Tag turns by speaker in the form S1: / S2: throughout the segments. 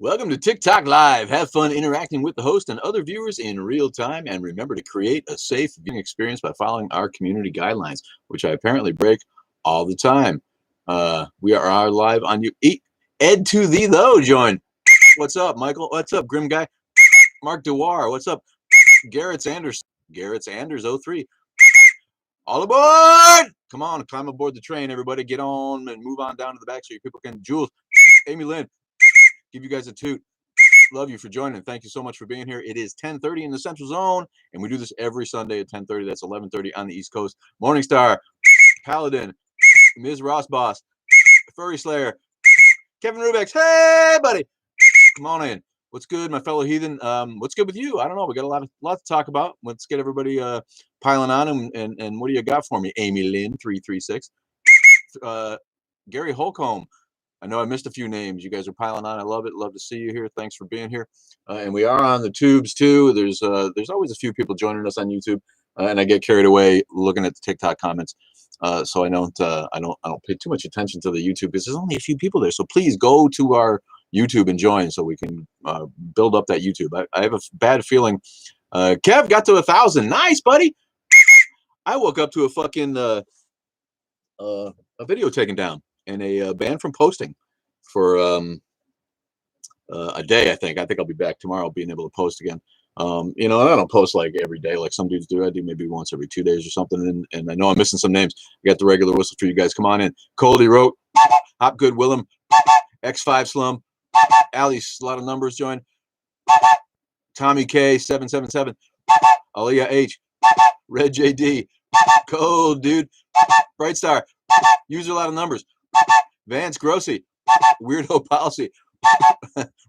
S1: Welcome to TikTok Live. Have fun interacting with the host and other viewers in real time. And remember to create a safe viewing experience by following our community guidelines, which I apparently break all the time. We are live on you. Ed to thee, though, join. What's up, Michael? What's up, Grim Guy? Mark Dewar. What's up? Garrett's Anders 03. All aboard! Come on, climb aboard the train, everybody. Get on and move on down to the back so your people can. Jules, Amy Lynn, give you guys a toot. Love you for joining. Thank you so much for being here. It is 10:30 in the Central Zone, and we do this every Sunday at 10:30. That's 11:30 on the East Coast. Morningstar, Paladin, Ms. Ross Boss, Furry Slayer, Kevin Rubex. Hey, buddy, come on in. What's good, my fellow heathen? What's good with you? I don't know. We got a lot to talk about. Let's get everybody piling on. And what do you got for me, Amy Lynn 336? Gary Holcomb. I know I missed a few names. You guys are piling on. I love it. Love to see you here. Thanks for being here. And we are on the tubes too. There's always a few people joining us on YouTube, and I get carried away looking at the TikTok comments. So I don't pay too much attention to the YouTube because there's only a few people there. So please go to our YouTube and join so we can build up that YouTube. I have a bad feeling. Kev got to 1,000. Nice, buddy. I woke up to a fucking a video taken down and a ban from posting for a day. I think I'll be back tomorrow being able to post again. You know, I don't post like every day like some dudes do. I do maybe once every 2 days or something. And I know I'm missing some names. I got the regular whistle for you guys. Come on in. Coldy wrote, Hopgood Willem, X5 Slum, Ali's a lot of numbers join. Tommy K 777, Aliyah H, Red JD, Cold Dude, Bright Star, user a lot of numbers. Vance Grossi, Weirdo Policy,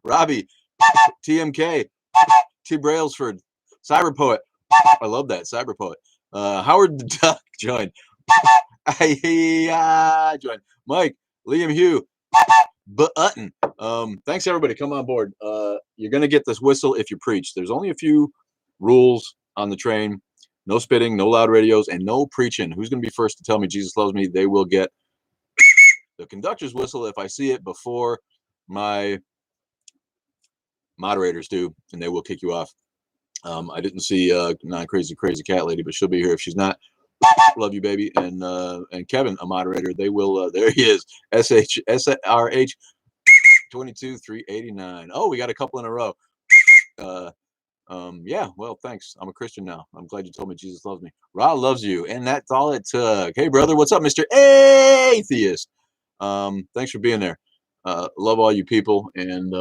S1: Robbie, TMK, T. Brailsford, Cyber Poet. I love that, Cyber Poet. Howard the Duck joined. Joined. Mike, Liam Hugh, Button. Thanks everybody. Come on board. You're gonna get this whistle if you preach. There's only a few rules on the train. No spitting, no loud radios, and no preaching. Who's gonna be first to tell me Jesus loves me? They will get the conductor's whistle if I see it before my moderators do, and they will kick you off. I didn't see non-crazy cat lady, but she'll be here if she's not. Love you, baby. And Kevin, a moderator, they will. There he is. SRH 22389. Oh, we got a couple in a row. Yeah, well, thanks. I'm a Christian now. I'm glad you told me Jesus loves me. Ra loves you, and that's all it took. Hey, brother, what's up, Mr. Atheist? Thanks for being there. Love all you people, and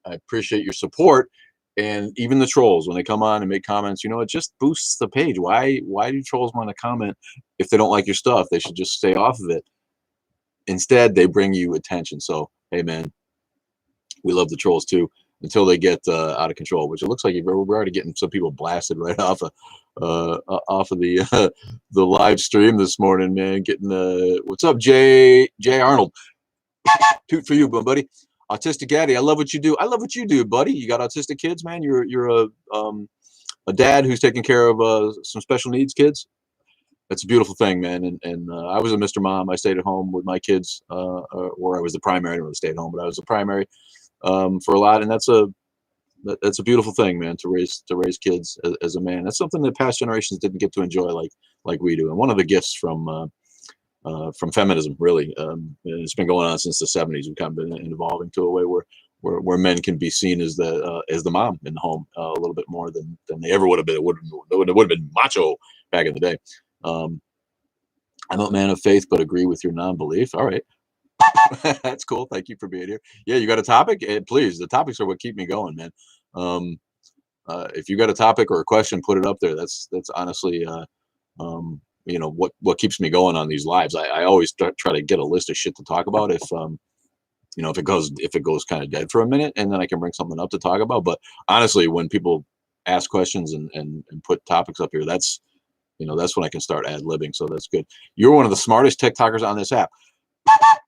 S1: I appreciate your support. And even the trolls, when they come on and make comments, you know, it just boosts the page. Why do trolls want to comment if they don't like your stuff? They should just stay off of it. Instead, they bring you attention. So, hey, man, we love the trolls too until they get out of control, which it looks like we're already getting some people blasted right off of the live stream this morning, man. Getting what's up, Jay Arnold? Toot for you, buddy. Autistic Addy, I love what you do. I love what you do, buddy. You got autistic kids, man. You're a dad who's taking care of some special needs kids. That's a beautiful thing, man. And I was a Mr. Mom. I stayed at home with my kids, or I was the primary. I didn't really stay at home, but I was the primary for a lot. And that's a beautiful thing, man. To raise kids as a man. That's something that past generations didn't get to enjoy like we do. And one of the gifts from feminism, really. It's been going on since the 70s. We've kind of been evolving to a way where men can be seen as the mom in the home a little bit more than they ever would have been. It would have been macho back in the day. I'm a man of faith, but agree with your non-belief. All right. That's cool. Thank you for being here. Yeah, you got a topic? Please, the topics are what keep me going, man. If you got a topic or a question, put it up there. That's honestly you know what keeps me going on these lives. I always try to get a list of shit to talk about if you know if it goes kind of dead for a minute, and then I can bring something up to talk about. But honestly, when people ask questions and put topics up here, that's when I can start ad-libbing. So that's good. You're one of the smartest TikTokers on this app.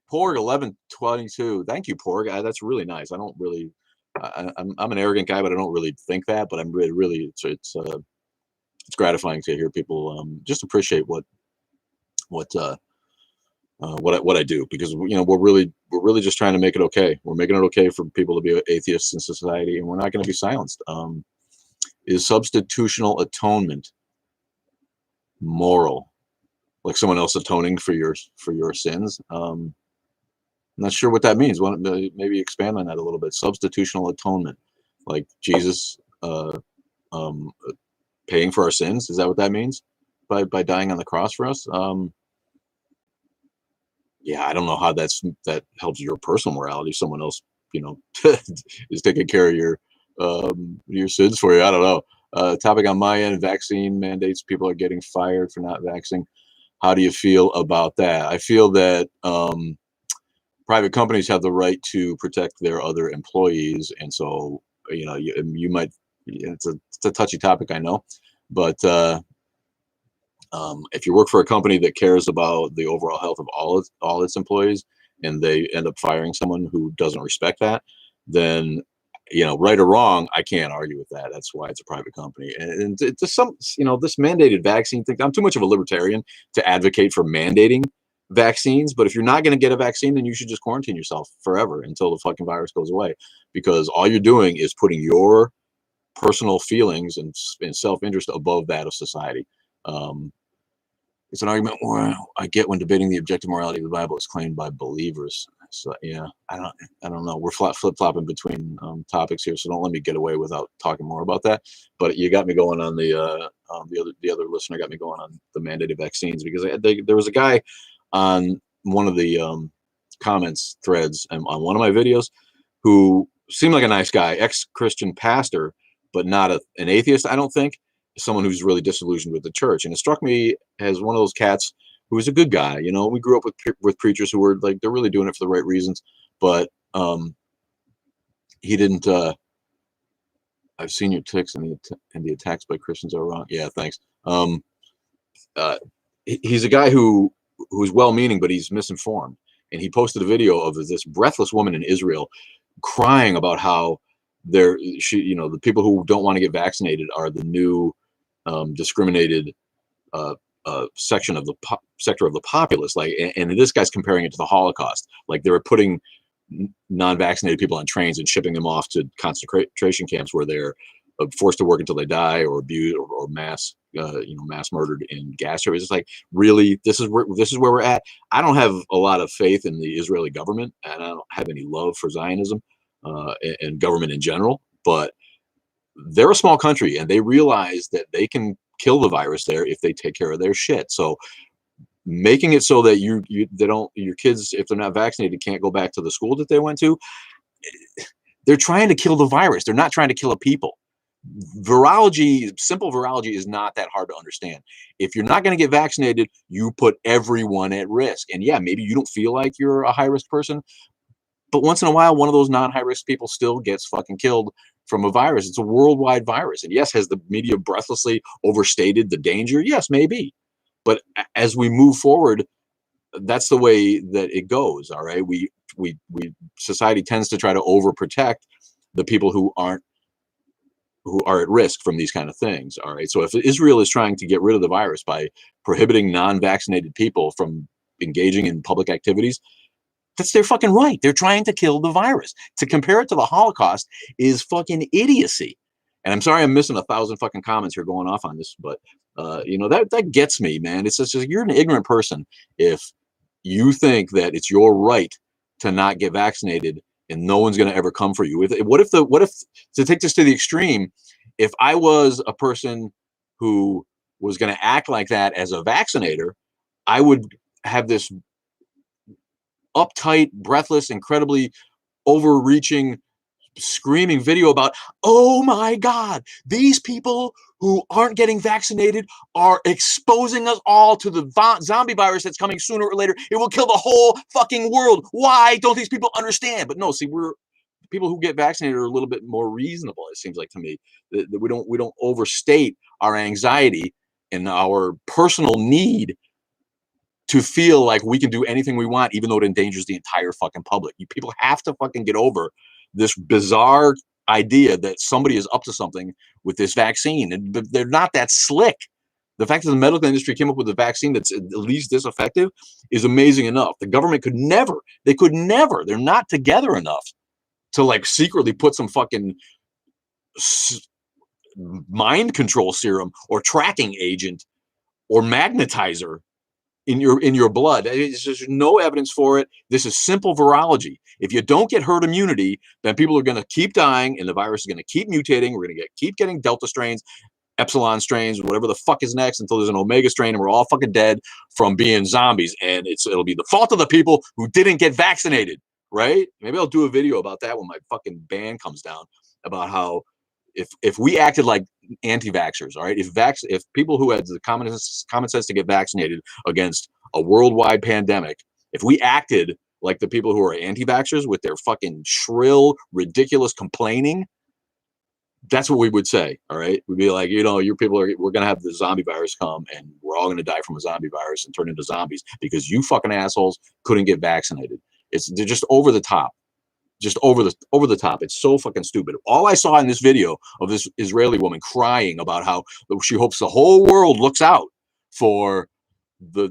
S1: Porg 1122. Thank you, Porg. That's really nice. I don't really I'm an arrogant guy, but I don't really think that. But I'm really it's gratifying to hear people just appreciate what I do, because we're we're really just trying to make it okay. We're making it okay for people to be atheists in society, and we're not going to be silenced. Is substitutional atonement moral? Like someone else atoning for your sins? I'm not sure what that means. Want to maybe expand on that a little bit? Substitutional atonement, like Jesus um, paying for our sins. Is that what that means? By dying on the cross for us? Yeah, I don't know how that helps your personal morality. Someone else, you know, is taking care of your sins for you. I don't know. Topic on my end: vaccine mandates. People are getting fired for not vaccinating. How do you feel about that? I feel that private companies have the right to protect their other employees, and so you know you might. It's a touchy topic, I know, but if you work for a company that cares about the overall health of all its employees, and they end up firing someone who doesn't respect that, then you know, right or wrong, I can't argue with that. That's why it's a private company. And just some, you know, this mandated vaccine thing. I'm too much of a libertarian to advocate for mandating vaccines. But if you're not going to get a vaccine, then you should just quarantine yourself forever until the fucking virus goes away, because all you're doing is putting your personal feelings and self-interest above that of society. Um, it's an argument where I get when debating the objective morality of the Bible is claimed by believers. So yeah, I don't know. We're flip-flopping between topics here, so don't let me get away without talking more about that. But you got me going on the other listener got me going on the mandated vaccines, because there was a guy on one of the comments threads on one of my videos who seemed like a nice guy, ex-Christian pastor, but not an atheist, I don't think. Someone who's really disillusioned with the church. And it struck me as one of those cats who was a good guy. You know, we grew up with preachers who were like, they're really doing it for the right reasons, but he didn't. I've seen your ticks, and the attacks by Christians are wrong. Yeah, thanks. He's a guy who's well-meaning, but he's misinformed. And he posted a video of this breathless woman in Israel crying about how the people who don't want to get vaccinated are the new discriminated section of the sector of the populace. Like, and this guy's comparing it to the Holocaust. Like, they were putting non-vaccinated people on trains and shipping them off to concentration camps where they're forced to work until they die, or abused, or mass murdered in gas chambers. It's like, really, this is where we're at. I don't have a lot of faith in the Israeli government, and I don't have any love for Zionism and government in general, but they're a small country, and they realize that they can kill the virus there if they take care of their shit. So making it so that your kids, if they're not vaccinated, can't go back to the school that they went to, they're trying to kill the virus. They're not trying to kill a people. Simple virology is not that hard to understand. If you're not going to get vaccinated, you put everyone at risk. And yeah, maybe you don't feel like you're a high-risk person, but once in a while, one of those non-high-risk people still gets fucking killed from a virus. It's a worldwide virus. And yes, has the media breathlessly overstated the danger? Yes, maybe. But as we move forward, that's the way that it goes. All right. Society tends to try to overprotect the people who are at risk from these kind of things. All right. So if Israel is trying to get rid of the virus by prohibiting non-vaccinated people from engaging in public activities, that's their fucking right. They're trying to kill the virus. To compare it to the Holocaust is fucking idiocy. And I'm sorry I'm missing 1,000 fucking comments here going off on this, but that gets me, man. It's just you're an ignorant person if you think that it's your right to not get vaccinated and no one's going to ever come for you. What if to take this to the extreme, if I was a person who was going to act like that as a vaccinator, I would have this uptight, breathless, incredibly overreaching, screaming video about, oh my God, these people who aren't getting vaccinated are exposing us all to the zombie virus that's coming sooner or later. It will kill the whole fucking world. Why don't these people understand? But no, see, people who get vaccinated are a little bit more reasonable, it seems like to me. That we don't overstate our anxiety and our personal need to feel like we can do anything we want, even though it endangers the entire fucking public. You people have to fucking get over this bizarre idea that somebody is up to something with this vaccine. And they're not that slick. The fact that the medical industry came up with a vaccine that's at least this effective is amazing enough. The government could never, they're not together enough to like secretly put some fucking mind control serum or tracking agent or magnetizer in your blood. There's no evidence for it. This is simple virology. If you don't get herd immunity, then people are going to keep dying, and the virus is going to keep mutating. We're going to keep getting Delta strains, Epsilon strains, whatever the fuck is next, until there's an Omega strain, and we're all fucking dead from being zombies. And it'll be the fault of the people who didn't get vaccinated, right? Maybe I'll do a video about that when my fucking ban comes down, about how if we acted like anti-vaxxers, all right, if people who had the common sense to get vaccinated against a worldwide pandemic, if we acted like the people who are anti-vaxxers with their fucking shrill, ridiculous complaining, that's what we would say, all right? We'd be like, we're going to have the zombie virus come, and we're all going to die from a zombie virus and turn into zombies because you fucking assholes couldn't get vaccinated. They're just over the top. Just over the top. It's so fucking stupid. All I saw in this video of this Israeli woman crying about how she hopes the whole world looks out for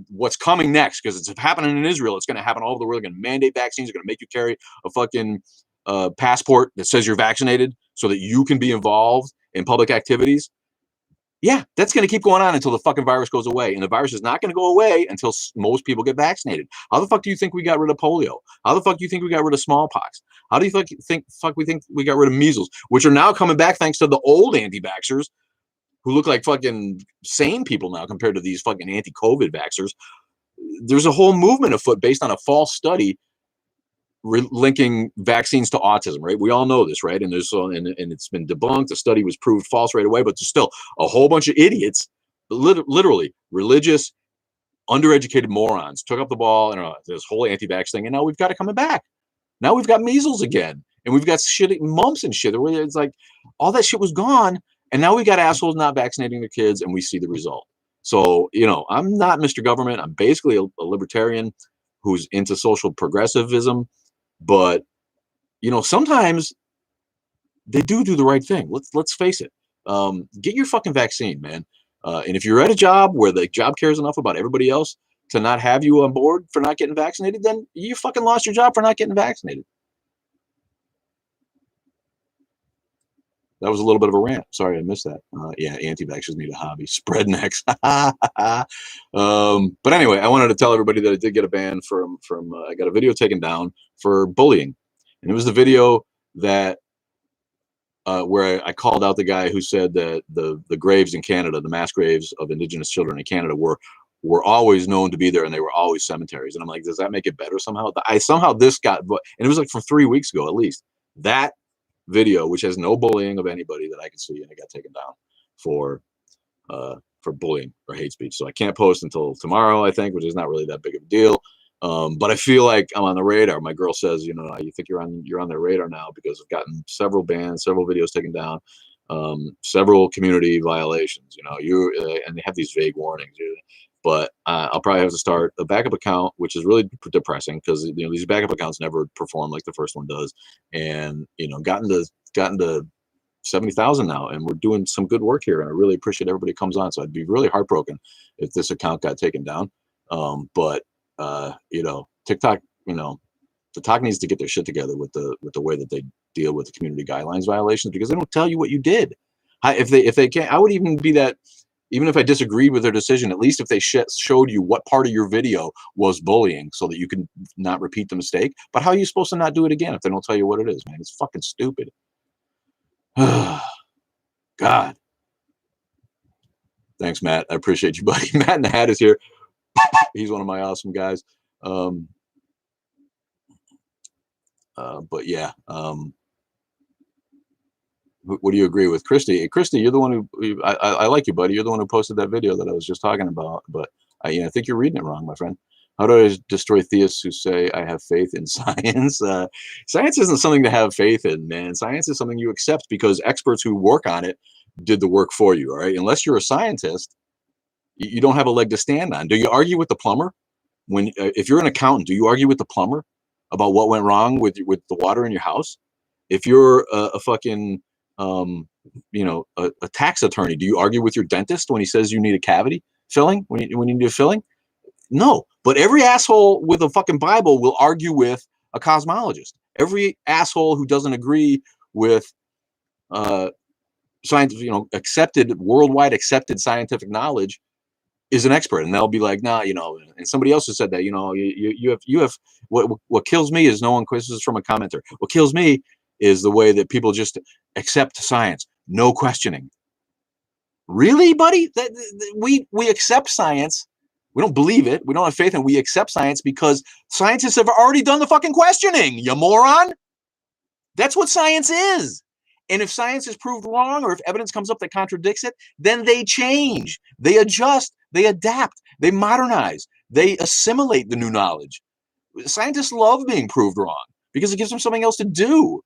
S1: what's coming next, because it's happening in Israel. It's going to happen all over the world. They're going to mandate vaccines. They're going to make you carry a fucking passport that says you're vaccinated so that you can be involved in public activities. Yeah, that's going to keep going on until the fucking virus goes away. And the virus is not going to go away until most people get vaccinated. How the fuck do you think we got rid of polio? How the fuck do you think we got rid of smallpox? How do you think we got rid of measles, which are now coming back thanks to the old anti-vaxxers who look like fucking sane people now compared to these fucking anti-COVID vaxxers? There's a whole movement afoot based on a false study linking vaccines to autism, right? We all know this, right? And and it's been debunked. The study was proved false right away, but there's still a whole bunch of idiots, literally religious, undereducated morons, took up the ball and this whole anti-vax thing, and now we've got it coming back. Now we've got measles again, and we've got shit, mumps and shit. It's like all that shit was gone, and now we got assholes not vaccinating their kids, and we see the result. So, I'm not Mr. Government. I'm basically a libertarian who's into social progressivism. But sometimes they do the right thing. Let's face it. Get your fucking vaccine, man. And if you're at a job where the job cares enough about everybody else to not have you on board for not getting vaccinated, then you fucking lost your job for not getting vaccinated. That was a little bit of a rant. Sorry, I missed that. Yeah, anti-vaxxers need a hobby. Spread necks. But anyway, I wanted to tell everybody that I did get a ban from I got a video taken down for bullying. And it was the video that where I called out the guy who said that the graves in Canada, the mass graves of Indigenous children in Canada were always known to be there, and they were always cemeteries. And I'm like, does that make it better somehow? This got, and it was like from 3 weeks ago at least. That video, which has no bullying of anybody that I could see, and it got taken down for bullying or hate speech. So I can't post until tomorrow, I think, which is not really that big of a deal. But I feel like I'm on the radar. My girl says, you think you're on their radar now because I've gotten several bans, several videos taken down, several community violations. And they have these vague warnings. But I'll probably have to start a backup account, which is really depressing because these backup accounts never perform like the first one does, and gotten to 70,000 now, and we're doing some good work here, and I really appreciate everybody comes on. So I'd be really heartbroken if this account got taken down. But TikTok, TikTok needs to get their shit together with the way that they deal with the community guidelines violations, because they don't tell you what you did. If they can't, I would even be that. Even if I disagreed with their decision, at least if they showed you what part of your video was bullying so that you can not repeat the mistake. But how are you supposed to not do it again if they don't tell you what it is, man? It's fucking stupid. God. Thanks, Matt. I appreciate you, buddy. Matt in the Hat is here. He's one of my awesome guys. But yeah. What do you agree with, Christy? Christy, you're the one who I like you, buddy. You're the one who posted that video that I was just talking about. But I think you're reading it wrong, my friend. How do I destroy theists who say I have faith in science? Science isn't something to have faith in, man. Science is something you accept because experts who work on it did the work for you. All right. Unless you're a scientist, you don't have a leg to stand on. Do you argue with the plumber if you're an accountant? Do you argue with the plumber about what went wrong with the water in your house? If you're a fucking a tax attorney? Do you argue with your dentist when he says you need a cavity filling, when you need a filling? No. But every asshole with a fucking Bible will argue with a cosmologist. Every asshole who doesn't agree with science, worldwide accepted scientific knowledge is an expert, and they'll be like, nah, and somebody else has said that, you have what kills me is no one, this is from a commenter. What kills me is the way that people just accept science, no questioning. Really, buddy? We accept science. We don't believe it. We don't have faith in it. We accept science because scientists have already done the fucking questioning, you moron. That's what science is. And if science is proved wrong, or if evidence comes up that contradicts it, then they change, they adjust, they adapt, they modernize, they assimilate the new knowledge. Scientists love being proved wrong because it gives them something else to do.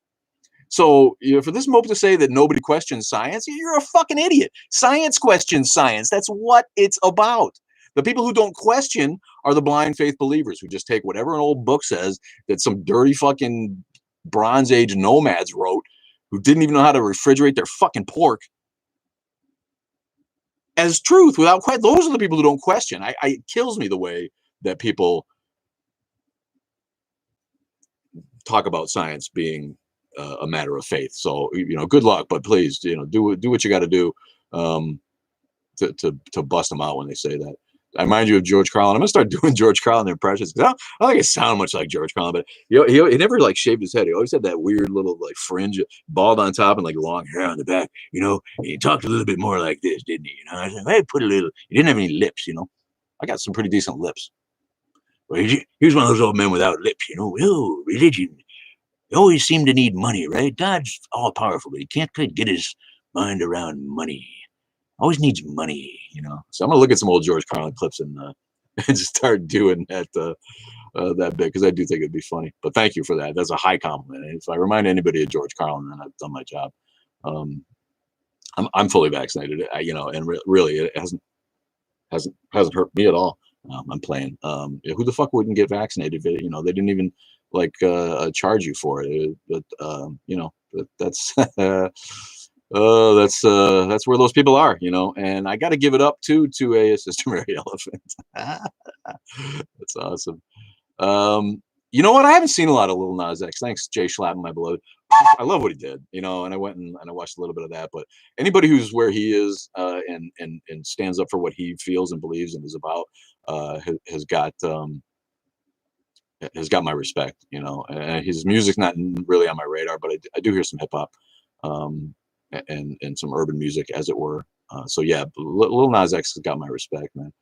S1: So for this mope to say that nobody questions science, you're a fucking idiot. Science questions science. That's what it's about. The people who don't question are the blind faith believers who just take whatever an old book says that some dirty fucking Bronze Age nomads wrote, who didn't even know how to refrigerate their fucking pork, as truth without question. Those are the people who don't question. It kills me the way that people talk about science being a matter of faith. So good luck, but please, do what you got to do to bust them out when they say that. I remind you of George Carlin. I'm gonna start doing George Carlin impressions because I don't think I sound much like George Carlin, but he never like shaved his head. He always had that weird little like fringe, bald on top and like long hair on the back. He talked a little bit more like this, didn't he? I said, hey, put a little. He didn't have any lips. I got some pretty decent lips. Well, he was one of those old men without lips. Religion. He always seemed to need money, right? God's all powerful, but he can't quite get his mind around money. Always needs money, So I'm gonna look at some old George Carlin clips and just start doing that bit because I do think it'd be funny. But thank you for that. That's a high compliment. And if I remind anybody of George Carlin, then I've done my job. I'm fully vaccinated, and really it hasn't hurt me at all. I'm playing. Who the fuck wouldn't get vaccinated? They didn't even charge you for it. But that's. That's where those people are, and I got to give it up to a Sister Mary Elephant. That's awesome. You know what? I haven't seen a lot of Lil Nas X. Thanks, Jay Schlapp, my beloved. I love what he did, and I went and I watched a little bit of that. But anybody who's where he is and stands up for what he feels and believes and is about has got my respect, And his music's not really on my radar, but I do hear some hip hop. And some urban music, as it were. So yeah, Lil Nas X has got my respect, man.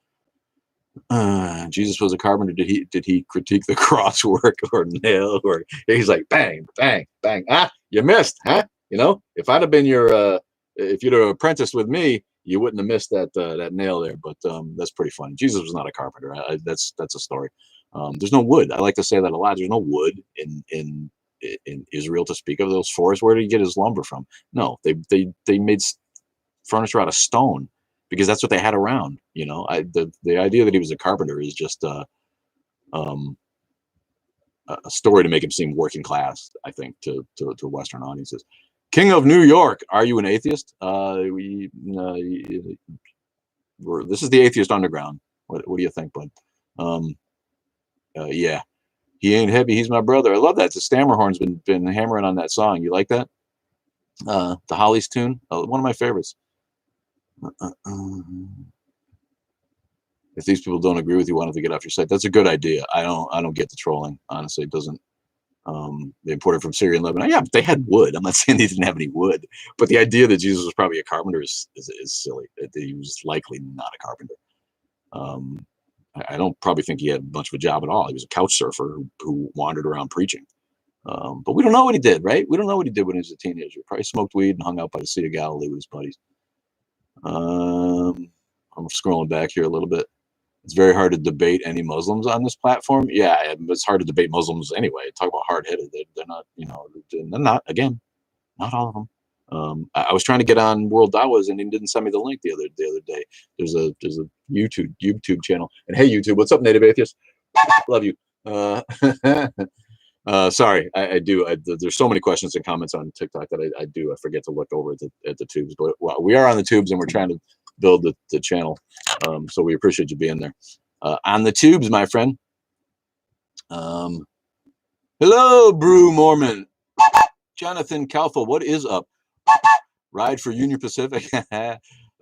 S1: Jesus was a carpenter. Did he critique the cross work or nail? Or he's like bang, bang, bang. You missed, huh? If I'd have been if you'd have apprenticed with me, you wouldn't have missed that nail there. But that's pretty funny. Jesus was not a carpenter. That's a story. There's no wood. I like to say that a lot. There's no wood in Israel to speak of. Those forests. Where did he get his lumber from? No, they made furniture out of stone because that's what they had around. The idea that he was a carpenter is just a story to make him seem working class, I think, to Western audiences. King of New York, are you an atheist? This is the Atheist Underground. What do you think, bud? Yeah. He ain't heavy. He's my brother. I love that. The Stammerhorn's been hammering on that song. You like that? The Hollies tune. One of my favorites. If these people don't agree with you, why don't they get off your site? That's a good idea. I don't get the trolling. Honestly, it doesn't. They imported from Syria and Lebanon. Yeah, but they had wood. I'm not saying they didn't have any wood, but the idea that Jesus was probably a carpenter is silly. That he was likely not a carpenter. I don't probably think he had much of a job at all. He was a couch surfer who wandered around preaching. But we don't know what he did, right? We don't know what he did when he was a teenager. Probably smoked weed and hung out by the Sea of Galilee with his buddies. I'm scrolling back here a little bit. It's very hard to debate any Muslims on this platform. Yeah, it's hard to debate Muslims anyway. Talk about hard-headed. They're not, they're not, again, not all of them. I was trying to get on World Dawahs and he didn't send me the link the other day. There's a YouTube channel. And hey, YouTube, what's up, Native Atheist? Love you. Sorry, I do. There's so many questions and comments on TikTok that I forget to look over at the tubes. But well, we are on the tubes and we're trying to build the channel. So we appreciate you being there. On the tubes, my friend. Hello, Brew Mormon. Jonathan Calfo, what is up? Ride for Union Pacific.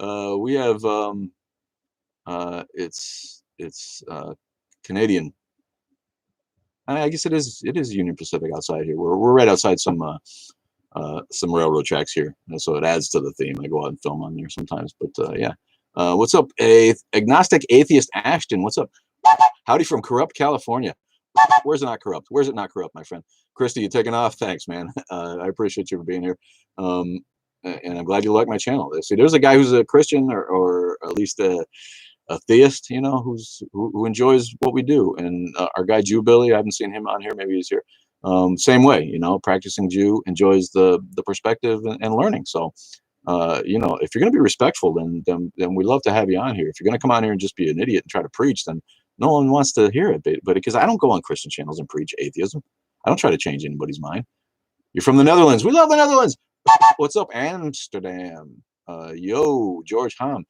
S1: We have it's Canadian. I guess it is Union Pacific outside here. We're right outside some railroad tracks here, and so it adds to the theme. I go out and film on there sometimes, but yeah. What's up, agnostic atheist Ashton? What's up? Howdy from corrupt California. Where's it not corrupt? Where's it not corrupt, my friend? Christy, you taking off? Thanks, man. I appreciate you for being here. And I'm glad you like my channel. See, there's a guy who's a Christian or at least a theist, you know, who enjoys what we do. And our guy Jew Billy, I haven't seen him on here. Maybe he's here. Same way, you know, practicing Jew, enjoys the perspective and learning. So, you know, if you're going to be respectful, then we love to have you on here. If you're going to come on here and just be an idiot and try to preach, then no one wants to hear it. But because I don't go on Christian channels and preach atheism, I don't try to change anybody's mind. You're from the Netherlands. We love the Netherlands. What's up, Amsterdam? Yo, George Ham.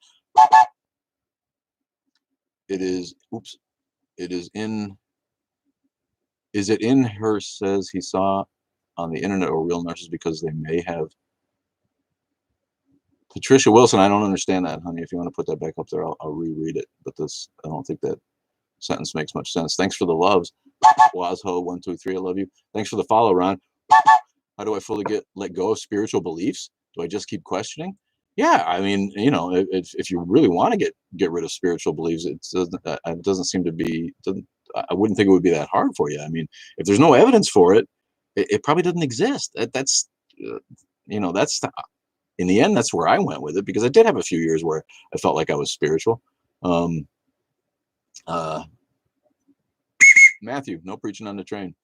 S1: It is. Oops. It is in. Is it in her? Says he saw on the internet or real nurses because they may have. Patricia Wilson. I don't understand that, honey. If you want to put that back up there, I'll reread it. But this, I don't think that sentence makes much sense. Thanks for the loves. Wazho123. I love you. Thanks for the follow, Ron. How do I fully let go of spiritual beliefs? Do I just keep questioning? Yeah, I mean, you know, if you really want to get rid of spiritual beliefs, it doesn't seem to be. I wouldn't think it would be that hard for you. I mean, if there's no evidence for it, it probably doesn't exist. That's you know, that's in the end, that's where I went with it, because I did have a few years where I felt like I was spiritual. Matthew, no preaching on the train.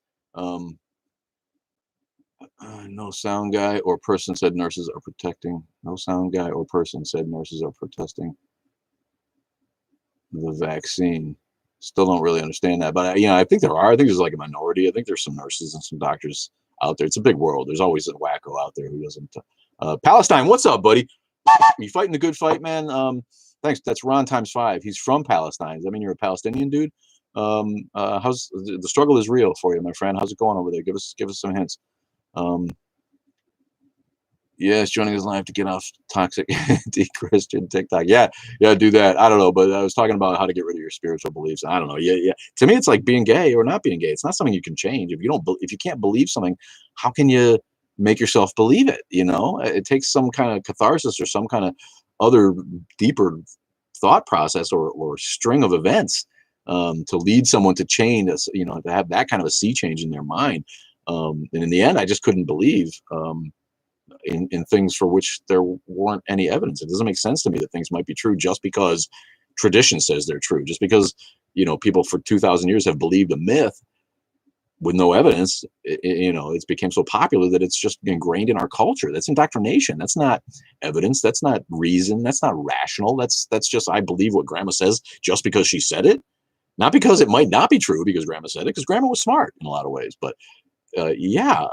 S1: No sound guy or person said nurses are protecting. No sound guy or person said nurses are protesting the vaccine. Still don't really understand that, but you know, I think there are. I think there's like a minority. I think there's some nurses and some doctors out there. It's a big world. There's always a wacko out there who doesn't. Palestine, what's up, buddy? You fighting the good fight, man? Thanks. That's Ron times 5. He's from Palestine. I mean, you're a Palestinian dude. How's the struggle is real for you, my friend? How's it going over there? Give us some hints. Yes, joining us live to get off toxic anti-Christian TikTok. Yeah, do that. I don't know, but I was talking about how to get rid of your spiritual beliefs. I don't know. Yeah. To me, it's like being gay or not being gay. It's not something you can change. If you can't believe something, how can you make yourself believe it? You know, it takes some kind of catharsis or some kind of other deeper thought process or string of events to lead someone to change. You know, to have that kind of a sea change in their mind. And in the end, I just couldn't believe in things for which there weren't any evidence. It doesn't make sense to me that things might be true just because tradition says they're true. Just because, you know, people for 2,000 years have believed a myth with no evidence, you know, it's became so popular that it's just ingrained in our culture. That's indoctrination. That's not evidence. That's not reason. That's not rational. That's just, I believe what grandma says just because she said it. Not because it might not be true because grandma said it, because grandma was smart in a lot of ways. But yeah,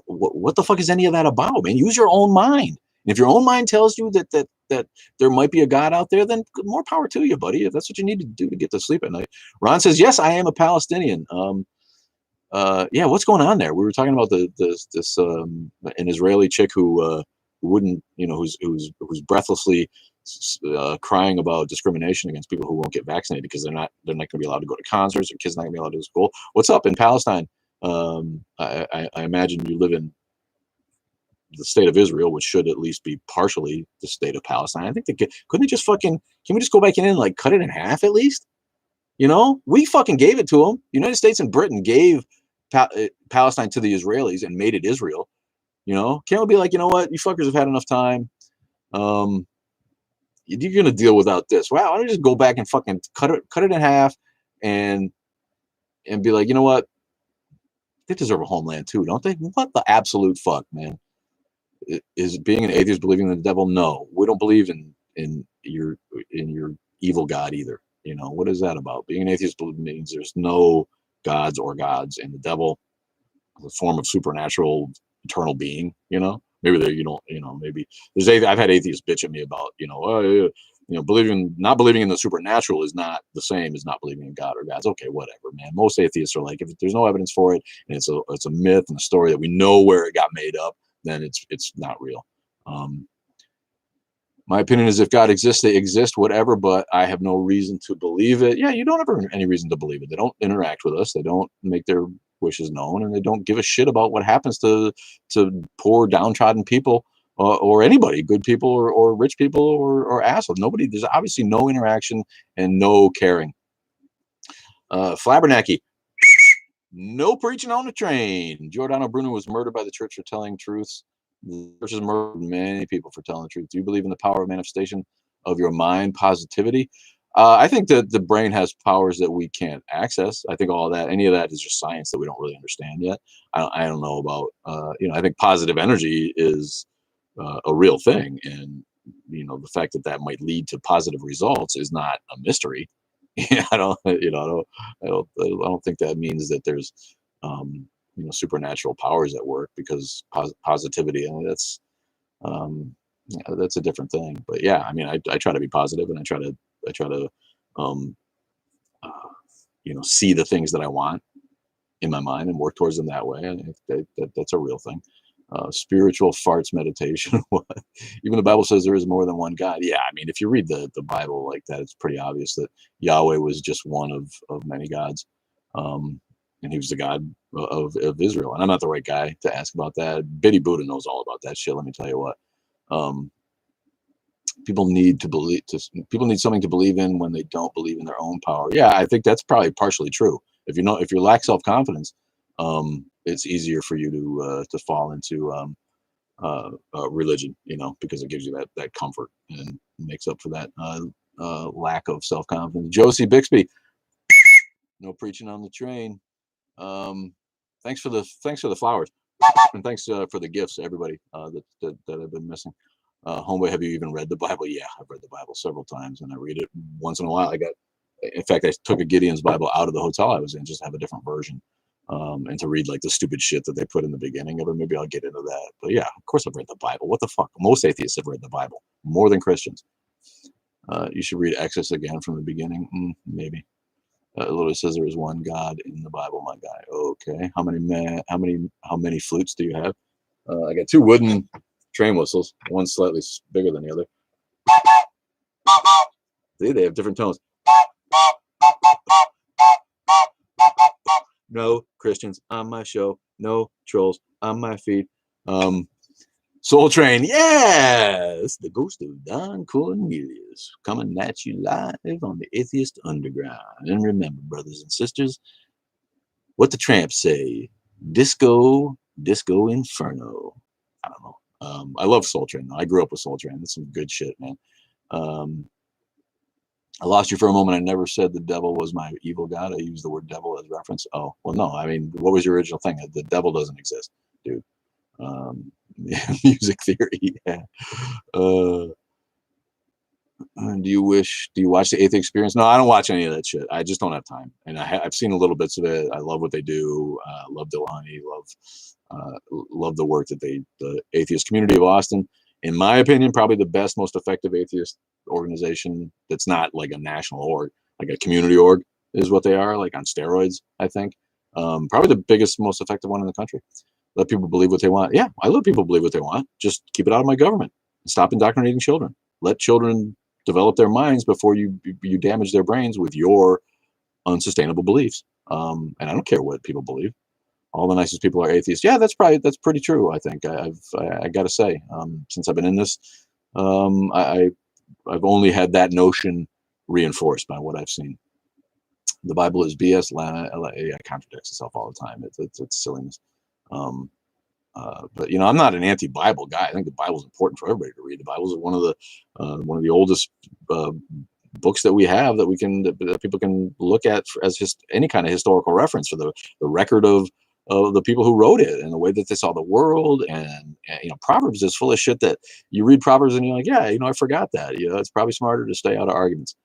S1: what the fuck is any of that about, man? Use your own mind. And if your own mind tells you that there might be a God out there, then more power to you, buddy. If that's what you need to do to get to sleep at night. Ron says, yes, I am a Palestinian. Yeah, what's going on there? We were talking about this an Israeli chick who wouldn't, you know, who's breathlessly crying about discrimination against people who won't get vaccinated because they're not going to be allowed to go to concerts, or kids not going to be allowed to go to school. What's up in Palestine? I imagine you live in the state of Israel, which should at least be partially the state of Palestine. I think couldn't they just can we just go back in and like cut it in half at least? You know, we fucking gave it to them. The United States and Britain gave Palestine to the Israelis and made it Israel. You know, can't we be like, you know what, you fuckers have had enough time. You're gonna deal without this. Wow, why don't you just go back and fucking cut it in half and be like, you know what? They deserve a homeland too, don't they? What the absolute fuck, man? Is being an atheist believing in the devil? No, we don't believe in your evil God either. You know, what is that about? Being an atheist means there's no gods or gods, and the devil, the form of supernatural eternal being. Maybe maybe I've had atheists bitch at me about, not believing in the supernatural is not the same as not believing in God or gods. Okay, whatever, man. Most atheists are like, if there's no evidence for it, and it's a myth and a story that we know where it got made up, then it's not real. My opinion is, if God exists, they exist, whatever, but I have no reason to believe it. Yeah, you don't have any reason to believe it. They don't interact with us. They don't make their wishes known, and they don't give a shit about what happens to poor, downtrodden people, or anybody, good people or rich people or assholes. Nobody. There's obviously no interaction and no caring. Flabbernacky. No preaching on the train. Giordano Bruno was murdered by the church for telling truths. The church has murdered many people for telling the truth. Do you believe in the power of manifestation of your mind, positivity? I think that the brain has powers that we can't access. I think any of that is just science that we don't really understand yet. I don't know about, I think positive energy is a real thing. And, the fact that might lead to positive results is not a mystery. I don't think that means that there's, supernatural powers at work, because positivity, and that's a different thing. But yeah, I mean, I try to be positive, and I try to see the things that I want in my mind and work towards them that way. And that's a real thing. Spiritual farts meditation. Even the Bible says there is more than one God. Yeah, I mean, if you read the Bible like that, it's pretty obvious that Yahweh was just one of many gods, and he was the God of Israel. And I'm not the right guy to ask about that. Biddy Buddha knows all about that shit. Let me tell you what. People need something to believe in when they don't believe in their own power. Yeah, I think that's probably partially true. If you lack self-confidence, it's easier for you to fall into religion, because it gives you that comfort and makes up for that lack of self-confidence. Josie Bixby, no preaching on the train. Thanks for the flowers, and thanks for the gifts, everybody that have been missing. Homeboy, have you even read the Bible? Yeah, I've read the Bible several times, and I read it once in a while. In fact, I took a Gideon's Bible out of the hotel I was in just to have a different version, and to read like the stupid shit that they put in the beginning of it. Maybe I'll get into that. But yeah, of course I've read the Bible. What the fuck? Most atheists have read the Bible more than Christians. You should read Exodus again from the beginning. Maybe. Literally says there is one God in the Bible, my guy. Okay. How many flutes do you have? I got 2 wooden train whistles. One's slightly bigger than the other. See, they have different tones. No Christians on my show. No trolls on my feed. Soul Train, yes! The ghost of Don Cornelius coming at you live on the Atheist Underground. And remember, brothers and sisters, what the Tramps say: disco inferno. I don't know. I love Soul Train, though. I grew up with Soul Train. That's some good shit, man. I lost you for a moment. I never said the devil was my evil god. I used the word devil as reference. Oh, well, no. I mean, what was your original thing? The devil doesn't exist, dude. Music theory. Yeah. Do you watch the Atheist Experience? No, I don't watch any of that shit. I just don't have time. And I've seen a little bits of it. I love what they do. Love Delani. Love the work that the Atheist Community of Austin, in my opinion, probably the best, most effective atheist organization that's not like a national org, like a community org is what they are, like on steroids, I think. Probably the biggest, most effective one in the country. Let people believe what they want. Yeah, I let people believe what they want. Just keep it out of my government. Stop indoctrinating children. Let children develop their minds before you damage their brains with your unsustainable beliefs. And I don't care what people believe. All the nicest people are atheists. Yeah, that's pretty true. I think I got to say, since I've been in this, I've only had that notion reinforced by what I've seen. The Bible is BS. It contradicts itself all the time. It's silliness. But I'm not an anti-Bible guy. I think the Bible is important for everybody to read. The Bible is one of the oldest books that we have that people can look at as any kind of historical reference for the record of the people who wrote it and the way that they saw the world. And Proverbs is full of shit that you read Proverbs and you're like, yeah, I forgot that. It's probably smarter to stay out of arguments.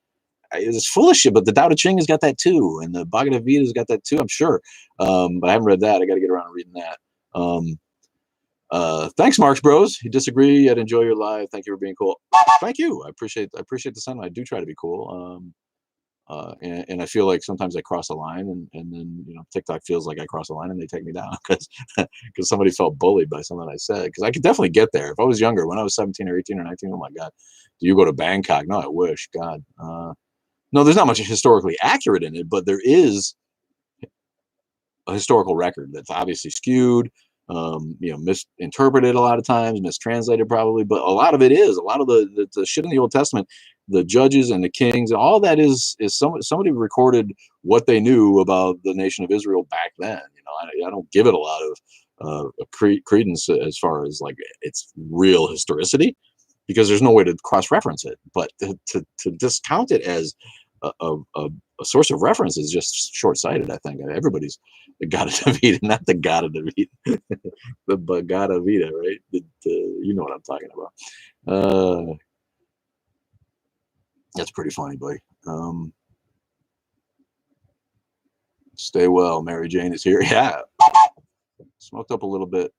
S1: it's full of shit. But the Tao Te Ching has got that too, and the Bhagavad Gita has got that too, I'm sure. But I haven't read that. I got to get around to reading that. Thanks, Marx Bros. You disagree? I'd enjoy your live. Thank you for being cool. Thank you. I appreciate the sentiment. I do try to be cool. And I feel like sometimes I cross a line, and then TikTok feels like I cross a line and they take me down because somebody felt bullied by something I said. Because I could definitely get there if I was younger. When I was 17 or 18 or 19, oh my God, do you go to Bangkok? No, I wish. God, no. There's not much historically accurate in it, but there is a historical record that's obviously skewed, misinterpreted a lot of times, mistranslated probably, but a lot of it is. A lot of the shit in the Old Testament, the judges and the kings, and all that is somebody recorded what they knew about the nation of Israel back then. I don't give it a lot of credence as far as like its real historicity, because there's no way to cross-reference it. But to discount it as a source of reference is just short-sighted. I think everybody's the God of David, not the God of David, the God of Vita, right? You know what I'm talking about. That's pretty funny, buddy. Stay well. Mary Jane is here. Yeah, smoked up a little bit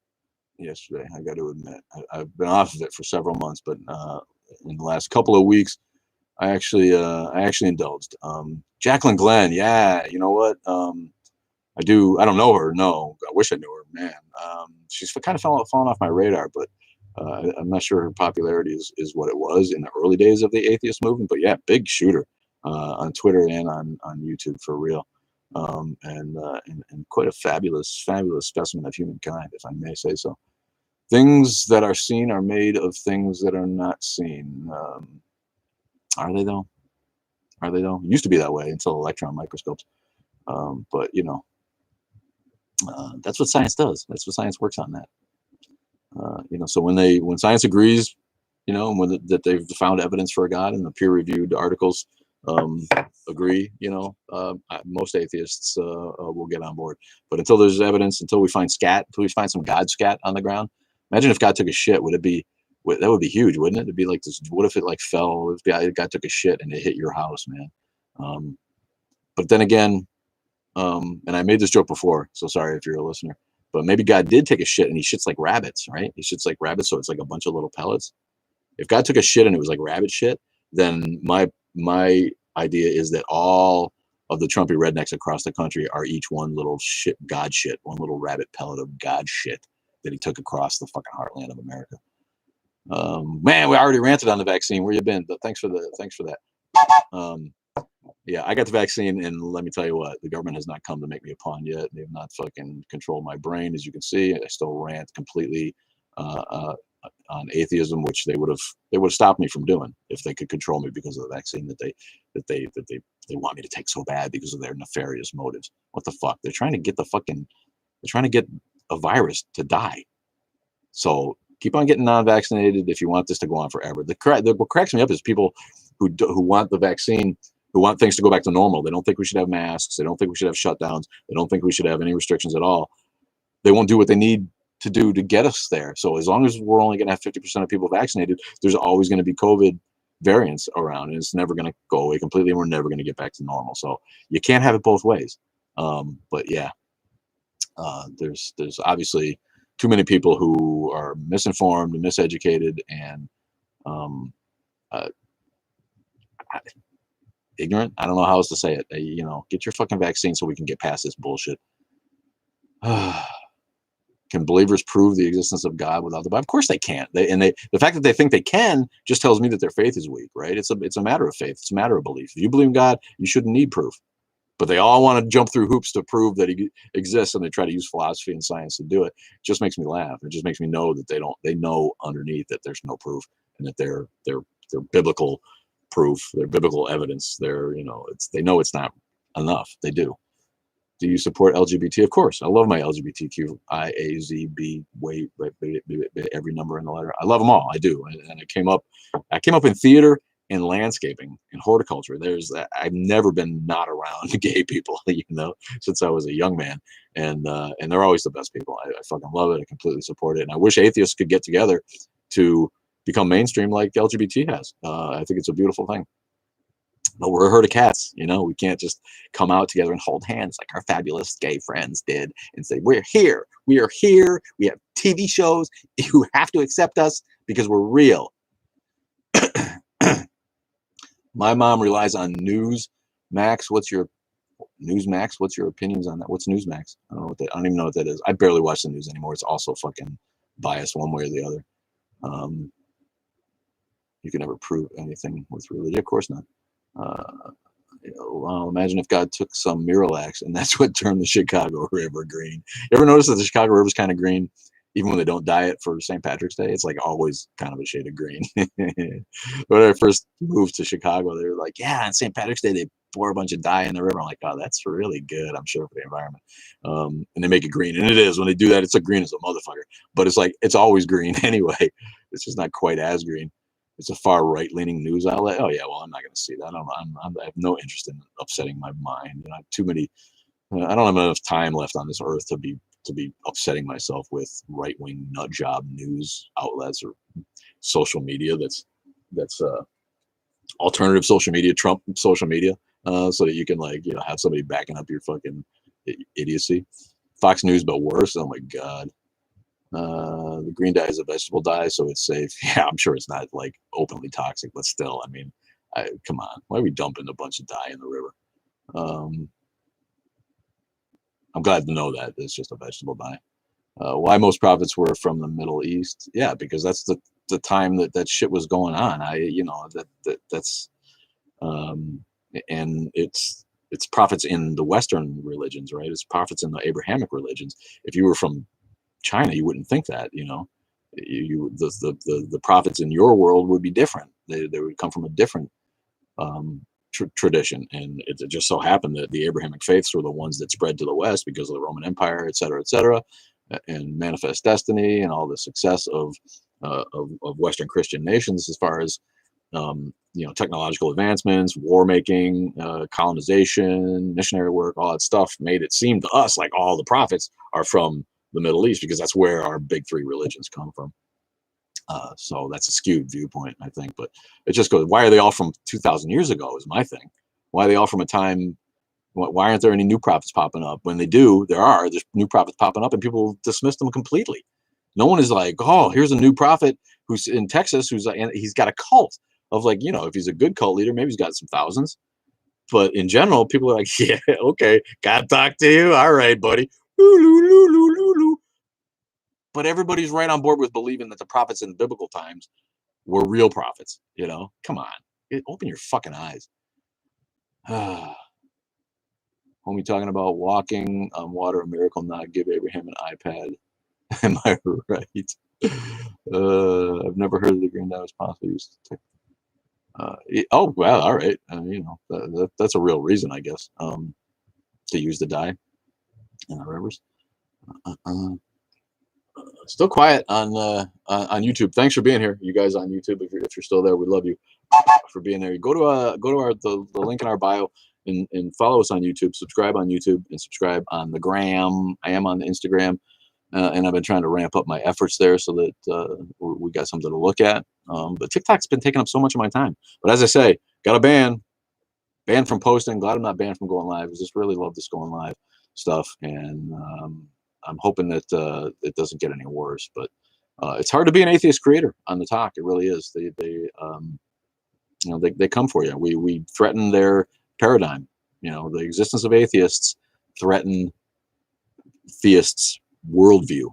S1: yesterday. I got to admit, I've been off of it for several months, but in the last couple of weeks, I actually indulged. Jacqueline Glenn, yeah, you know what? I don't know her. No, I wish I knew her, man. She's kind of fallen off my radar, but I'm not sure her popularity is what it was in the early days of the atheist movement. But yeah, big shooter on Twitter and on YouTube for real, and quite a fabulous specimen of humankind, if I may say so. Things that are seen are made of things that are not seen. Are they though? Are they though? It used to be that way until electron microscopes. But that's what science does. That's what science works on that. So when science agrees, that they've found evidence for a God and the peer-reviewed articles agree, most atheists will get on board. But until there's evidence, until we find some God scat on the ground. Imagine if God took a shit. That would be huge, wouldn't it? It'd be like this. What if it like fell? If God took a shit and it hit your house, man? But then again, and I made this joke before, so sorry if you're a listener. But maybe God did take a shit and he shits like rabbits, right? He shits like rabbits, so it's like a bunch of little pellets. If God took a shit and it was like rabbit shit, then my idea is that all of the Trumpy rednecks across the country are each one little shit, God shit, one little rabbit pellet of God shit that he took across the fucking heartland of America. Man, we already ranted on the vaccine. Where you been? But thanks for that. Yeah, I got the vaccine, and let me tell you what, the government has not come to make me a pawn yet. They have not fucking controlled my brain, as you can see. I still rant completely on atheism, which they would have stopped me from doing if they could control me because of the vaccine that they want me to take so bad because of their nefarious motives. What the fuck? They're trying to get a virus to die. So keep on getting non-vaccinated if you want this to go on forever. What cracks me up is people who want the vaccine, who want things to go back to normal. They don't think we should have masks. They don't think we should have shutdowns. They don't think we should have any restrictions at all. They won't do what they need to do to get us there. So as long as we're only going to have 50% of people vaccinated, there's always going to be COVID variants around, and it's never going to go away completely, and we're never going to get back to normal. So you can't have it both ways. But yeah, there's obviously too many people who are misinformed and miseducated and ignorant. I don't know how else to say it. Get your fucking vaccine so we can get past this bullshit. Can believers prove the existence of God without the Bible? Of course they can't. The fact that they think they can just tells me that their faith is weak, right? It's a matter of faith. It's a matter of belief. If you believe in God, you shouldn't need proof. But they all want to jump through hoops to prove that he exists, and they try to use philosophy and science to do it. It just makes me laugh. It just makes me know that they know underneath that there's no proof, and that they're biblical proof, their biblical evidence. They know it's not enough. They do. Do you support LGBT? Of course. I love my LGBTQIAZB every number in the letter. I love them all. I do. And I came up in theater and landscaping and horticulture. I've never been not around gay people, since I was a young man. And they're always the best people. I fucking love it. I completely support it. And I wish atheists could get together to become mainstream like LGBT has. I think it's a beautiful thing. But we're a herd of cats, you know. We can't just come out together and hold hands like our fabulous gay friends did and say, we're here, we are here, we have TV shows, you have to accept us because we're real. My mom relies on Newsmax. What's your Newsmax? What's your opinions on that? What's Newsmax? I don't know what that. I don't even know what that is. I barely watch the news anymore. It's also fucking biased one way or the other. You can never prove anything with religion. Of course not. Well, imagine if God took some Miralax and that's what turned the Chicago River green. You ever notice that the Chicago River's kind of green, even when they don't dye it for St. Patrick's Day? It's like always kind of a shade of green. When I first moved to Chicago, they were like, yeah, on St. Patrick's Day, they pour a bunch of dye in the river. I'm like, oh, that's really good, I'm sure, for the environment. And they make it green. And it is. When they do that, it's like green as a motherfucker. But it's like, it's always green anyway. It's just not quite as green. It's a far right-leaning news outlet. Oh yeah, well, I'm not going to see that. I have no interest in upsetting my mind. You know, I have too many. I don't have enough time left on this earth to be upsetting myself with right-wing nut job news outlets or social media. That's alternative social media, Trump social media, so that you can, like, you know, have somebody backing up your fucking idiocy. Fox News, but worse. Oh my god. The green dye is a vegetable dye, so it's safe. Yeah, I'm sure it's not like openly toxic, but still, I mean, come on, why are we dumping a bunch of dye in the river? I'm glad to know that it's just a vegetable dye. Why most prophets were from the Middle East? Yeah, because that's the time that shit was going on. That's and it's prophets in the Western religions, right? It's prophets in the Abrahamic religions. If you were from China, you wouldn't think that, you know. The prophets in your world would be different. They would come from a different tradition, and it just so happened that the Abrahamic faiths were the ones that spread to the West because of the Roman Empire, et cetera, and Manifest Destiny, and all the success of Western Christian nations as far as you know, technological advancements, war making, colonization, missionary work, all that stuff made it seem to us like all the prophets are from the Middle East because that's where our big three religions come from. So that's a skewed viewpoint, I think. But it just goes, why are they all from 2,000 years ago is my thing. Why are they all from a time, why aren't there any new prophets popping up? When they do, there's new prophets popping up and people dismiss them completely. No one is like, oh, here's a new prophet who's in Texas, and he's got a cult of, like, you know, if he's a good cult leader, maybe he's got some thousands. But in general, people are like, yeah, okay, gotta talk to you. All right, buddy. But everybody's right on board with believing that the prophets in biblical times were real prophets. You know, come on, open your fucking eyes. Homie talking about walking on water, a miracle, not give Abraham an iPad. Am I right? I've never heard of the green dye was possibly used to oh well, all right. You know, that's a real reason, I guess, to use the dye in the rivers. Still quiet on YouTube. Thanks for being here, you guys on YouTube. If you're still there, we love you for being there. Go to our the link in our bio and follow us on YouTube. Subscribe on YouTube and subscribe on the gram. I am on the Instagram, and I've been trying to ramp up my efforts there so that we got something to look at. But TikTok's been taking up so much of my time. But as I say, got a banned from posting. Glad I'm not banned from going live. I just really love this going live stuff, and I'm hoping that it doesn't get any worse. But it's hard to be an atheist creator on the talk. It really is. They you know, they come for you. We threaten their paradigm. You know, the existence of atheists threaten theists' worldview.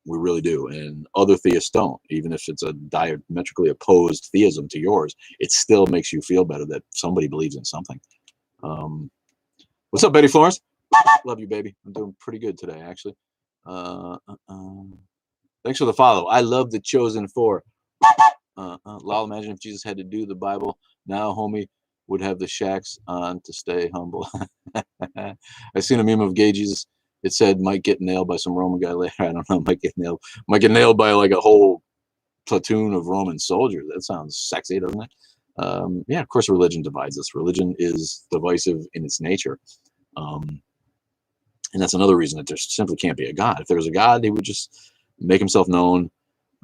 S1: We really do. And other theists don't. Even if it's a diametrically opposed theism to yours, it still makes you feel better that somebody believes in something. What's up, Betty Florence? Love you, baby. I'm doing pretty good today, actually. Thanks for the follow. I love the Chosen Four. Lol, imagine if Jesus had to do the Bible now, homie would have the shacks on to stay humble. I seen a meme of gay Jesus. It said might get nailed by some Roman guy later. I don't know. Might get nailed by like a whole platoon of Roman soldiers. That sounds sexy, doesn't it? Yeah, of course religion divides us. Religion is divisive in its nature. And that's another reason that there simply can't be a God. If there was a God, he would just make himself known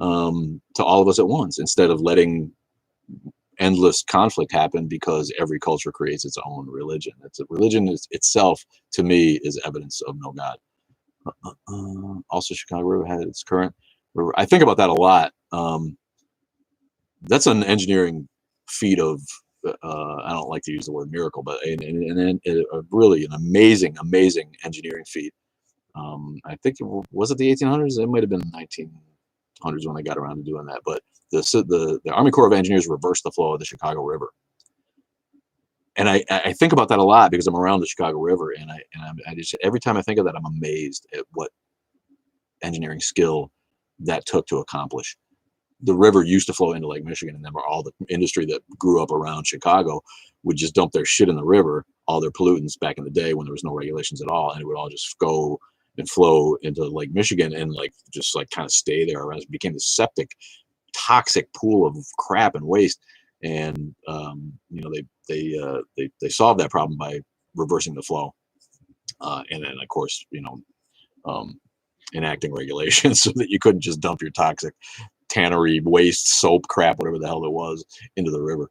S1: to all of us at once, instead of letting endless conflict happen because every culture creates its own religion. Religion is itself, to me, is evidence of no God. Also, Chicago River had its current river. I think about that a lot. That's an engineering feat of, I don't like to use the word miracle, but really an amazing engineering feat. I think was it the 1800s? It might have been the 1900s when they got around to doing that. But the Army Corps of Engineers reversed the flow of the Chicago River. And I think about that a lot because I'm around the Chicago River, and I just, every time I think of that, I'm amazed at what engineering skill that took to accomplish. The river used to flow into Lake Michigan, and then all the industry that grew up around Chicago would just dump their shit in the river, all their pollutants back in the day when there was no regulations at all, and it would all just go and flow into Lake Michigan and just kind of stay there. It became this septic, toxic pool of crap and waste. And they solved that problem by reversing the flow, and then of course enacting regulations so that you couldn't just dump your toxic tannery waste, soap, crap, whatever the hell it was, into the river.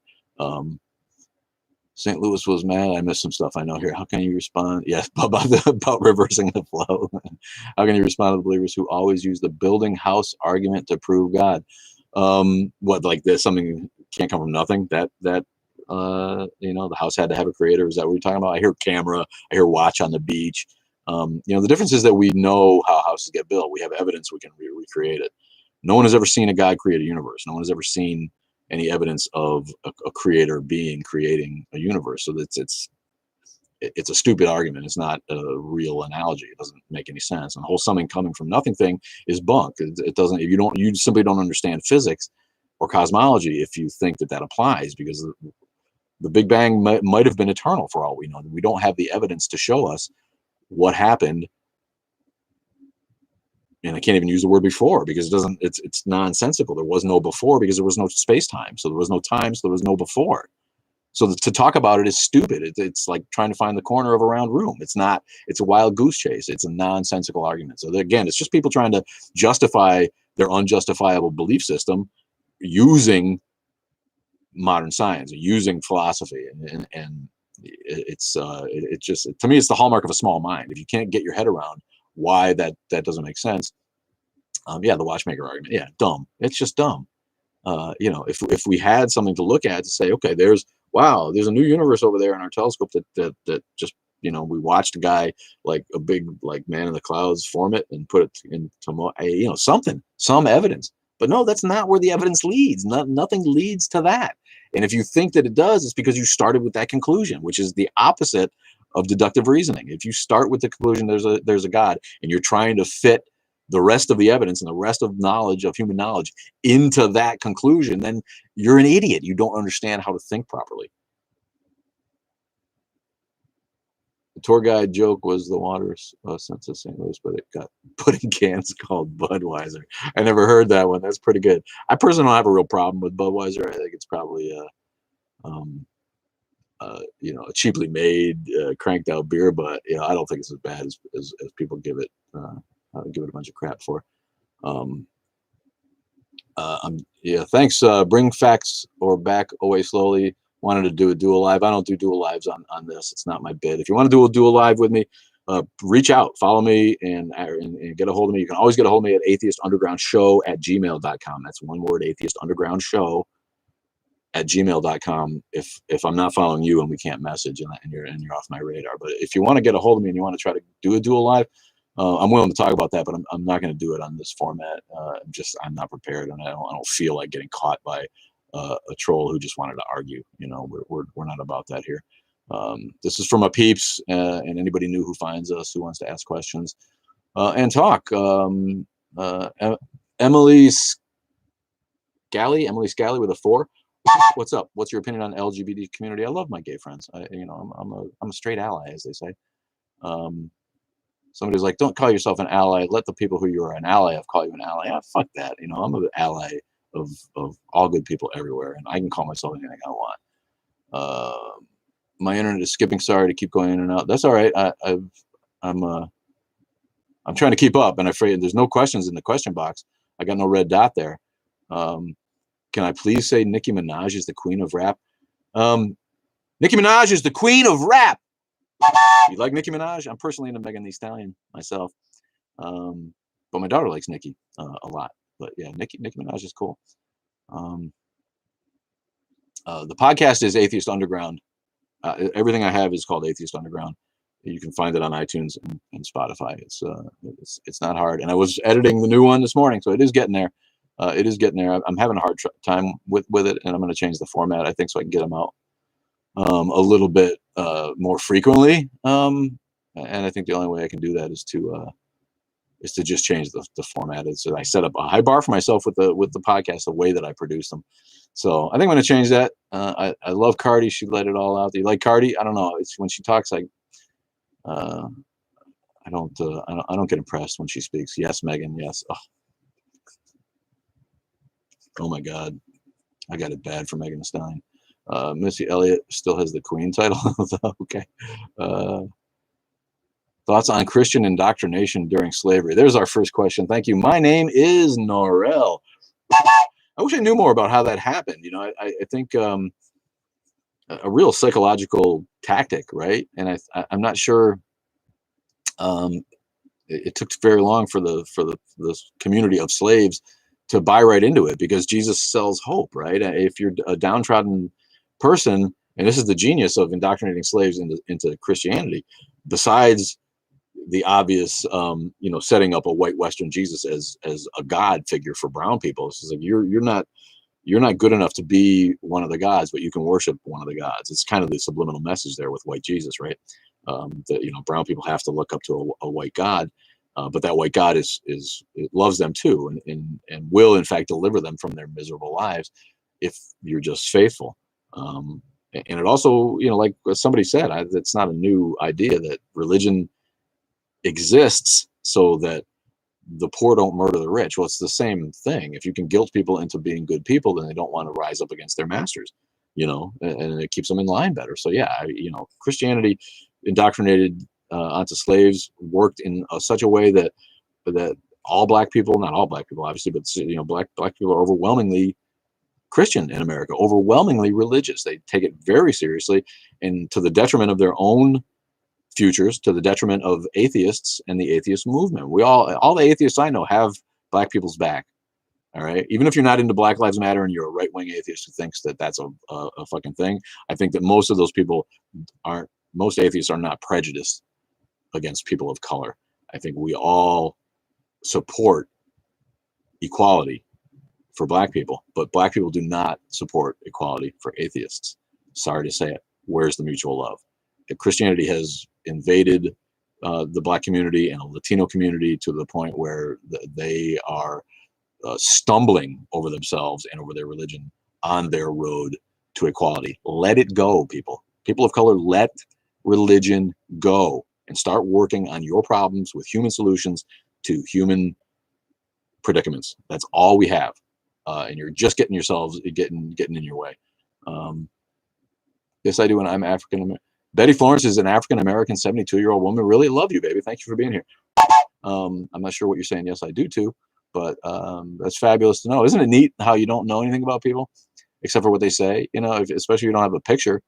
S1: St. Louis was mad. I missed some stuff I know here. How can you respond? Yes, about reversing the flow. How can you respond to the believers who always use the building house argument to prove God? What, like this, something can't come from nothing? The house had to have a creator. Is that what you're talking about? I hear camera. I hear watch on the beach. The difference is that we know how houses get built. We have evidence. We can recreate it. No one has ever seen a God create a universe. No one has ever seen any evidence of a creator being creating a universe. So it's a stupid argument. It's not a real analogy. It doesn't make any sense. And the whole something coming from nothing thing is bunk. It doesn't. If you simply don't understand physics or cosmology if you think that applies, because the Big Bang might have been eternal for all we know. We don't have the evidence to show us what happened. And I can't even use the word before because it's nonsensical. There was no before because there was no space-time. So there was no time, so there was no before. So to talk about it is stupid. It's like trying to find the corner of a round room. It's a wild goose chase. It's a nonsensical argument. So again, it's just people trying to justify their unjustifiable belief system using modern science, using philosophy. And it's just, to me, it's the hallmark of a small mind. If you can't get your head around why that doesn't make sense. The watchmaker argument. Yeah, dumb. It's just dumb. If we had something to look at to say, okay, there's a new universe over there in our telescope that just, we watched a guy, like a big, like, man in the clouds, form it and put it into, some evidence. But no, that's not where the evidence leads. Nothing leads to that. And if you think that it does, it's because you started with that conclusion, which is the opposite of deductive reasoning. If you start with the conclusion there's a God, and you're trying to fit the rest of the evidence and the rest of knowledge, of human knowledge, into that conclusion, then you're an idiot. You don't understand how to think properly. The tour guide joke was the water sent to St. Louis, but it got put in cans called Budweiser. I never heard that one. That's pretty good. I personally don't have a real problem with Budweiser. I think it's probably a cheaply made, cranked out beer, but I don't think it's as bad as people give it a bunch of crap for. Thanks. Bring facts or back away slowly. Wanted to do a dual live. I don't do dual lives on this. It's not my bid. If you want to do a dual live with me, reach out, follow me, and get a hold of me. You can always get a hold of me at atheistundergroundshow@gmail.com. That's one word, atheistundergroundshow@gmail.com. If I'm not following you and we can't message and you're off my radar. But if you want to get a hold of me and you want to try to do a dual live, I'm willing to talk about that, but I'm not going to do it on this format. I'm not prepared, and I don't feel like getting caught by a troll who just wanted to argue. We're not about that here. This is from my peeps, and anybody new who finds us who wants to ask questions and talk. Emily Scally with a 4. What's up? What's your opinion on LGBT community? I love my gay friends. I'm a straight ally, as they say. Somebody's like, don't call yourself an ally. Let the people who you're an ally of call you an ally. Yeah, fuck that. I'm an ally of all good people everywhere, and I can call myself anything I want. My internet is skipping. Sorry to keep going in and out. That's all right. I'm trying to keep up, and I'm afraid there's no questions in the question box. I got no red dot there. Can Can I please say Nicki Minaj is the queen of rap? Nicki Minaj is the queen of rap. You like Nicki Minaj? I'm personally into Megan Thee Stallion myself. But my daughter likes Nicki a lot. But yeah, Nicki Minaj is cool. The podcast is Atheist Underground. Everything I have is called Atheist Underground. You can find it on iTunes and Spotify. It's not hard. And I was editing the new one this morning, so it is getting there. It is getting there. I'm having a hard time with it, and I'm going to change the format, I think, so I can get them out a little bit more frequently. And I think the only way I can do that is to just change the format. So I set up a high bar for myself with the podcast, the way that I produce them. So I think I'm going to change that. I love Cardi. She let it all out. Do you like Cardi? I don't know. It's when she talks, like I don't get impressed when she speaks. Yes, Megan. Yes. Oh my God, I got it bad for Megan Thee Stallion. Missy Elliott still has the queen title. Okay. Thoughts on Christian indoctrination during slavery? There's our first question. Thank you. My name is Norel. I wish I knew more about how that happened. You know, I think a real psychological tactic, right? And I'm not sure it took very long for the community of slaves to buy right into it, because Jesus sells hope, right? If you're a downtrodden person, and this is the genius of indoctrinating slaves into Christianity, besides the obvious, setting up a white Western Jesus as a God figure for brown people. It's like you're not good enough to be one of the gods, but you can worship one of the gods. It's kind of the subliminal message there with white Jesus, right? That brown people have to look up to a white God, but that white God it loves them too, and will in fact deliver them from their miserable lives if you're just faithful. And it also, like somebody said, it's not a new idea that religion exists so that the poor don't murder the rich. Well, it's the same thing. If you can guilt people into being good people, then they don't want to rise up against their masters, and it keeps them in line better. So yeah, Christianity indoctrinated onto slaves worked in such a way that all black people, not all black people obviously, but black people are overwhelmingly Christian in America, overwhelmingly religious. They take it very seriously, and to the detriment of their own futures, to the detriment of atheists and the atheist movement. All the atheists I know have black people's back. All right. Even if you're not into Black Lives Matter and you're a right-wing atheist who thinks that that's a fucking thing, I think that most of those people most atheists are not prejudiced against people of color. I think we all support equality for black people, but black people do not support equality for atheists. Sorry to say it. Where's the mutual love? Christianity has invaded the black community and a Latino community to the point where they are stumbling over themselves and over their religion on their road to equality. Let it go, people. People of color, let religion go and start working on your problems with human solutions to human predicaments. That's all we have. And you're just getting in your way. Yes, I do, and I'm African American. Betty Florence is an African-American 72-year-old woman. Really love you, baby. Thank you for being here. I'm not sure what you're saying. Yes, I do too. But that's fabulous to know. Isn't it neat how you don't know anything about people except for what they say? Especially if you don't have a picture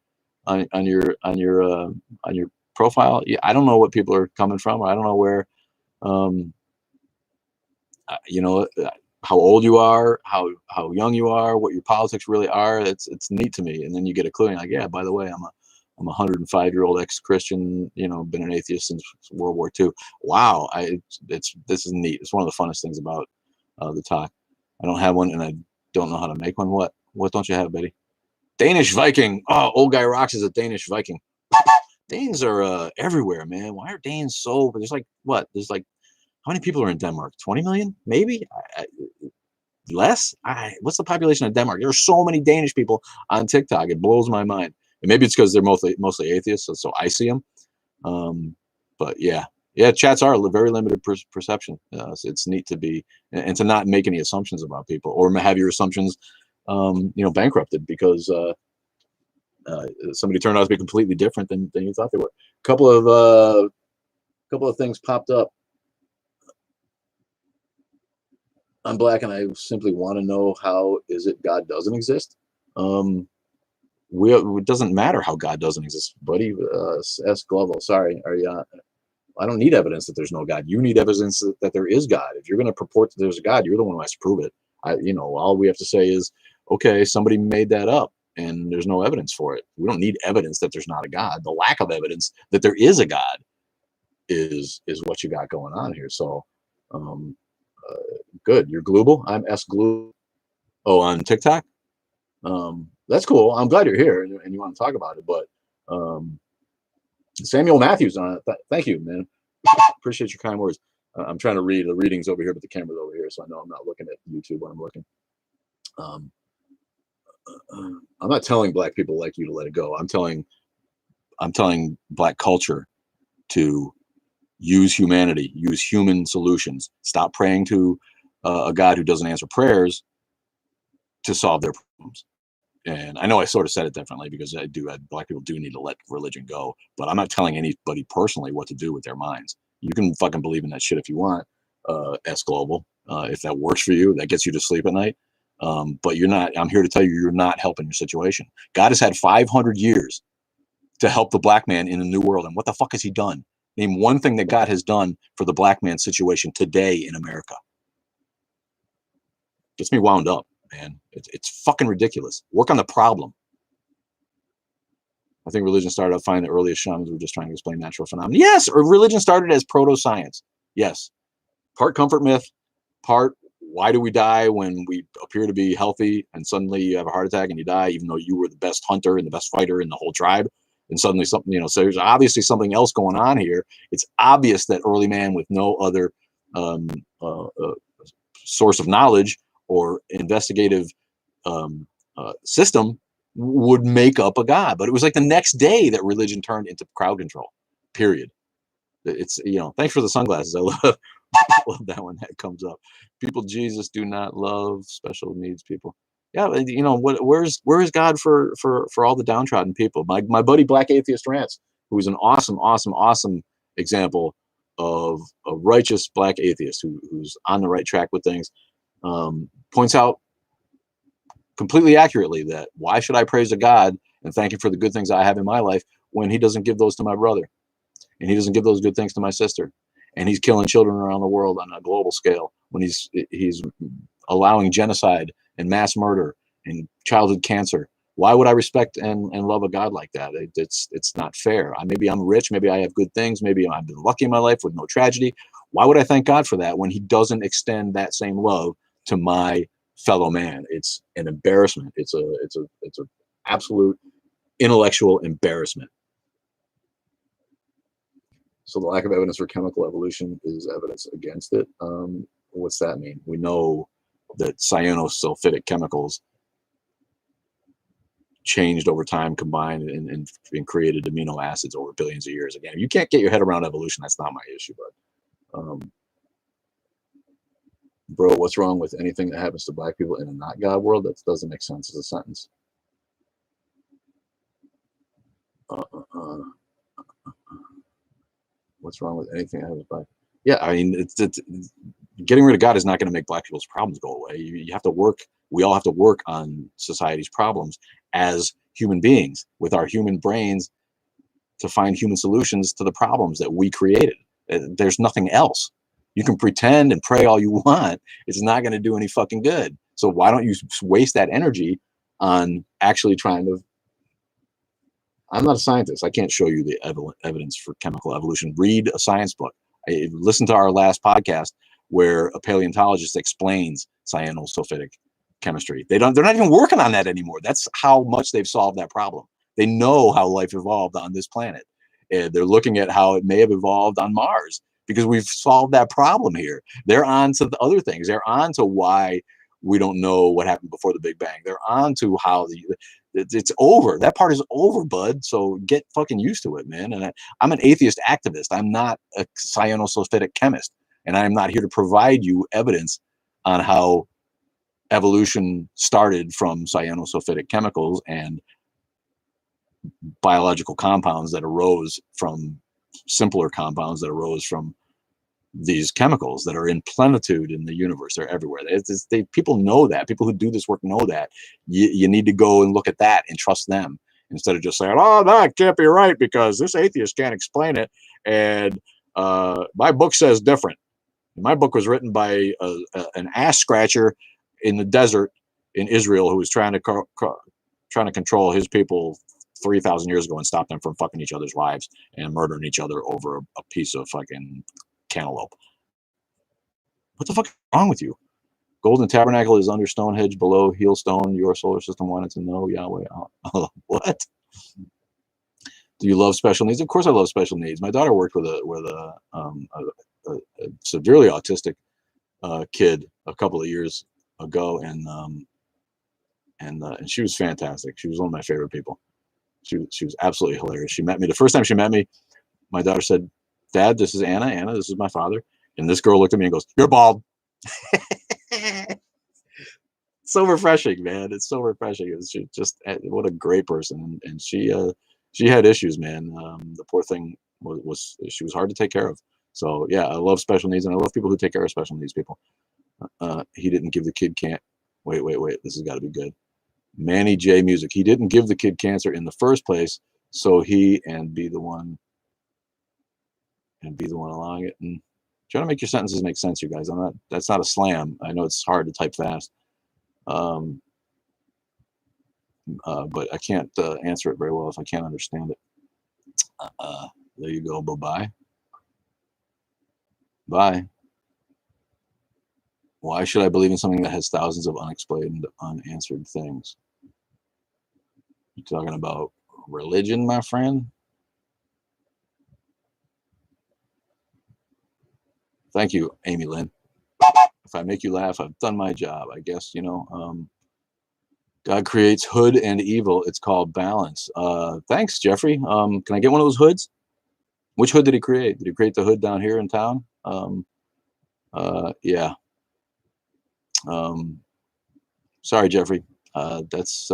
S1: on your profile. Yeah, I don't know what people are coming from. I don't know where, how old you are, how young you are, what your politics really are. It's neat to me. And then you get a clue. And you're like, yeah, by the way, I'm a 105-year-old ex-Christian, been an atheist since World War II. Wow. This is neat. It's one of the funnest things about the talk. I don't have one and I don't know how to make one. What don't you have, Betty? Danish Viking. Oh, Old Guy Rocks is a Danish Viking. Danes are everywhere, man. Why are Danes so, there's like, how many people are in Denmark? 20 million? Maybe? Less? What's the population of Denmark? There are so many Danish people on TikTok. It blows my mind. And maybe it's because they're mostly atheists, so I see them. But yeah, chats are a very limited perception. It's neat to be and to not make any assumptions about people or have your assumptions, bankrupted because somebody turned out to be completely different than you thought they were. A couple of things popped up. I'm black and I simply want to know how is it God doesn't exist. Um, it doesn't matter how God doesn't exist, buddy. S. Glovo, sorry, are you? I don't need evidence that there's no God. You need evidence that there is God. If you're going to purport that there's a God, you're the one who has to prove it. All we have to say is, okay, somebody made that up, and there's no evidence for it. We don't need evidence that there's not a God. The lack of evidence that there is a God is what you got going on here. So, um, good. You're global. I'm S Glue. Oh, on TikTok. That's cool. I'm glad you're here and you want to talk about it. But Samuel Matthews on it. Thank you, man. Appreciate your kind words. I'm trying to read the readings over here, but the camera's over here, so I know I'm not looking at YouTube when I'm looking. Um, I'm not telling black people like you to let it go. I'm telling black culture to use humanity, use human solutions. Stop praying to a God who doesn't answer prayers to solve their problems. And I know I sort of said it differently because black people do need to let religion go, but I'm not telling anybody personally what to do with their minds. You can fucking believe in that shit if you want, S Global. If that works for you, that gets you to sleep at night. But I'm here to tell you, you're not helping your situation. God has had 500 years to help the black man in the new world. And what the fuck has he done? Name one thing that God has done for the black man situation today in America. Gets me wound up, man. It's fucking ridiculous. Work on the problem. I think religion started out fine. The earliest shamans were just trying to explain natural phenomena. Yes, or religion started as proto-science. Yes. Part comfort myth, part why do we die when we appear to be healthy and suddenly you have a heart attack and you die, even though you were the best hunter and the best fighter in the whole tribe. And suddenly something, so there's obviously something else going on here. It's obvious that early man with no other um, source of knowledge or investigative system would make up a God. But it was like the next day that religion turned into crowd control, period. It's, thanks for the sunglasses. I love that one that comes up. People Jesus do not love special needs people. Yeah, where's God for all the downtrodden people? My buddy Black Atheist Rants, who's an awesome example of a righteous black atheist who's on the right track with things, points out completely accurately that why should I praise a God and thank him for the good things I have in my life when he doesn't give those to my brother and he doesn't give those good things to my sister, and he's killing children around the world on a global scale, when he's allowing genocide and mass murder and childhood cancer. Why would I respect and love a God like that? It's not fair. Maybe I'm rich, maybe I have good things, maybe I've been lucky in my life with no tragedy. Why would I thank God for that when he doesn't extend that same love to my fellow man? It's an embarrassment. It's a absolute intellectual embarrassment. So the lack of evidence for chemical evolution is evidence against it. What's that mean? We know that cyanosulfidic chemicals changed over time, combined and created amino acids over billions of years. Again, if you can't get your head around evolution, that's not my issue. But bro, what's wrong with anything that happens to black people in a not God world? That doesn't make sense as a sentence. What's wrong with anything that happens to black? Yeah, I mean, it's getting rid of God is not going to make black people's problems go away. You have to work. We all have to work on society's problems as human beings with our human brains to find human solutions to the problems that we created. There's nothing else. You can pretend and pray all you want. It's not going to do any fucking good. So why don't you waste that energy on actually trying to... I'm not a scientist. I can't show you the evidence for chemical evolution. Read a science book. Listen to our last podcast where a paleontologist explains cyanosulfidic chemistry. They're not even working on that anymore. That's how much they've solved that problem. They know how life evolved on this planet. And they're looking at how it may have evolved on Mars because we've solved that problem here. They're on to the other things. They're on to why we don't know what happened before the Big Bang. They're on to how it's over. That part is over, bud. So get fucking used to it, man. And I'm an atheist activist. I'm not a cyanosulfidic chemist. And I'm not here to provide you evidence on how evolution started from cyanosulfidic chemicals and biological compounds that arose from simpler compounds that arose from these chemicals that are in plenitude in the universe. They're everywhere. People know that. People who do this work know that. You need to go and look at that and trust them instead of just saying, oh, that can't be right because this atheist can't explain it. And my book says different. My book was written by an ass scratcher in the desert in Israel who was trying to control his people 3,000 years ago and stop them from fucking each other's wives and murdering each other over a piece of fucking cantaloupe. What the fuck is wrong with you? Golden Tabernacle is under Stonehenge, below Heelstone. Your solar system wanted to know, Yahweh. What? Do you love special needs? Of course, I love special needs. My daughter worked with a severely autistic kid a couple of years ago, and she was fantastic. She was one of my favorite people. She was absolutely hilarious. She met me the first time she met me. My daughter said, "Dad, this is Anna. Anna, this is my father." And this girl looked at me and goes, "You're bald." So refreshing, man. It's so refreshing. It's just what a great person. And she had issues, man. The poor thing she was hard to take care of. So yeah, I love special needs, and I love people who take care of special needs people. He didn't give the kid wait. This has got to be good. Manny J Music. He didn't give the kid cancer in the first place, so he and be the one allowing it. And try to make your sentences make sense, you guys. That's not a slam. I know it's hard to type fast. But I can't answer it very well if I can't understand it. There you go. Bye-bye. Bye. Why should I believe in something that has thousands of unexplained, unanswered things? You're talking about religion, my friend? Thank you, Amy Lynn. If I make you laugh, I've done my job, I guess. God creates hood and evil. It's called balance. Thanks, Jeffrey. Can I get one of those hoods? Which hood did he create? Did he create the hood down here in town? Yeah. Sorry, Jeffrey. That's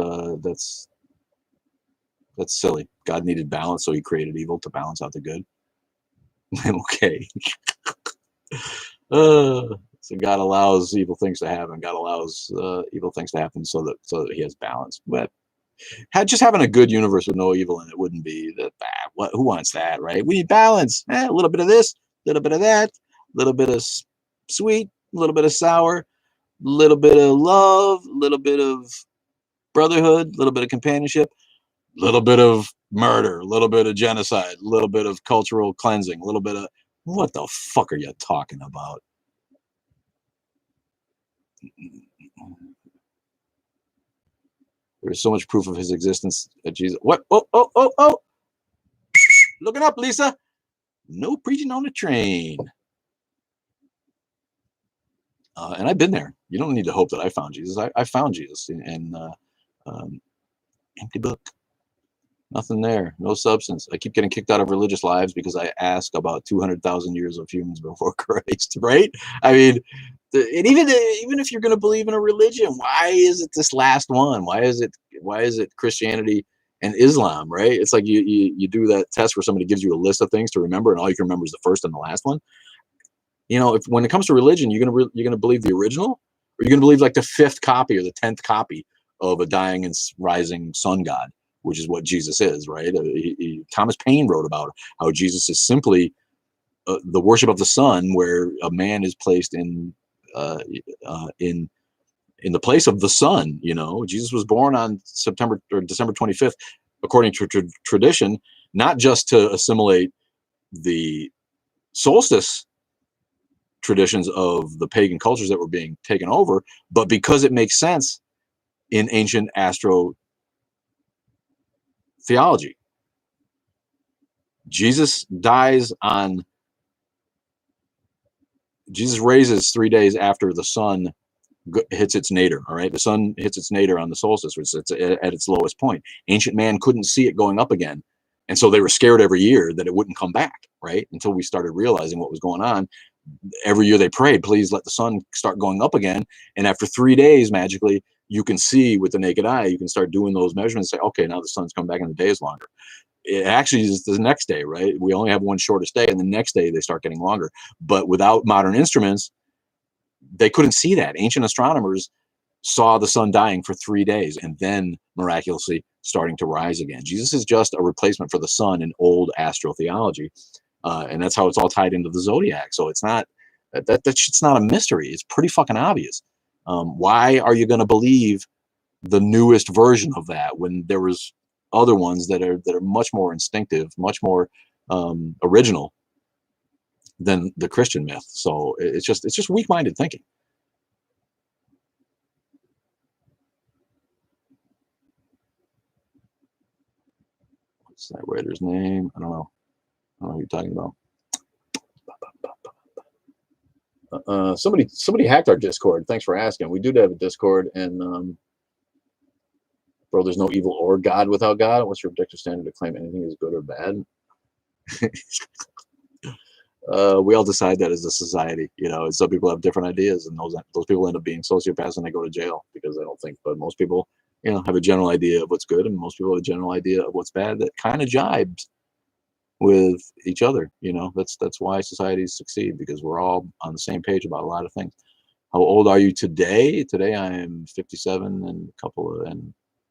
S1: silly. God needed balance, so he created evil to balance out the good. Okay. So God allows evil things to happen. God allows evil things to happen so that he has balance. But just having a good universe with no evil in it wouldn't be that bad. Who wants that, right? We need balance. A little bit of this, a little bit of that, a little bit of sweet, a little bit of sour, a little bit of love, a little bit of brotherhood, a little bit of companionship, a little bit of murder, a little bit of genocide, a little bit of cultural cleansing, a little bit of what the fuck are you talking about? There's so much proof of his existence that Jesus. What? Oh! Look it up, Lisa. No preaching on the train. And I've been there. You don't need to hope that I found Jesus. I found Jesus in empty book. Nothing there. No substance. I keep getting kicked out of religious lives because I ask about 200,000 years of humans before Christ, right? I mean, and even if you're going to believe in a religion, why is it this last one? Why is it Christianity and Islam, right? It's like you do that test where somebody gives you a list of things to remember, and all you can remember is the first and the last one. When it comes to religion, you're gonna believe the original, or you're gonna believe like the 5th copy or the 10th copy of a dying and rising sun god, which is what Jesus is, right? Thomas Paine wrote about how Jesus is simply the worship of the sun, where a man is placed in the place of the sun. Jesus was born on September or December 25th, according to tradition, not just to assimilate the solstice traditions of the pagan cultures that were being taken over, but because it makes sense in ancient astro theology. Jesus raises 3 days after the sun hits its nadir. All right, the sun hits its nadir on the solstice, which is at its lowest point. Ancient man couldn't see it going up again, and so they were scared every year that it wouldn't come back, right? Until we started realizing what was going on. Every year they prayed, please let the sun start going up again. And after 3 days, magically, you can see with the naked eye, you can start doing those measurements and say, okay, now the sun's come back and the day is longer. it actually is the next day, right? We only have one shortest day, and the next day they start getting longer. But without modern instruments, they couldn't see that. Ancient astronomers saw the sun dying for 3 days and then miraculously starting to rise again. Jesus is just a replacement for the sun in old astrotheology. And that's how it's all tied into the zodiac. So it's not that shit's not a mystery. It's pretty fucking obvious. Why are you going to believe the newest version of that when there was other ones that are much more instinctive, much more original than the Christian myth? So it's just weak-minded thinking. What's that writer's name? I don't know. I don't know who you're talking about. Somebody hacked our Discord. Thanks for asking. We do have a Discord, and bro, there's no evil or God without God. What's your objective standard to claim anything is good or bad? We all decide that as a society, and some people have different ideas, and those people end up being sociopaths and they go to jail because they don't think. But most people, have a general idea of what's good, and most people have a general idea of what's bad that kind of jibes with each other. That's why societies succeed, because we're all on the same page about a lot of things. How old are you today? Today I am 57 and a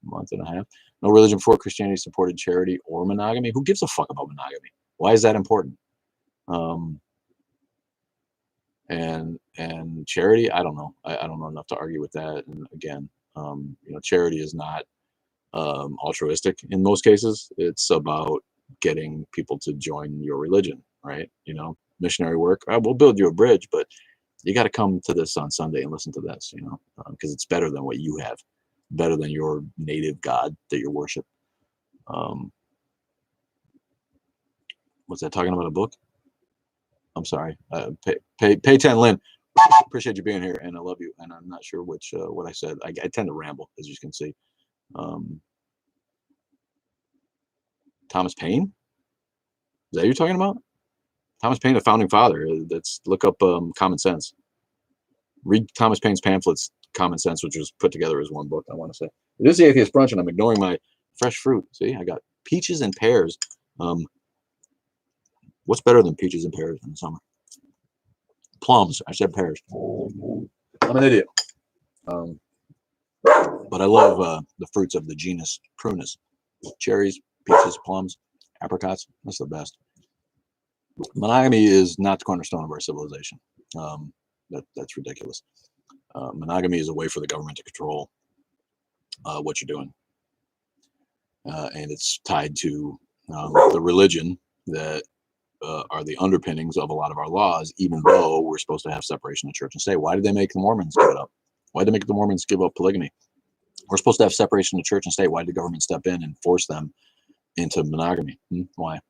S1: month and a half. No religion before Christianity supported charity or monogamy. Who gives a fuck about monogamy? Why is that important? And charity, I don't know. I don't know enough to argue with that. And again, charity is not altruistic in most cases. It's about getting people to join your religion, right? Missionary work. We'll build you a bridge, but you got to come to this on Sunday and listen to this, because it's better than what you have, better than your native God that you worship. Was that talking about a book? I'm sorry. Pay 10, Lynn. Appreciate you being here, and I love you. And I'm not sure what I said. I tend to ramble, as you can see. Thomas Paine? Is that who you're talking about? Thomas Paine, the founding father. Look up Common Sense. Read Thomas Paine's pamphlets, Common Sense, which was put together as one book, I want to say. It is the Atheist Brunch, and I'm ignoring my fresh fruit. See, I got peaches and pears. What's better than peaches and pears in the summer? Plums. I said pears. I'm an idiot. But I love the fruits of the genus Prunus. Cherries, peaches, plums, apricots. That's the best. Monogamy is not the cornerstone of our civilization. That's ridiculous. Monogamy is a way for the government to control what you're doing. And it's tied to the religion that are the underpinnings of a lot of our laws, even though we're supposed to have separation of church and state. Why did they make the Mormons give it up? Why did they make the Mormons give up polygamy? We're supposed to have separation of church and state. Why did the government step in and force them into monogamy? Why?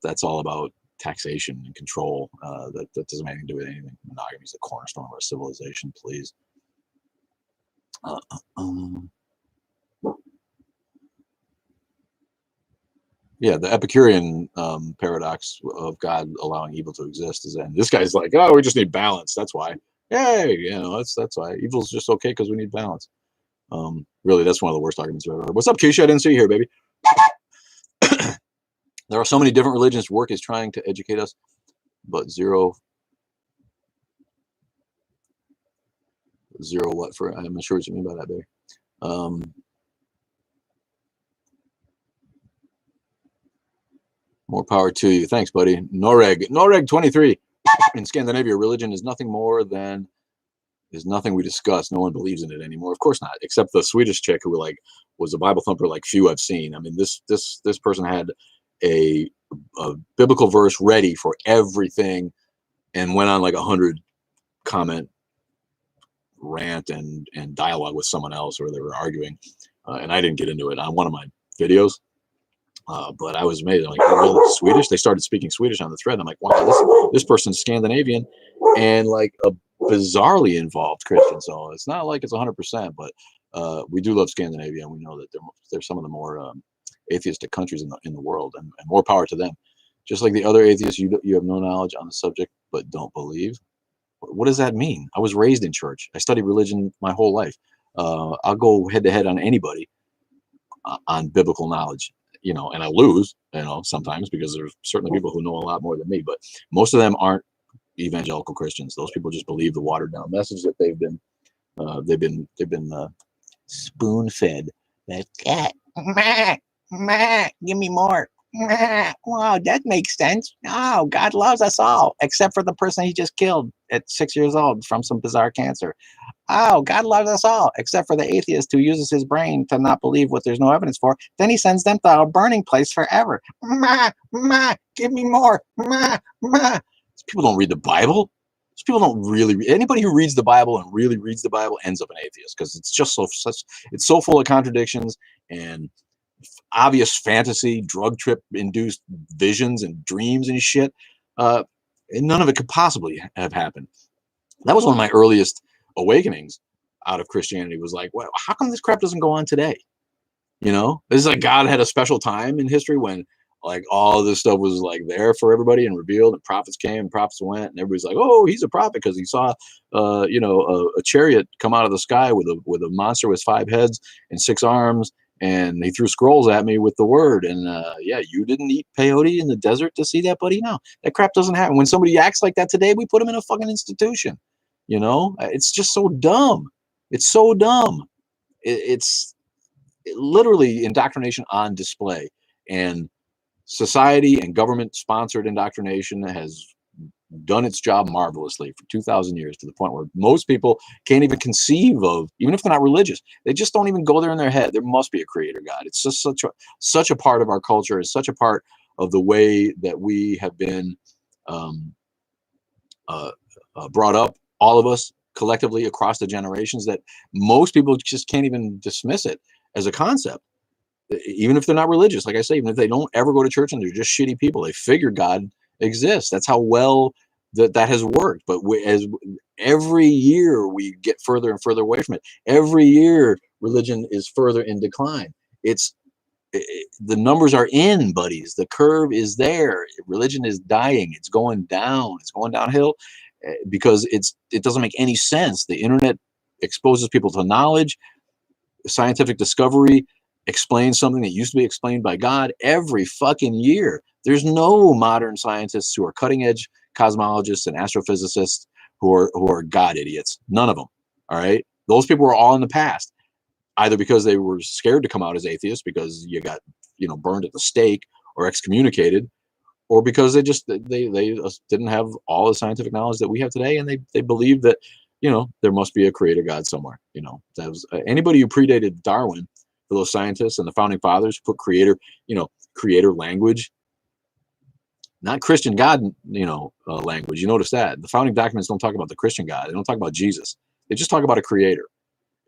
S1: That's all about taxation and control. That doesn't have anything to do with anything. Monogamy is the cornerstone of our civilization, please. Yeah, the Epicurean paradox of God allowing evil to exist is that this guy's like, oh, we just need balance. That's why. Hey, that's why evil's just okay because we need balance. Really, that's one of the worst arguments I've ever heard. What's up, Keisha? I didn't see you here, baby. There are so many different religions. Work is trying to educate us, but zero what for? I'm not sure what you mean by that, baby. More power to you. Thanks, buddy. Noreg 23. In Scandinavia, religion is nothing we discuss. No one believes in it anymore. Of course not, except the Swedish chick who was a Bible thumper like few I've seen. I mean, this person had a biblical verse ready for everything and went on like 100 comment rant and dialogue with someone else where they were arguing. And I didn't get into it on one of my videos. But I was amazed. I'm like, oh, Swedish? They started speaking Swedish on the thread. I'm like, wow, this person's Scandinavian and like a bizarrely involved Christian. So it's not like it's 100%, but we do love Scandinavia, and we know that they're some of the more atheistic countries in the world, and more power to them. Just like the other atheists, you have no knowledge on the subject, but don't believe. What does that mean? I was raised in church. I studied religion my whole life. I'll go head to head on anybody. on biblical knowledge, you know, and I lose, you know, sometimes because there's certainly people who know a lot more than me, but most of them aren't evangelical Christians. Those people just believe the watered down message that they've been spoon fed. That cat, give me more. Wow, that makes sense. Oh, God loves us all, except for the person he just killed at 6 years old from some bizarre cancer. Oh, God loves us all, except for the atheist who uses his brain to not believe what there's no evidence for. Then he sends them to a burning place forever. Give me more. People don't read the Bible. People don't really read. Anybody who reads the Bible and really reads the Bible ends up an atheist because it's just it's so full of contradictions and obvious fantasy, drug trip induced visions and dreams and shit. And none of it could possibly have happened. That was one of my earliest awakenings out of Christianity, was like, well, how come this crap doesn't go on today? You know, this is like God had a special time in history when like all this stuff was like there for everybody and revealed, and prophets came and prophets went, and everybody's like, oh, he's a prophet because he saw a chariot come out of the sky with a monster with 5 heads and 6 arms, and he threw scrolls at me with the word. And yeah, you didn't eat peyote in the desert to see that, buddy? No, that crap doesn't happen. When somebody acts like that today, we put them in a fucking institution. You know, it's just so dumb. It's so dumb. It's literally indoctrination on display. And society and government sponsored indoctrination has done its job marvelously for 2,000 years, to the point where most people can't even conceive of, even if they're not religious, they just don't even go there in their head. There must be a creator God. It's just such a part of our culture. It's such a part of the way that we have been brought up, all of us collectively across the generations, that most people just can't even dismiss it as a concept. Even if they're not religious, like I say, even if they don't ever go to church and they're just shitty people, they figure God exists. That's how well that has worked. But as every year we get further and further away from it, every year religion is further in decline. The numbers are in, buddies. The curve is there. Religion is dying. It's going down. It's going downhill because it doesn't make any sense. The internet exposes people to knowledge, scientific discovery explains something that used to be explained by God every fucking year. There's no modern scientists who are cutting edge cosmologists and astrophysicists who are God idiots. None of them. All right. Those people were all in the past, either because they were scared to come out as atheists because you got, burned at the stake or excommunicated, or because they didn't have all the scientific knowledge that we have today. And they believed that, there must be a creator God somewhere. That was anybody who predated Darwin, for those scientists and the founding fathers, put creator language, not Christian God, language. You notice that the founding documents don't talk about the Christian God. They don't talk about Jesus. They just talk about a creator.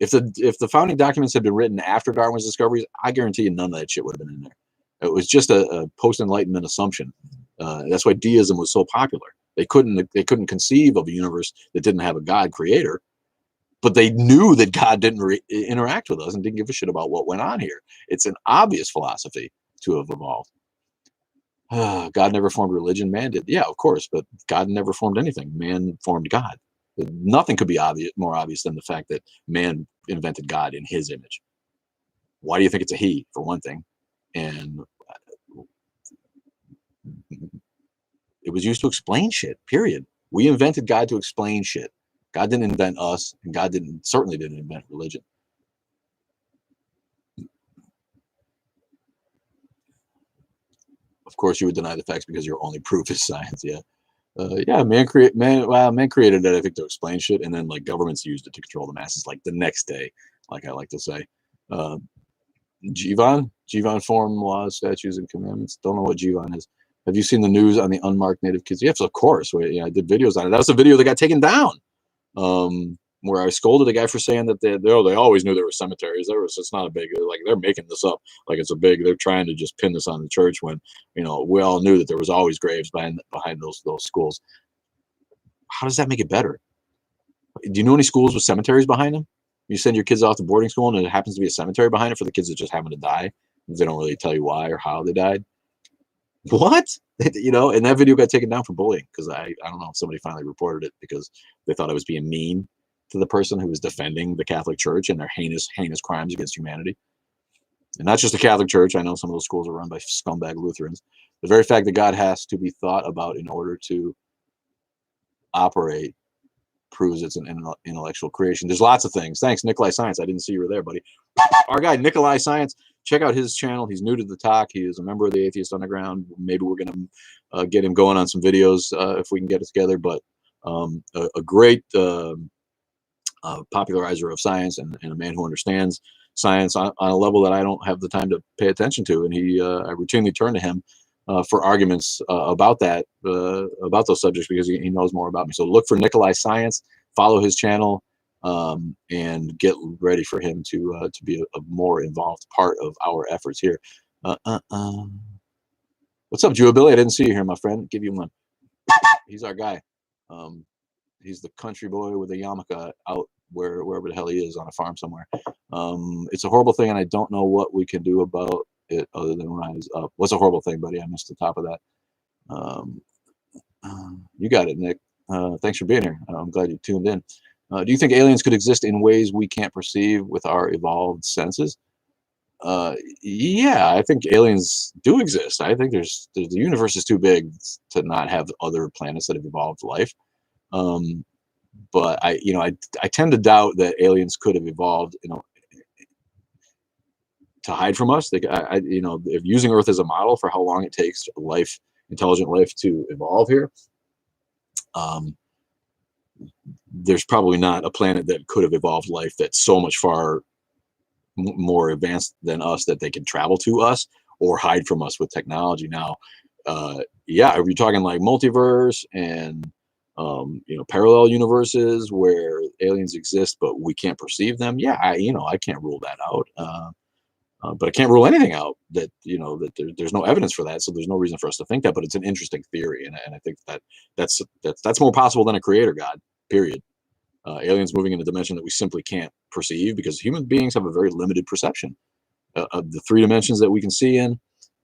S1: If the founding documents had been written after Darwin's discoveries, I guarantee you none of that shit would have been in there. It was just a post-Enlightenment assumption. That's why deism was so popular. They couldn't conceive of a universe that didn't have a God creator. But they knew that God didn't interact with us and didn't give a shit about what went on here. It's an obvious philosophy to have evolved. God never formed religion. Man did. Yeah, of course. But God never formed anything. Man formed God. Nothing could be more obvious than the fact that man invented God in his image. Why do you think it's a he, for one thing? And it was used to explain shit, period. We invented God to explain shit. God didn't invent us, and God certainly didn't invent religion. Of course, you would deny the facts because your only proof is science. Yeah, man created that, I think, to explain shit, and then like governments used it to control the masses. Like the next day, like I like to say, Jivan form laws, statutes, and commandments. Don't know what Jivan is. Have you seen the news on the unmarked native kids? Yes, of course. I did videos on it. That was a video that got taken down. Where I scolded the guy for saying that they always knew there were cemeteries. It's not a big, like, they're making this up like it's they're trying to just pin this on the church when we all knew that there was always graves behind those schools. How does that make it better? Do you know any schools with cemeteries behind them? You send your kids off to boarding school and it happens to be a cemetery behind it for the kids that just happen to die. They don't really tell you why or how they died. What? And that video got taken down for bullying because I don't know if somebody finally reported it because they thought I was being mean to the person who was defending the Catholic Church and their heinous crimes against humanity. and not just the Catholic Church. I know some of those schools are run by scumbag Lutherans. The very fact that God has to be thought about in order to operate proves it's an intellectual creation. There's lots of things. Thanks, Nikolai Science. I didn't see you were there, buddy. Our guy, Nikolai Science. Check out his channel. He's new to the talk. He is a member of the Atheist Underground. Maybe we're going to get him going on some videos if we can get it together. But a great popularizer of science and a man who understands science on a level that I don't have the time to pay attention to. And I routinely turn to him for arguments about those subjects because he knows more about me. So look for Nikolai Science, follow his channel, and get ready for him to be a more involved part of our efforts here. What's up, Joe Billy? I didn't see you here, my friend. Give you one. He's our guy. He's the country boy with a yarmulke out wherever the hell he is on a farm somewhere. It's a horrible thing, and I don't know what we can do about it other than rise up. What's a horrible thing, buddy? I missed the top of that. You got it, Nick. Thanks for being here. I'm glad you tuned in. Do you think aliens could exist in ways we can't perceive with our evolved senses? Yeah, I think aliens do exist. I think the universe is too big to not have other planets that have evolved life. But I tend to doubt that aliens could have evolved, to hide from us. If using Earth as a model for how long it takes intelligent life to evolve here, there's probably not a planet that could have evolved life that's so much far more advanced than us that they can travel to us or hide from us with technology. Now, yeah, are we talking like multiverse and parallel universes where aliens exist but we can't perceive them? Yeah, I can't rule that out. But I can't rule anything out that there's no evidence for that, so there's no reason for us to think that. But it's an interesting theory, and I think that's more possible than a creator God. Period. Aliens moving in a dimension that we simply can't perceive because human beings have a very limited perception of the 3 dimensions that we can see in.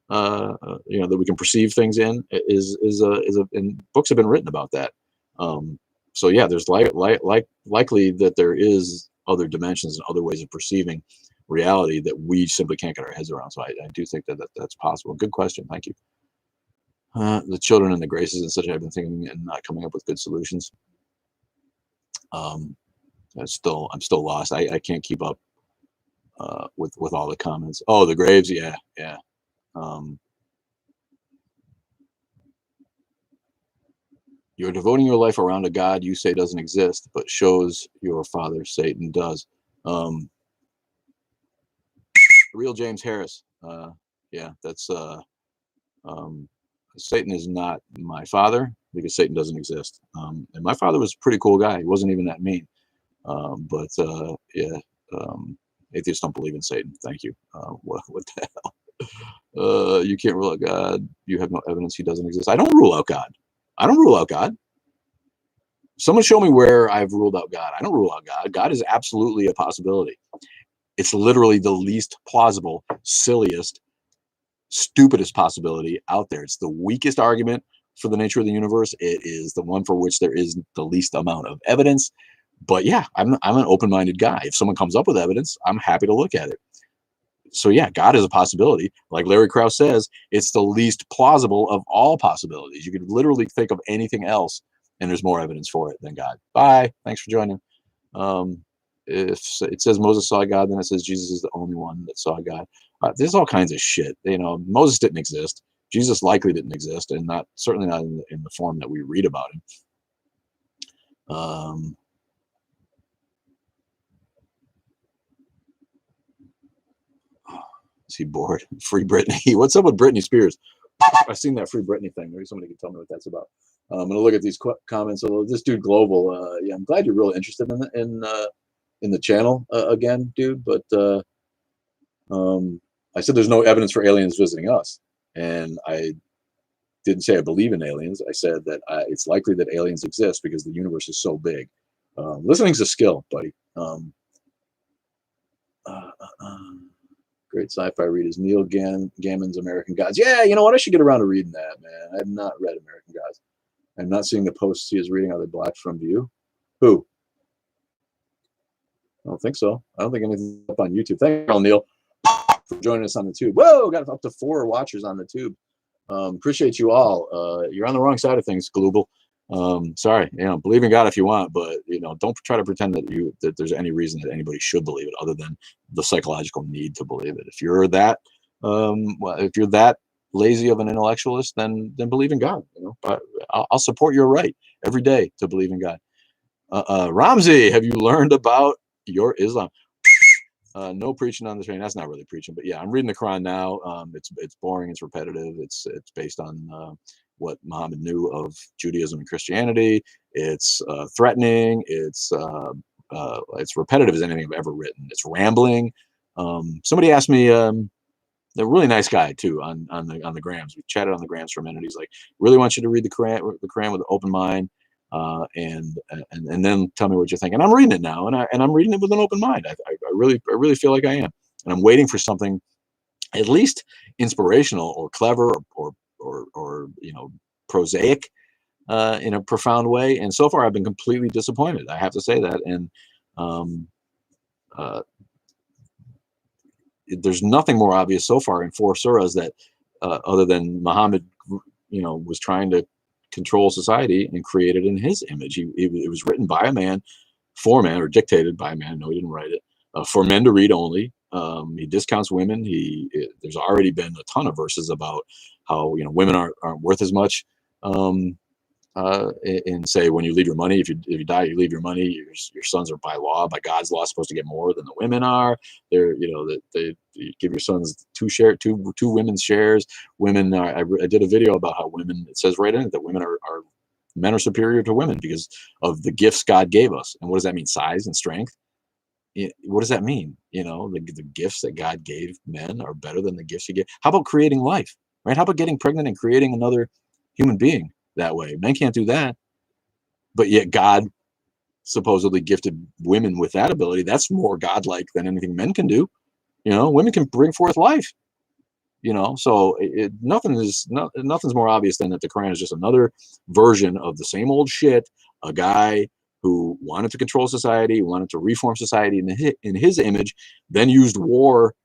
S1: That we can perceive things in and books have been written about that. So yeah, there's likely that there is other dimensions and other ways of perceiving reality that we simply can't get our heads around. So I do think that's possible. Good question. Thank you. The children and the graces and such, I've been thinking and not coming up with good solutions. I'm still lost. I can't keep up with all the comments. Oh, the graves. Yeah. You're devoting your life around a God you say doesn't exist, but shows your father Satan does. Real James Harris. Yeah, that's Satan is not my father because Satan doesn't exist. And my father was a pretty cool guy. He wasn't even that mean. Yeah, atheists don't believe in Satan. Thank you. What the hell? You can't rule out God. You have no evidence he doesn't exist. I don't rule out God. I don't rule out God. Someone show me where I've ruled out God. I don't rule out God. God is absolutely a possibility. It's literally the least plausible, silliest, stupidest possibility out there. It's the weakest argument for the nature of the universe. It is the one for which there is the least amount of evidence. But yeah, I'm an open-minded guy. If someone comes up with evidence, I'm happy to look at it. So yeah, God is a possibility. Like Larry Krauss says, it's the least plausible of all possibilities. You could literally think of anything else, and there's more evidence for it than God. Bye. Thanks for joining. If it says Moses saw God, then it says Jesus is the only one that saw God. There's all kinds of shit. Moses didn't exist. Jesus likely didn't exist, and certainly not in the form that we read about him. Is he bored? Free Britney. What's up with Britney Spears? I've seen that Free Britney thing. Maybe somebody can tell me what that's about. I'm gonna look at these comments. So this dude Global. Yeah, I'm glad you're really interested in the channel again, dude. But I said there's no evidence for aliens visiting us, and I didn't say I believe in aliens. I said that it's likely that aliens exist because the universe is so big. Listening's a skill, buddy. Great sci-fi read is Neil Gaiman's American Gods. Yeah, you know what? I should get around to reading that, man. I have not read American Gods. I'm not seeing the posts he is reading. Are they blocked from view? Who? I don't think so. I don't think anything's up on YouTube. Thank you, Neil. for joining us on the tube. Whoa, got up to 4 watchers on the tube. Appreciate you all. You're on the wrong side of things, Global. Sorry, believe in God if you want, but don't try to pretend that there's any reason that anybody should believe it other than the psychological need to believe it. If you're that, if you're that lazy of an intellectualist, then believe in God. But I'll support your right every day to believe in God. Ramsey, have you learned about your Islam? No preaching on the train. That's not really preaching, but yeah, I'm reading the Quran now. It's boring. It's repetitive. It's based on what Muhammad knew of Judaism and Christianity. It's threatening. It's repetitive as anything I've ever written. It's rambling. Somebody asked me, a really nice guy too on the grams. We chatted on the grams for a minute. He's like, really want you to read the Quran with an open mind. And then tell me what you think. And I'm reading it now, and I'm reading it with an open mind. I really feel like I am, and I'm waiting for something at least inspirational or clever or prosaic in a profound way. And so far, I've been completely disappointed. I have to say that. And there's nothing more obvious so far in 4 surahs that other than Muhammad, was trying to control society and created in his image. It was written by a man, for man, or dictated by a man. No, he didn't write it. For men to read only. He discounts women. There's already been a ton of verses about how women aren't worth as much. And say when you leave your money, if you die, you leave your money. Your sons are by God's law, supposed to get more than the women are. They're that they give your sons two women's shares. Women are. I did a video about how women. It says right in it that women are men are superior to women because of the gifts God gave us. And what does that mean? Size and strength. What does that mean? The gifts that God gave men are better than the gifts He gave. How about creating life? Right? How about getting pregnant and creating another human being? That way, men can't do that, but yet God supposedly gifted women with that ability. That's more godlike than anything men can do. Women can bring forth life. So nothing's more obvious than that the Quran is just another version of the same old shit. A guy who wanted to control society, wanted to reform society in his image, then used war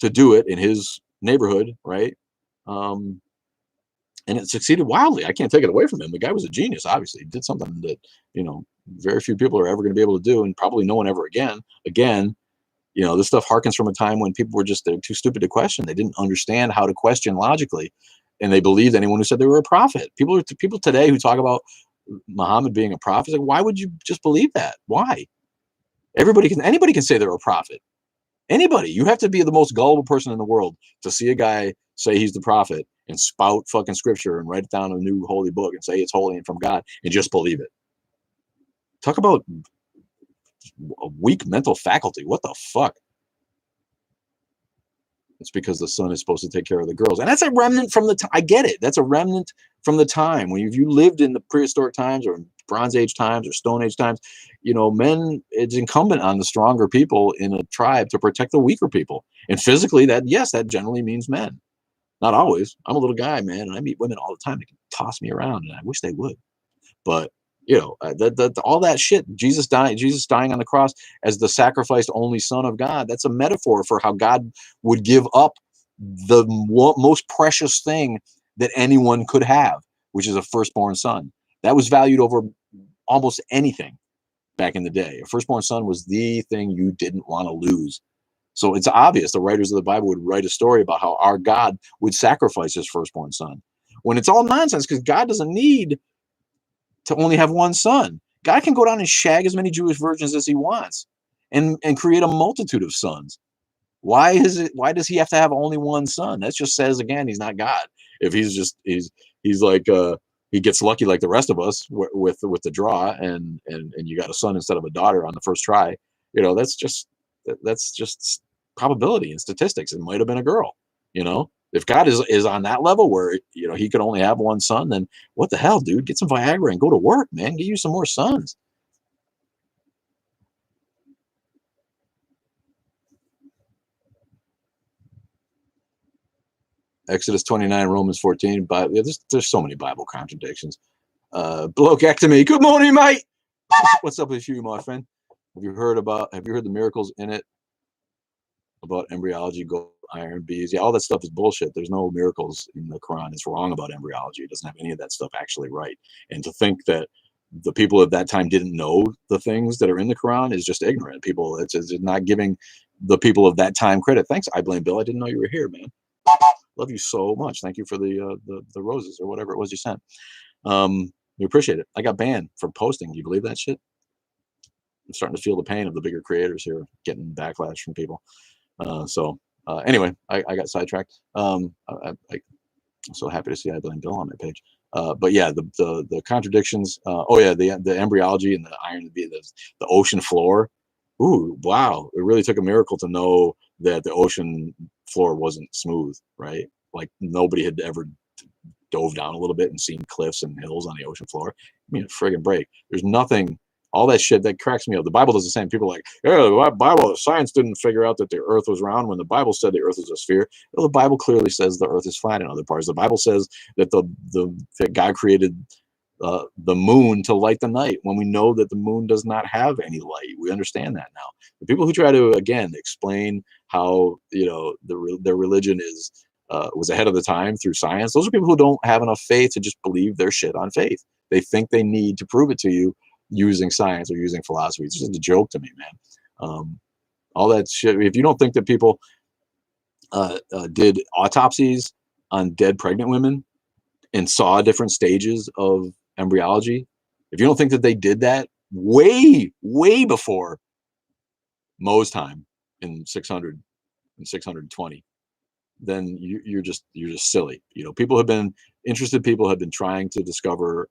S1: to do it in his neighborhood, right? And it succeeded wildly. I can't take it away from him. The guy was a genius, obviously. He did something that, very few people are ever going to be able to do, and probably no one ever again. Again, this stuff harkens from a time when people were they're too stupid to question. They didn't understand how to question logically, and they believed anyone who said they were a prophet. People today who talk about Muhammad being a prophet, like, why would you just believe that? Why? Anybody can say they're a prophet. Anybody. You have to be the most gullible person in the world to see a guy say he's the prophet and spout fucking scripture and write it down in a new holy book and say it's holy and from God and just believe it. Talk about a weak mental faculty. What the fuck? It's because the son is supposed to take care of the girls. And that's a remnant from the time. I get it. That's a remnant from the time when you lived in the prehistoric times or Bronze Age times or Stone Age times. Men, it's incumbent on the stronger people in a tribe to protect the weaker people. And physically, that generally means men. Not always. I'm a little guy, man, and I meet women all the time that can toss me around, and I wish they would. But all that shit, Jesus dying on the cross as the sacrificed only Son of God, that's a metaphor for how God would give up the most precious thing that anyone could have, which is a firstborn son. That was valued over almost anything back in the day. A firstborn son was the thing you didn't want to lose. So it's obvious the writers of the Bible would write a story about how our God would sacrifice his firstborn son, when it's all nonsense, because God doesn't need to only have one son. God can go down and shag as many Jewish virgins as he wants and create a multitude of sons. Why does he have to have only one son? That just says, again, he's not God. If he's like he gets lucky like the rest of us with the draw and you got a son instead of a daughter on the first try, that's just probability and statistics. It might have been a girl. If God is on that level where he could only have one son, then what the hell, dude? Get some Viagra and go to work, man. Get you some more sons. Exodus 29, Romans 14. But there's so many Bible contradictions. Blokectomy. Good morning, mate. What's up with you, my friend? Have you heard the miracles in it about embryology? iron, bees. Yeah, all that stuff is bullshit. There's no miracles in the Quran. It's wrong about embryology. It doesn't have any of that stuff actually right. And to think that the people at that time didn't know the things that are in the Quran is just ignorant. People, it's not giving the people of that time credit. Thanks, I Blame Bill. I didn't know you were here, man. Love you so much. Thank you for the roses or whatever it was you sent. We appreciate it. I got banned for posting. Do you believe that shit? I'm starting to feel the pain of the bigger creators here getting backlash from people. Anyway, I got sidetracked. I'm so happy to see I Blame Bill on my page. But yeah, the contradictions. Oh yeah, the embryology and the iron, the ocean floor. Ooh, wow! It really took a miracle to know that the ocean floor wasn't smooth, right? Like nobody had ever dove down a little bit and seen cliffs and hills on the ocean floor. I mean, a friggin' break. There's nothing. All that shit that cracks me up. The Bible does the same. People are like, yeah, the Bible, science didn't figure out that the Earth was round when the Bible said the Earth is a sphere. Well, the Bible clearly says the Earth is flat in other parts. The Bible says that that God created the moon to light the night when we know that the moon does not have any light. We understand that now. The people who try to again explain how their religion is was ahead of the time through science, those are people who don't have enough faith to just believe their shit on faith. They think they need to prove it to you using science or using philosophy. It's just a joke to me, man. All that shit. If you don't think that people did autopsies on dead pregnant women and saw different stages of embryology, if you don't think that they did that way before Mo's time in 600 and 620, then you're just silly. People have been interested. People have been trying to discover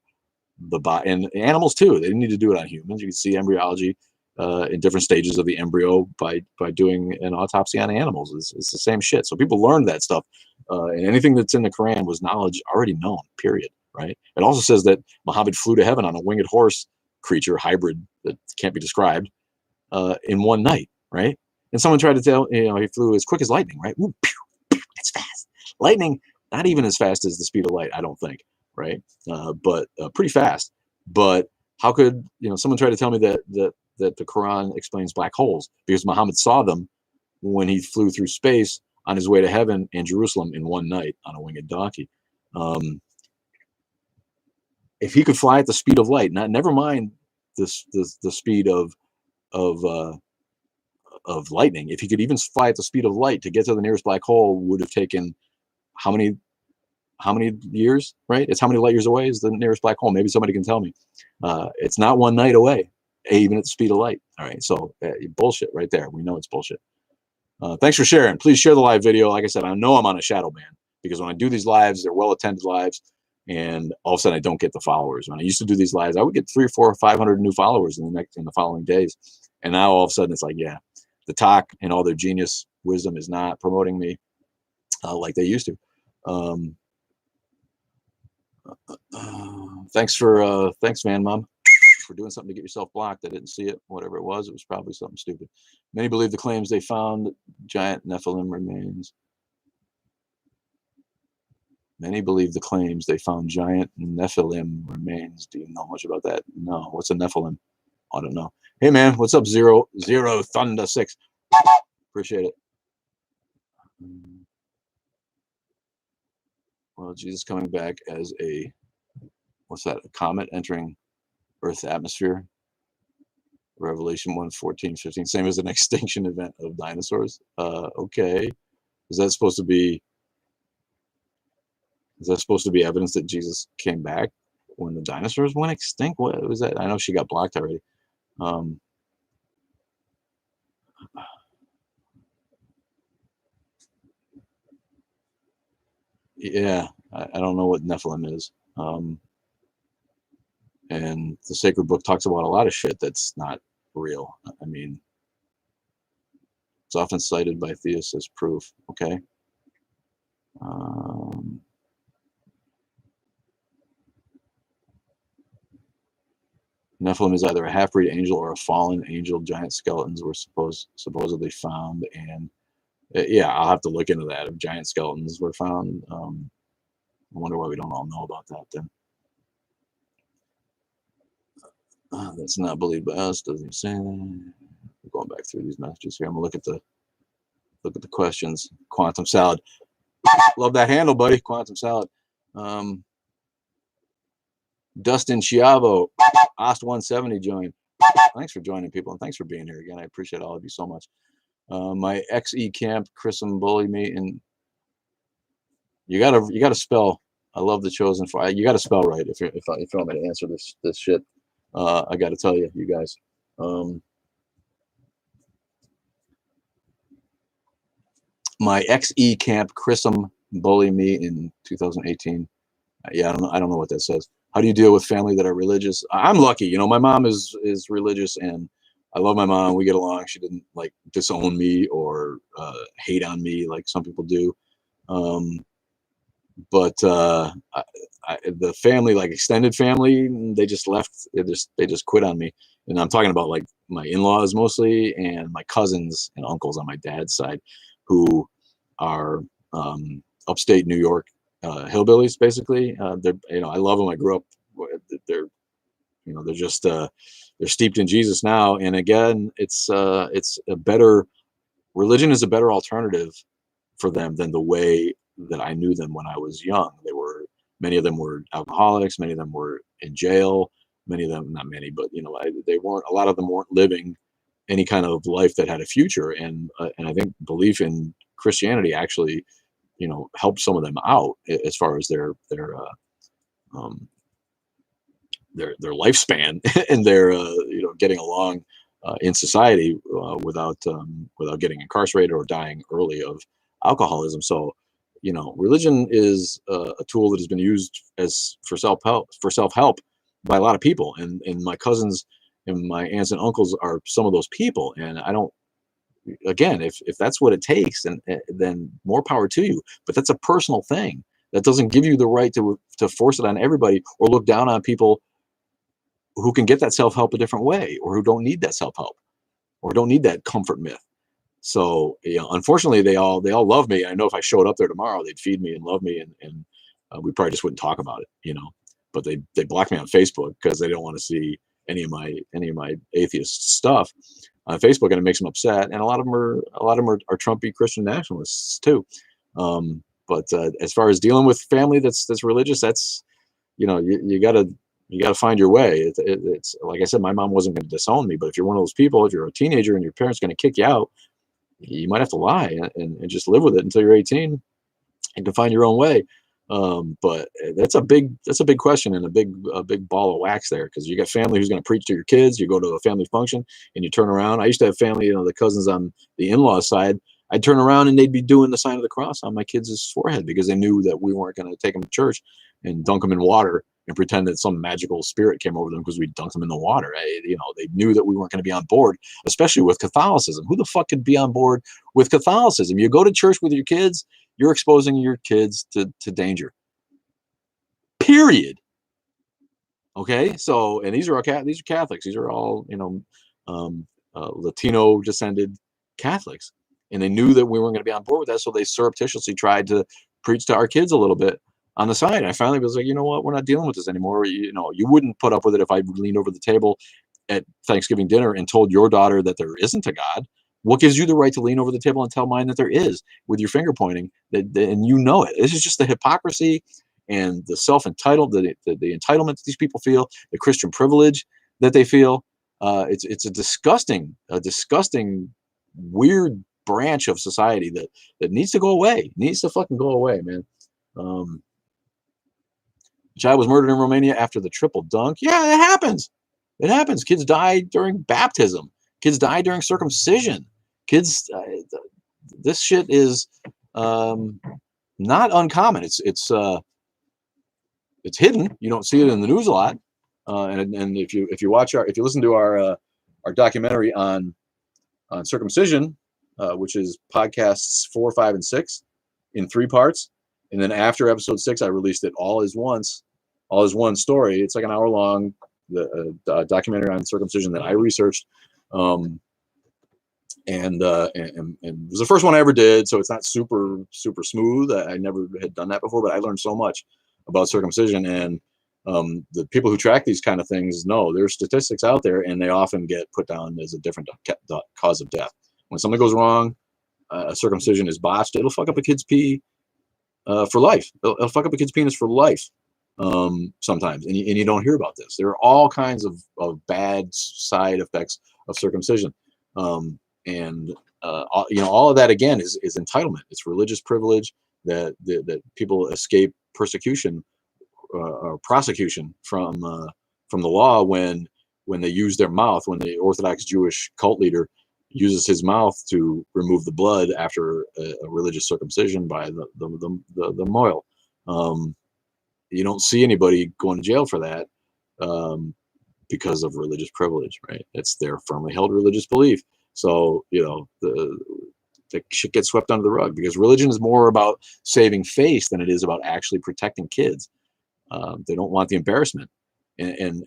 S1: the body, and animals too. They didn't need to do it on humans. You can see embryology in different stages of the embryo by doing an autopsy on animals. It's the same shit. So people learned that stuff, and anything that's in the Quran was knowledge already known. Period. Right. It also says that Muhammad flew to heaven on a winged horse creature hybrid that can't be described in one night. Right. And someone tried to tell he flew as quick as lightning. Right. Ooh, pew, pew, that's fast. Lightning, not even as fast as the speed of light, I don't think. Right, but pretty fast. But how could someone try to tell me that the Quran explains black holes? Because Muhammad saw them when he flew through space on his way to heaven and Jerusalem in one night on a winged donkey. If he could fly at the speed of light, never mind the speed of lightning, if he could even fly at the speed of light to get to the nearest black hole, would have taken how many years, right? It's how many light years away is the nearest black hole? Maybe somebody can tell me. It's not one night away, even at the speed of light. All right, so bullshit right there. We know it's bullshit. Thanks for sharing. Please share the live video. Like I said, I know I'm on a shadow ban because when I do these lives, they're well-attended lives, and all of a sudden I don't get the followers. When I used to do these lives, I would get 300, 400, 500 new followers in the following days, and now all of a sudden it's like, yeah, the talk and all their genius wisdom is not promoting me like they used to. Thanks, man, mom, for doing something to get yourself blocked. I didn't see it. Whatever it was probably something stupid. Many believe the claims they found giant Nephilim remains. Many believe the claims they found giant Nephilim remains. Do you know much about that? No. What's a Nephilim? I don't know. Hey, man, what's up, Zero Thunder 6? Appreciate it. Well, Jesus coming back as a, what's that? A comet entering Earth's atmosphere. Revelation 1:14-15, same as an extinction event of dinosaurs. Okay. Is that supposed to be evidence that Jesus came back when the dinosaurs went extinct? What was that? I know she got blocked already. Yeah, I don't know what Nephilim is. And the sacred book talks about a lot of shit that's not real. I mean, it's often cited by theists as proof. Okay. Nephilim is either a half-breed angel or a fallen angel. Giant skeletons were supposedly found, and yeah, I'll have to look into that. If giant skeletons were found, I wonder why we don't all know about that then. That's not believed by us, doesn't he say that? We're going back through these messages here. I'm gonna look at the Look at the questions. Quantum salad. Love that handle, buddy. Quantum salad. Dustin Chiavo, Ost 170 joined. Thanks for joining, people, and thanks for being here again. I appreciate all of you so much. My XE camp, Chris and bully me, and you gotta spell. I love the chosen fire. You gotta spell right if you want me to answer this shit. I gotta tell you, you guys. My XE camp, Chrism bully me in 2018. Yeah, I don't know what that says. How do you deal with family that are religious? I'm lucky, you know. My mom is religious, and I love my mom. We get along. She didn't like disown me or hate on me like some people do. But the family, like extended family, they just left. They just quit on me. And I'm talking about like my in-laws mostly, and my cousins and uncles on my dad's side, who are upstate New York hillbillies, basically. They're, you know, I love them. I grew up. They're, you know, they're just they're steeped in Jesus now. And again, it's a better religion is a better alternative for them than the way that I knew them when I was young. Many of them were alcoholics. Many of them were in jail. Many of them, not many, but you know, a lot of them weren't living any kind of life that had a future. And I think belief in Christianity actually, you know, helped some of them out as far as their lifespan and their you know, getting along in society without getting incarcerated or dying early of alcoholism. So, you know, religion is a tool that has been used for self-help by a lot of people, and my cousins and my aunts and uncles are some of those people. And I don't, again, if that's what it takes, then more power to you. But that's a personal thing. That doesn't give you the right to force it on everybody or look down on people who can get that self-help a different way, or who don't need that self-help, or don't need that comfort myth. So, you know, unfortunately, they all love me. I know if I showed up there tomorrow, they'd feed me and love me, and we probably just wouldn't talk about it, you know. But they block me on Facebook because they don't want to see any of my atheist stuff on Facebook, and it makes them upset. And a lot of them are Trumpy Christian nationalists too. But as far as dealing with family that's religious, that's, you know, you gotta find your way. It's like I said, my mom wasn't going to disown me, but if you're one of those people, if you're a teenager and your parents going to kick you out, you might have to lie and just live with it until you're 18 and can find your own way. But that's a big question, and a big ball of wax there, because you got family who's going to preach to your kids. You go to a family function and you turn around. I used to have family, you know, the cousins on the in-law side. I'd turn around and they'd be doing the sign of the cross on my kids' forehead because they knew that we weren't going to take them to church and dunk them in water and pretend that some magical spirit came over them because we dunked them in the water. You know, they knew that we weren't going to be on board, especially with Catholicism. Who the fuck could be on board with Catholicism? You go to church with your kids, you're exposing your kids to danger. Period. Okay, so, and these are Catholics. These are all, you know, Latino descended Catholics, and they knew that we weren't going to be on board with that, so they surreptitiously tried to preach to our kids a little bit on the side. And I finally was like, you know what, we're not dealing with this anymore. You know, you wouldn't put up with it if I leaned over the table at Thanksgiving dinner and told your daughter that there isn't a God. What gives you the right to lean over the table and tell mine that there is, with your finger pointing, and you know it? This is just the hypocrisy and the self-entitled, the entitlement that these people feel, the Christian privilege that they feel. It's a disgusting, weird branch of society that needs to go away. Needs to fucking go away, man. Child was murdered in Romania after the triple dunk. Yeah, it happens. It happens. Kids die during baptism. Kids die during circumcision. Kids, this shit is not uncommon. It's hidden. You don't see it in the news a lot. And if you listen to our documentary on circumcision, which is podcasts 4, 5, and 6 in 3 parts, and then after episode 6, I released it all as one story. It's like an hour long, the documentary on circumcision that I researched, and it was the first one I ever did, so it's not super smooth. I never had done that before, but I learned so much about circumcision. And the people who track these kind of things know there's statistics out there, and they often get put down as a different cause of death. When something goes wrong, circumcision is botched, it'll fuck up a kid's pee for life. It'll fuck up a kid's penis for life sometimes, and you don't hear about this. There are all kinds of bad side effects of circumcision, and all of that again is entitlement. It's religious privilege that people escape persecution or prosecution from the law when they use their mouth, when the Orthodox Jewish cult leader uses his mouth to remove the blood after a religious circumcision by the mohel. You don't see anybody going to jail for that because of religious privilege, right? It's their firmly held religious belief. So, the shit gets swept under the rug because religion is more about saving face than it is about actually protecting kids. They don't want the embarrassment. And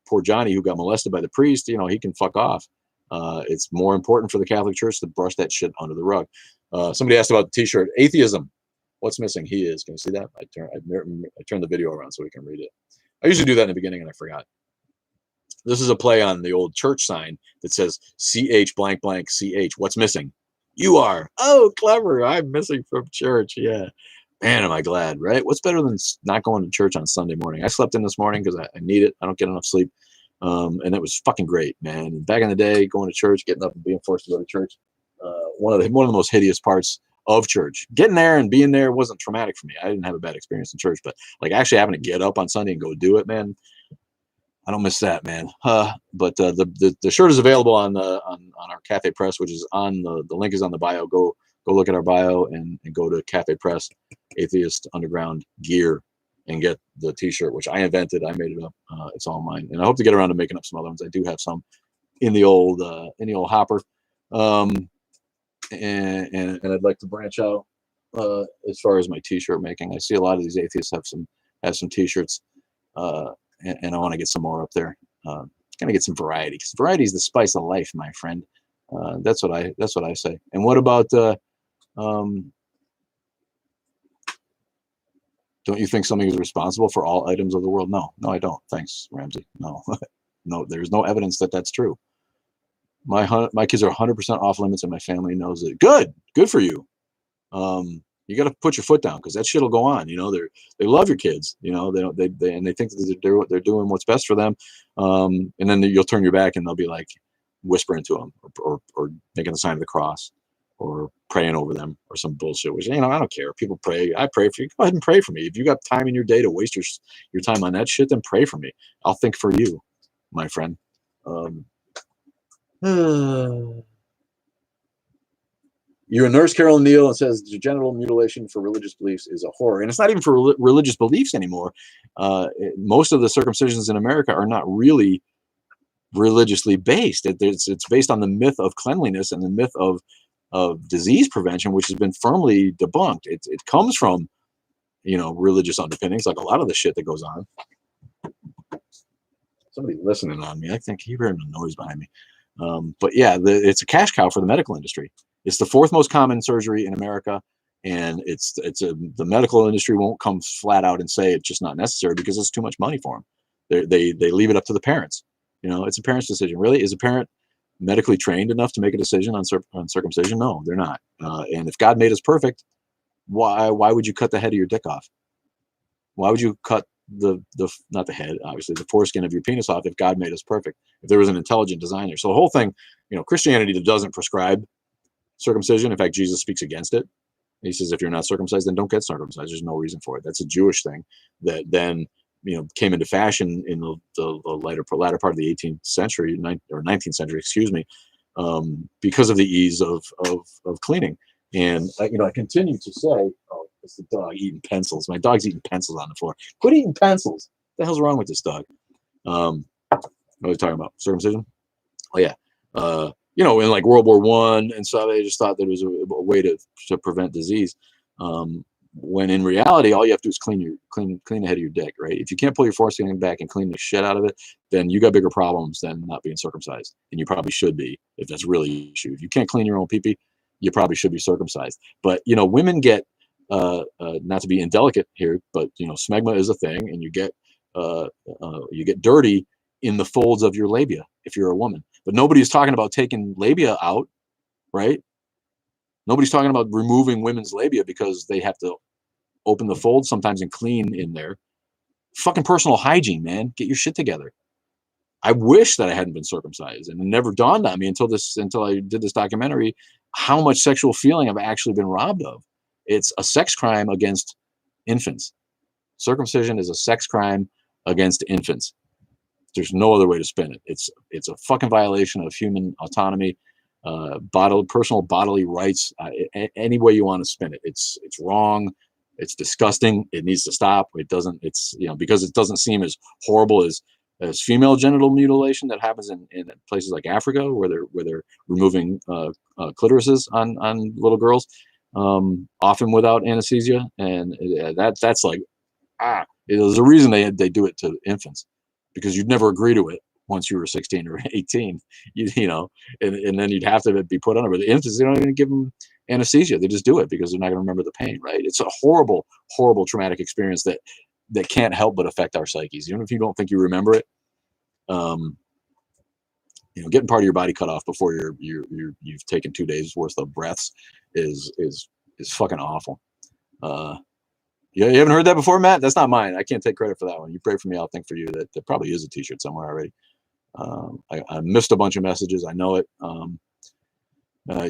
S1: poor Johnny, who got molested by the priest, he can fuck off. It's more important for the Catholic Church to brush that shit under the rug. Somebody asked about the t-shirt. Atheism. What's missing? He is. Can you see that? I turned the video around so we can read it. I usually do that in the beginning and I forgot. This is a play on the old church sign that says CH blank blank CH. What's missing? You are. Oh, clever. I'm missing from church. Yeah. Man, am I glad, right? What's better than not going to church on Sunday morning? I slept in this morning because I need it. I don't get enough sleep. And it was fucking great, man. Back in the day, going to church, getting up and being forced to go to church, one of the most hideous parts of church. Getting there and being there wasn't traumatic for me. I didn't have a bad experience in church, but like actually having to get up on Sunday and go do it, man, I don't miss that, man. But the shirt is available on our Cafe Press, which is on the link is on the bio. Go look at our bio and go to Cafe Press, Atheist Underground Gear, and get the t-shirt, which I invented. I made it up. It's all mine, and I hope to get around to making up some other ones. I do have some in the old hopper, and I'd like to branch out as far as my t-shirt making. I see a lot of these atheists have some t-shirts, and I want to get some more up there. Gonna get some variety, because variety is the spice of life, my friend. That's what I say. And what about don't you think something is responsible for all items of the world? No, I don't. Thanks, Ramsey. No, no, there's no evidence that that's true. My kids are 100% off limits, and my family knows it. Good for you. You got to put your foot down, because that shit will go on. They love your kids. They think that they're doing what's best for them. And then you'll turn your back, and they'll be like whispering to them, or making the sign of the cross, or praying over them, or some bullshit. Which I don't care. People pray. I pray for you. Go ahead and pray for me. If you got time in your day to waste your time on that shit, then pray for me. I'll think for you, my friend. You're a nurse, Carol Neal, and says genital mutilation for religious beliefs is a horror. And it's not even for religious beliefs anymore. Most of the circumcisions in America are not really religiously based. It's based on the myth of cleanliness and the myth of disease prevention, which has been firmly debunked. It comes from, religious underpinnings, like a lot of the shit that goes on. Somebody's listening on me. I think he heard a noise behind me. But yeah, it's a cash cow for the medical industry. It's the fourth most common surgery in America, and the medical industry won't come flat out and say it's just not necessary because it's too much money for them. They leave it up to the parents. It's a parent's decision. Really, is a parent medically trained enough to make a decision on circumcision? No, they're not. And if God made us perfect, why would you cut the head of your dick off? Why would you cut not the head, obviously, the foreskin of your penis off if God made us perfect? If there was an intelligent designer. So the whole thing, Christianity doesn't prescribe circumcision. In fact, Jesus speaks against it. He says, if you're not circumcised, then don't get circumcised. There's no reason for it. That's a Jewish thing that then came into fashion in the latter part of the 18th century or 19th century, excuse me, because of the ease of cleaning. And I continue to say, oh, it's the dog eating pencils. My dog's eating pencils on the floor. Quit eating pencils. What the hell's wrong with this dog? What are we talking about? Circumcision? Oh yeah. In like World War I and stuff, they just thought there was a way to prevent disease. When in reality, all you have to do is clean the head of your dick, right? If you can't pull your foreskin back and clean the shit out of it, then you got bigger problems than not being circumcised. And you probably should be, if that's really an issue. If you can't clean your own pee-pee, you probably should be circumcised. But women get not to be indelicate here, but smegma is a thing, and you get dirty in the folds of your labia if you're a woman. But nobody is talking about taking labia out, right? Nobody's talking about removing women's labia because they have to open the fold sometimes and clean in there. Fucking personal hygiene, man. Get your shit together. I wish that I hadn't been circumcised, and it never dawned on me until I did this documentary how much sexual feeling I've actually been robbed of. It's a sex crime against infants. Circumcision is a sex crime against infants. There's no other way to spin it. It's a fucking violation of human autonomy, personal bodily rights. Any way you want to spin it, it's wrong. It's disgusting. It needs to stop. It doesn't. It's because it doesn't seem as horrible as female genital mutilation that happens in places like Africa, where they're removing clitorises on little girls, often without anesthesia, and that's like there's a reason they do it to infants, because you'd never agree to it once you were 16 or 18, and then you'd have to be put under. But the infants, they don't even give them anesthesia. They just do it because they're not going to remember the pain, right? It's a horrible, horrible traumatic experience that can't help but affect our psyches, even if you don't think you remember it. Getting part of your body cut off before you've taken 2 days worth of breaths is fucking awful. You haven't heard that before, Matt? That's not mine. I can't take credit for that one. You pray for me, I'll think for you. That probably is a t-shirt somewhere already. I missed a bunch of messages. I know it.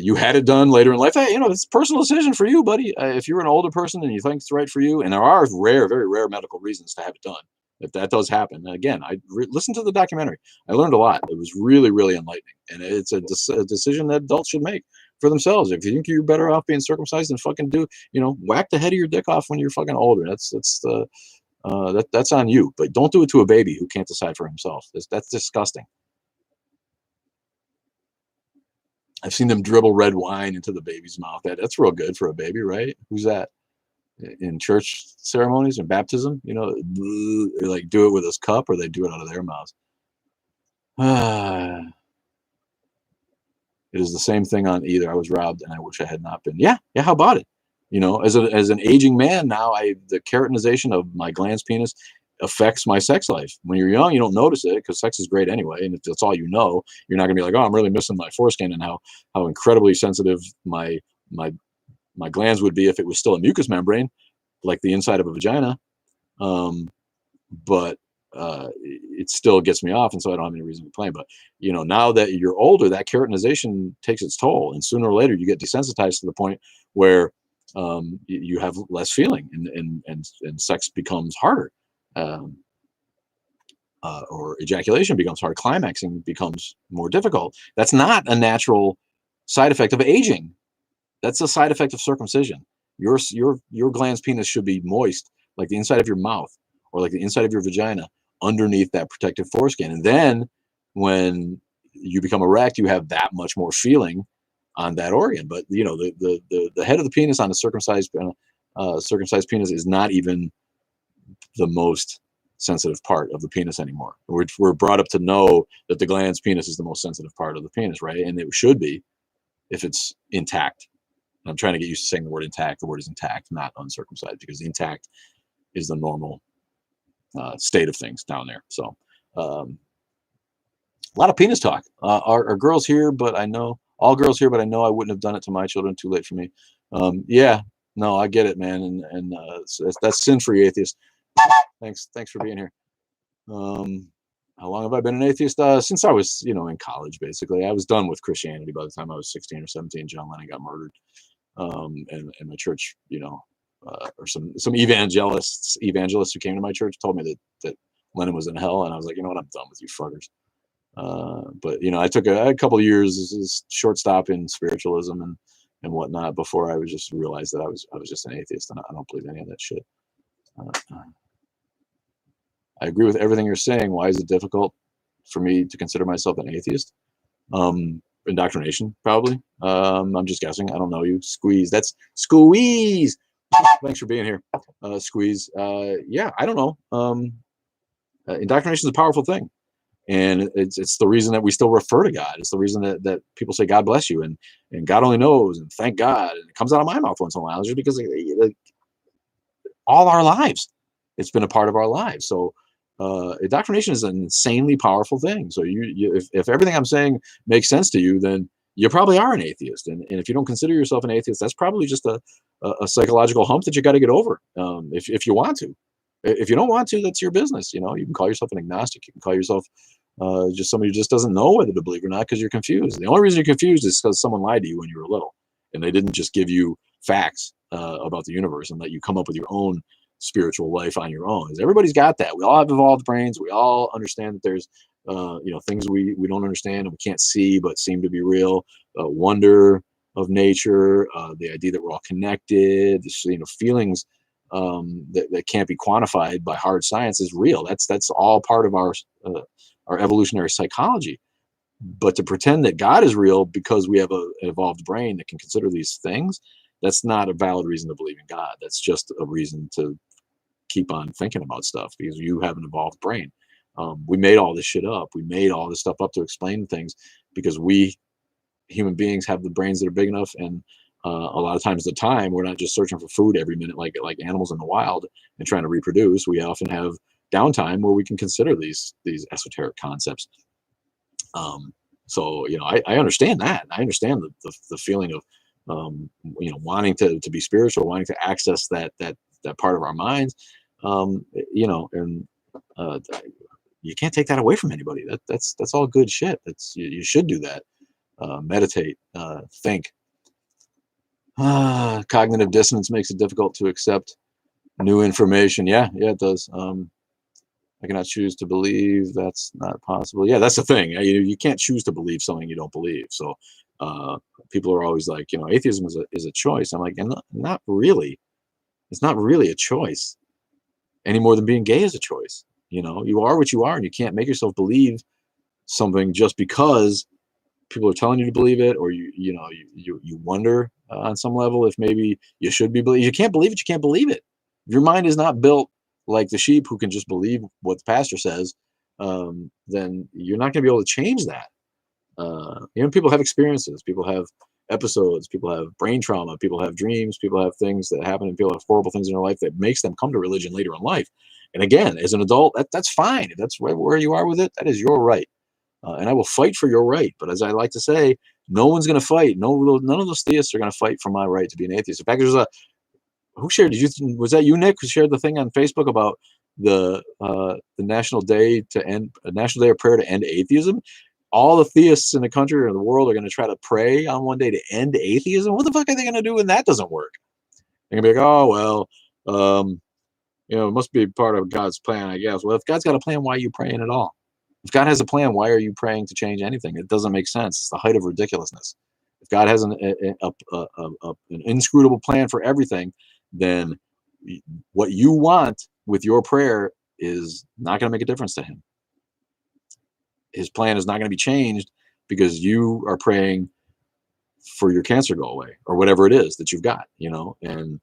S1: You had it done later in life. Hey, it's a personal decision for you, buddy. If you're an older person and you think it's right for you, and there are very rare medical reasons to have it done, if that does happen. And again, I listened to the documentary. I learned a lot. It was really, really enlightening. And it's a decision that adults should make for themselves. If you think you're better off being circumcised, then fucking whack the head of your dick off when you're fucking older. That's on you. But don't do it to a baby who can't decide for himself. That's disgusting. I've seen them dribble red wine into the baby's mouth. That's real good for a baby, right? Who's that? In church ceremonies and baptism, they like do it with this cup, or they do it out of their mouths. It is the same thing on either. I was robbed and I wish I had not been. Yeah. How about it? As an aging man now, the keratinization of my glans penis affects my sex life. When you're young, you don't notice it because sex is great anyway, and if that's all you're not gonna be like, oh, I'm really missing my foreskin, and how incredibly sensitive my glands would be if it was still a mucous membrane, like the inside of a vagina. But it still gets me off, and so I don't have any reason to complain. But now that you're older, that keratinization takes its toll, and sooner or later you get desensitized to the point where you have less feeling, and sex becomes harder, or ejaculation becomes hard, climaxing becomes more difficult. That's not a natural side effect of aging. That's a side effect of circumcision. Your glans penis should be moist, like the inside of your mouth, or like the inside of your vagina, underneath that protective foreskin. And then when you become erect, you have that much more feeling on that organ. But the head of the penis on a circumcised penis is not even the most sensitive part of the penis anymore. We're brought up to know that the glans penis is the most sensitive part of the penis, right? And it should be, if it's intact. I'm trying to get used to saying the word intact. The word is intact, not uncircumcised, because intact is the normal state of things down there. So a lot of penis talk. Are girls here? But I know all girls here, but I know I wouldn't have done it to my children. Too late for me. Yeah, no, I get it, man. And that's sin-free, atheist. Thanks for being here. How long have I been an atheist? Since I was, in college, basically. I was done with Christianity by the time I was 16 or 17. John Lennon got murdered. And my church, or some evangelists who came to my church told me that Lennon was in hell, and I was like, you know what, I'm done with you fuckers. But I took a couple of years, this short stop in spiritualism and whatnot before I was just realized that I was just an atheist, and I don't believe any of that shit. I agree with everything you're saying. Why is it difficult for me to consider myself an atheist? Indoctrination, probably. I'm just guessing. I don't know you. Squeeze. That's Squeeze. Thanks for being here. Squeeze. Yeah, I don't know. Indoctrination is a powerful thing. And it's the reason that we still refer to God. It's the reason that people say, God bless you, and God only knows, and thank God. And it comes out of my mouth once in a while, just because all our lives, it's been a part of our lives. So indoctrination is an insanely powerful thing. So if everything I'm saying makes sense to you, then you probably are an atheist. And if you don't consider yourself an atheist, that's probably just a psychological hump that you got to get over. If you want to. If you don't want to, that's your business. You know, you can call yourself an agnostic. You can call yourself just somebody who just doesn't know whether to believe or not because you're confused. The only reason you're confused is because someone lied to you when you were little, and they didn't just give you facts about the universe and let you come up with your own spiritual life on your own. Everybody's got that. We all have evolved brains. We all understand that there's things we don't understand and we can't see but seem to be real. Wonder of nature, the idea that we're all connected, this, feelings that can't be quantified by hard science is real. That's all part of our evolutionary psychology. But to pretend that God is real because we have an evolved brain that can consider these things, that's not a valid reason to believe in God. That's just a reason to keep on thinking about stuff because you have an evolved brain. We made all this shit up. We made all this stuff up to explain things because we human beings have the brains that are big enough, and a lot of times we're not just searching for food every minute like animals in the wild and trying to reproduce. We often have downtime where we can consider these esoteric concepts. So I understand that. I understand the feeling of wanting to be spiritual, wanting to access that part of our minds. And you can't take that away from anybody. That's all good shit. You should do that. Meditate, think. Cognitive dissonance makes it difficult to accept new information. Yeah, it does. I cannot choose to believe. That's not possible. Yeah, that's the thing. You can't choose to believe something you don't believe. So people are always like, atheism is a choice. I'm like, not really. It's not really a choice any more than being gay is a choice. You are what you are, and you can't make yourself believe something just because people are telling you to believe it, or you wonder on some level if maybe you should be believe. You can't believe it. You can't believe it. Your mind is not built like the sheep who can just believe what the pastor says. Then you're not going to be able to change that. People have experiences. People have episodes. People have brain trauma. People have dreams. People have things that happen, and people have horrible things in their life that makes them come to religion later in life. And again, as an adult, that's fine. If that's where you are with it, that is your right. And I will fight for your right. But as I like to say, no one's going to fight. None of those theists are going to fight for my right to be an atheist. In fact, who shared? Was that you, Nick, who shared the thing on Facebook about the National Day of Prayer to end atheism? All the theists in the country or in the world are going to try to pray on one day to end atheism. What the fuck are they going to do when that doesn't work? They're going to be like, oh well, it must be part of God's plan, I guess. Well, if God's got a plan, why are you praying at all? If God has a plan, why are you praying to change anything? It doesn't make sense. It's the height of ridiculousness. If God has an inscrutable plan for everything, then what you want with your prayer is not going to make a difference to him. His plan is not going to be changed because you are praying for your cancer to go away or whatever it is that you've got, and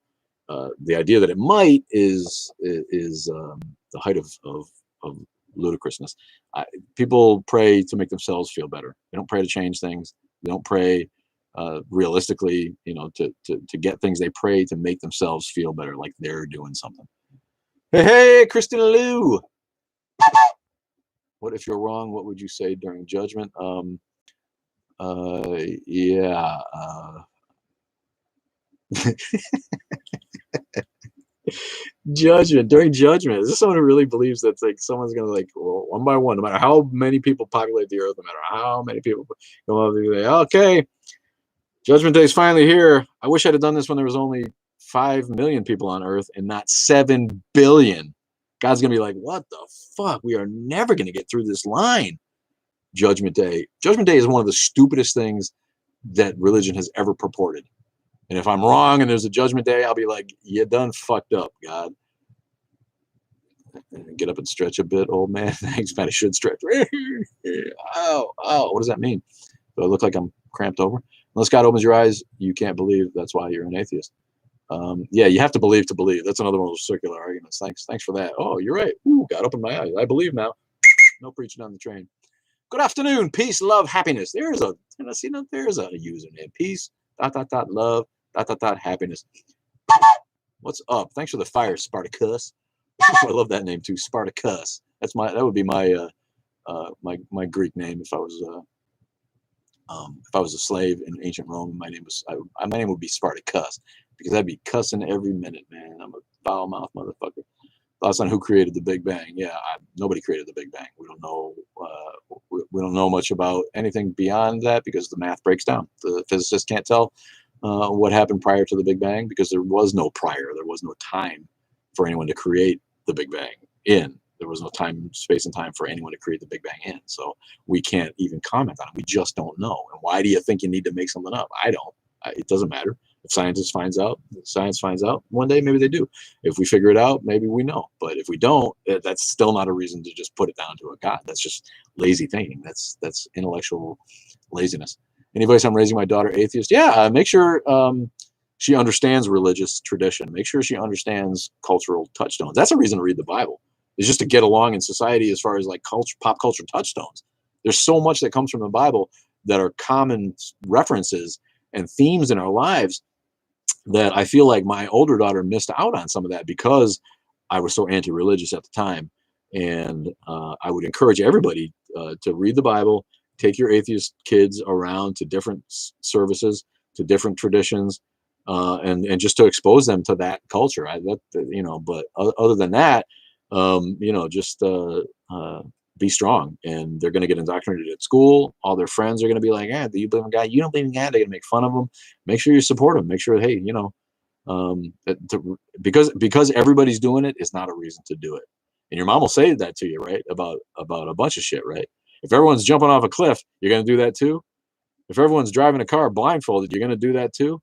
S1: the idea that it might is the height of ludicrousness. People pray to make themselves feel better. They don't pray to change things. They don't pray realistically, to get things. They pray to make themselves feel better, like they're doing something. Hey, Kristen Lou. What if you're wrong? What would you say during judgment? Yeah. Judgment, during judgment. Is this someone who really believes that someone's gonna one by one, no matter how many people populate the earth, no matter how many people come up, they say, okay, judgment day is finally here. I wish I'd have done this when there was only 5 million people on earth and not 7 billion. God's gonna be like, what the fuck? We are never gonna get through this line. Judgment day. Judgment day is one of the stupidest things that religion has ever purported. And if I'm wrong and there's a judgment day, I'll be like, you done fucked up, God. Get up and stretch a bit, old man. Thanks, man. I should stretch. Ow. What does that mean? Do I look like I'm cramped over? Unless God opens your eyes, you can't believe. That's why you're an atheist. Yeah, you have to believe to believe. That's another one of those circular arguments. Thanks for that. Oh, you're right. Ooh, God opened my eyes. I believe now. No preaching on the train. Good afternoon. Peace, love, happiness. There's a username. Peace, ... love, ... happiness. What's up? Thanks for the fire, Spartacus. I love that name too, Spartacus. That would be my my Greek name if I was If I was a slave in ancient Rome, my name would be Spartacus, because I'd be cussing every minute, man. I'm a foul mouth motherfucker. Thoughts on who created the Big Bang? Yeah, nobody created the Big Bang. We don't know. We don't know much about anything beyond that because the math breaks down. The physicists can't tell what happened prior to the Big Bang because there was no prior. There was no time for anyone to create the Big Bang in. There was no time, space, and time for anyone to create the Big Bang in. So we can't even comment on it. We just don't know. And why do you think you need to make something up? I don't. It doesn't matter. If science finds out, one day maybe they do. If we figure it out, maybe we know. But if we don't, that's still not a reason to just put it down to a God. That's just lazy thinking. That's intellectual laziness. Any advice on raising my daughter atheist? Yeah, make sure she understands religious tradition. Make sure she understands cultural touchstones. That's a reason to read the Bible. Is just to get along in society as far as like pop culture touchstones. There's so much that comes from the Bible that are common references and themes in our lives that I feel like my older daughter missed out on some of that because I was so anti-religious at the time. And I would encourage everybody to read the Bible, take your atheist kids around to different services, to different traditions, and just to expose them to that culture. But other than that, just be strong. And they're going to get indoctrinated at school. All their friends are going to be like, do you believe in God? You don't believe in God? They're going to make fun of them. Make sure you support them. Make sure, hey, because everybody's doing it is not a reason to do it. And your mom will say that to you, right? About a bunch of shit, right? If everyone's jumping off a cliff, you're going to do that too. If everyone's driving a car blindfolded, you're going to do that too.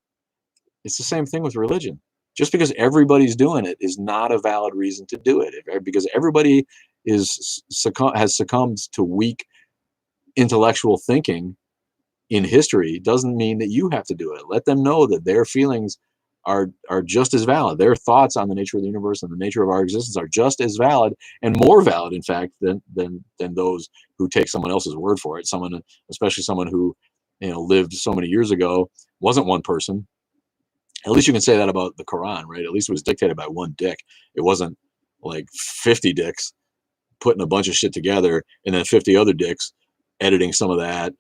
S1: It's the same thing with religion. Just because everybody's doing it is not a valid reason to do it. Because everybody has succumbed to weak intellectual thinking in history doesn't mean that you have to do it. Let them know that their feelings are just as valid. Their thoughts on the nature of the universe and the nature of our existence are just as valid and more valid, in fact, than those who take someone else's word for it. Especially someone who lived so many years ago, wasn't one person. At least you can say that about the Quran, right? At least it was dictated by one dick. It wasn't like 50 dicks putting a bunch of shit together and then 50 other dicks editing some of that,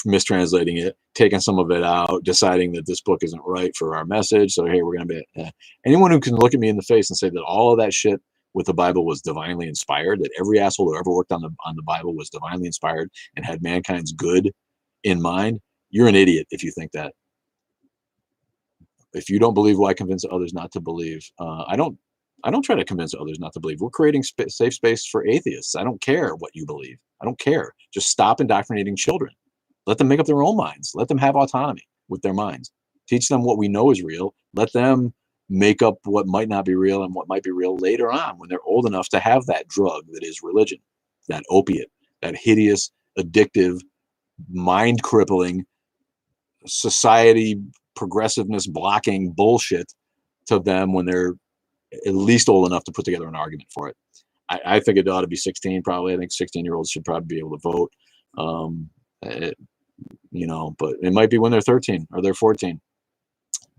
S1: mistranslating it, taking some of it out, deciding that this book isn't right for our message. So, hey, we're going to be anyone who can look at me in the face and say that all of that shit with the Bible was divinely inspired, that every asshole who ever worked on the Bible was divinely inspired and had mankind's good in mind. You're an idiot if you think that. If you don't believe, why convince others not to believe? I don't try to convince others not to believe. We're creating safe space for atheists. I don't care what you believe. I don't care. Just stop indoctrinating children. Let them make up their own minds. Let them have autonomy with their minds. Teach them what we know is real. Let them make up what might not be real and what might be real later on when they're old enough to have that drug that is religion, that opiate, that hideous, addictive, mind-crippling, society progressiveness blocking bullshit to them when they're at least old enough to put together an argument for it. I think it ought to be 16 probably. I think 16-year-olds should probably be able to vote. But it might be when they're 13 or they're 14.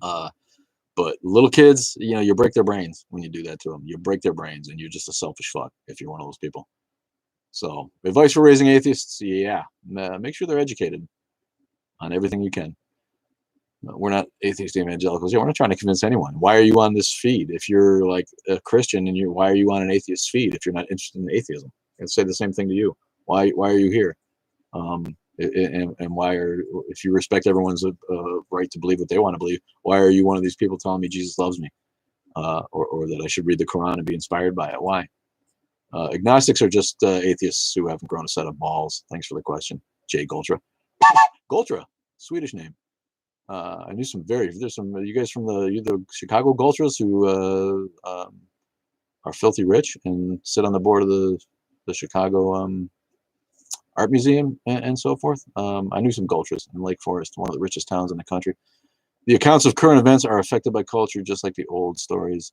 S1: But little kids, you break their brains when you do that to them. You break their brains, and you're just a selfish fuck if you're one of those people. So, advice for raising atheists: make sure they're educated on everything you can. We're not atheist evangelicals. We're not trying to convince anyone. Why are you on this feed? If you're like a Christian and why are you on an atheist feed if you're not interested in atheism? I'd say the same thing to you. Why are you here? And if you respect everyone's right to believe what they want to believe, why are you one of these people telling me Jesus loves me, or that I should read the Quran and be inspired by it? Why? Agnostics are just atheists who haven't grown a set of balls. Thanks for the question, Jay Goltra. Goltra, Swedish name. I knew there's some you guys from the Chicago Goltras who are filthy rich and sit on the board of the Chicago Art Museum and so forth. I knew some Goltras in Lake Forest, one of the richest towns in the country. The accounts of current events are affected by culture, just like the old stories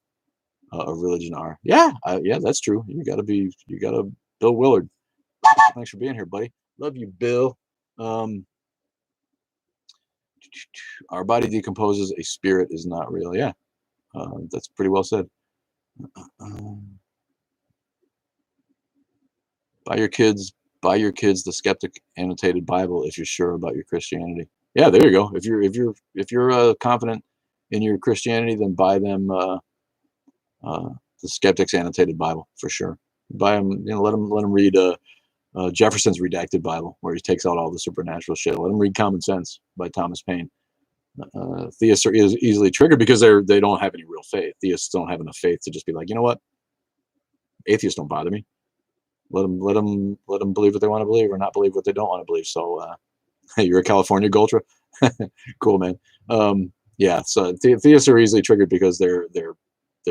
S1: of religion are. Yeah, that's true. You got to Bill Willard. Thanks for being here, buddy. Love you, Bill. Our body decomposes. A spirit is not real. Yeah, that's pretty well said. Buy your kids Buy your kids the Skeptic Annotated Bible if you're sure about your Christianity. Yeah, there you go. If you're confident in your Christianity, then buy them the Skeptic's Annotated Bible for sure. Buy them, let them read Jefferson's Redacted Bible, where he takes out all the supernatural shit. Let them read Common Sense by Thomas Paine. Theists are easily triggered because they don't have any real faith. Theists don't have enough faith to just be like, you know what, atheists don't bother me. Let them believe what they want to believe or not believe what they don't want to believe. So you're a California Gultra. Cool, man. Yeah, so theists are easily triggered because their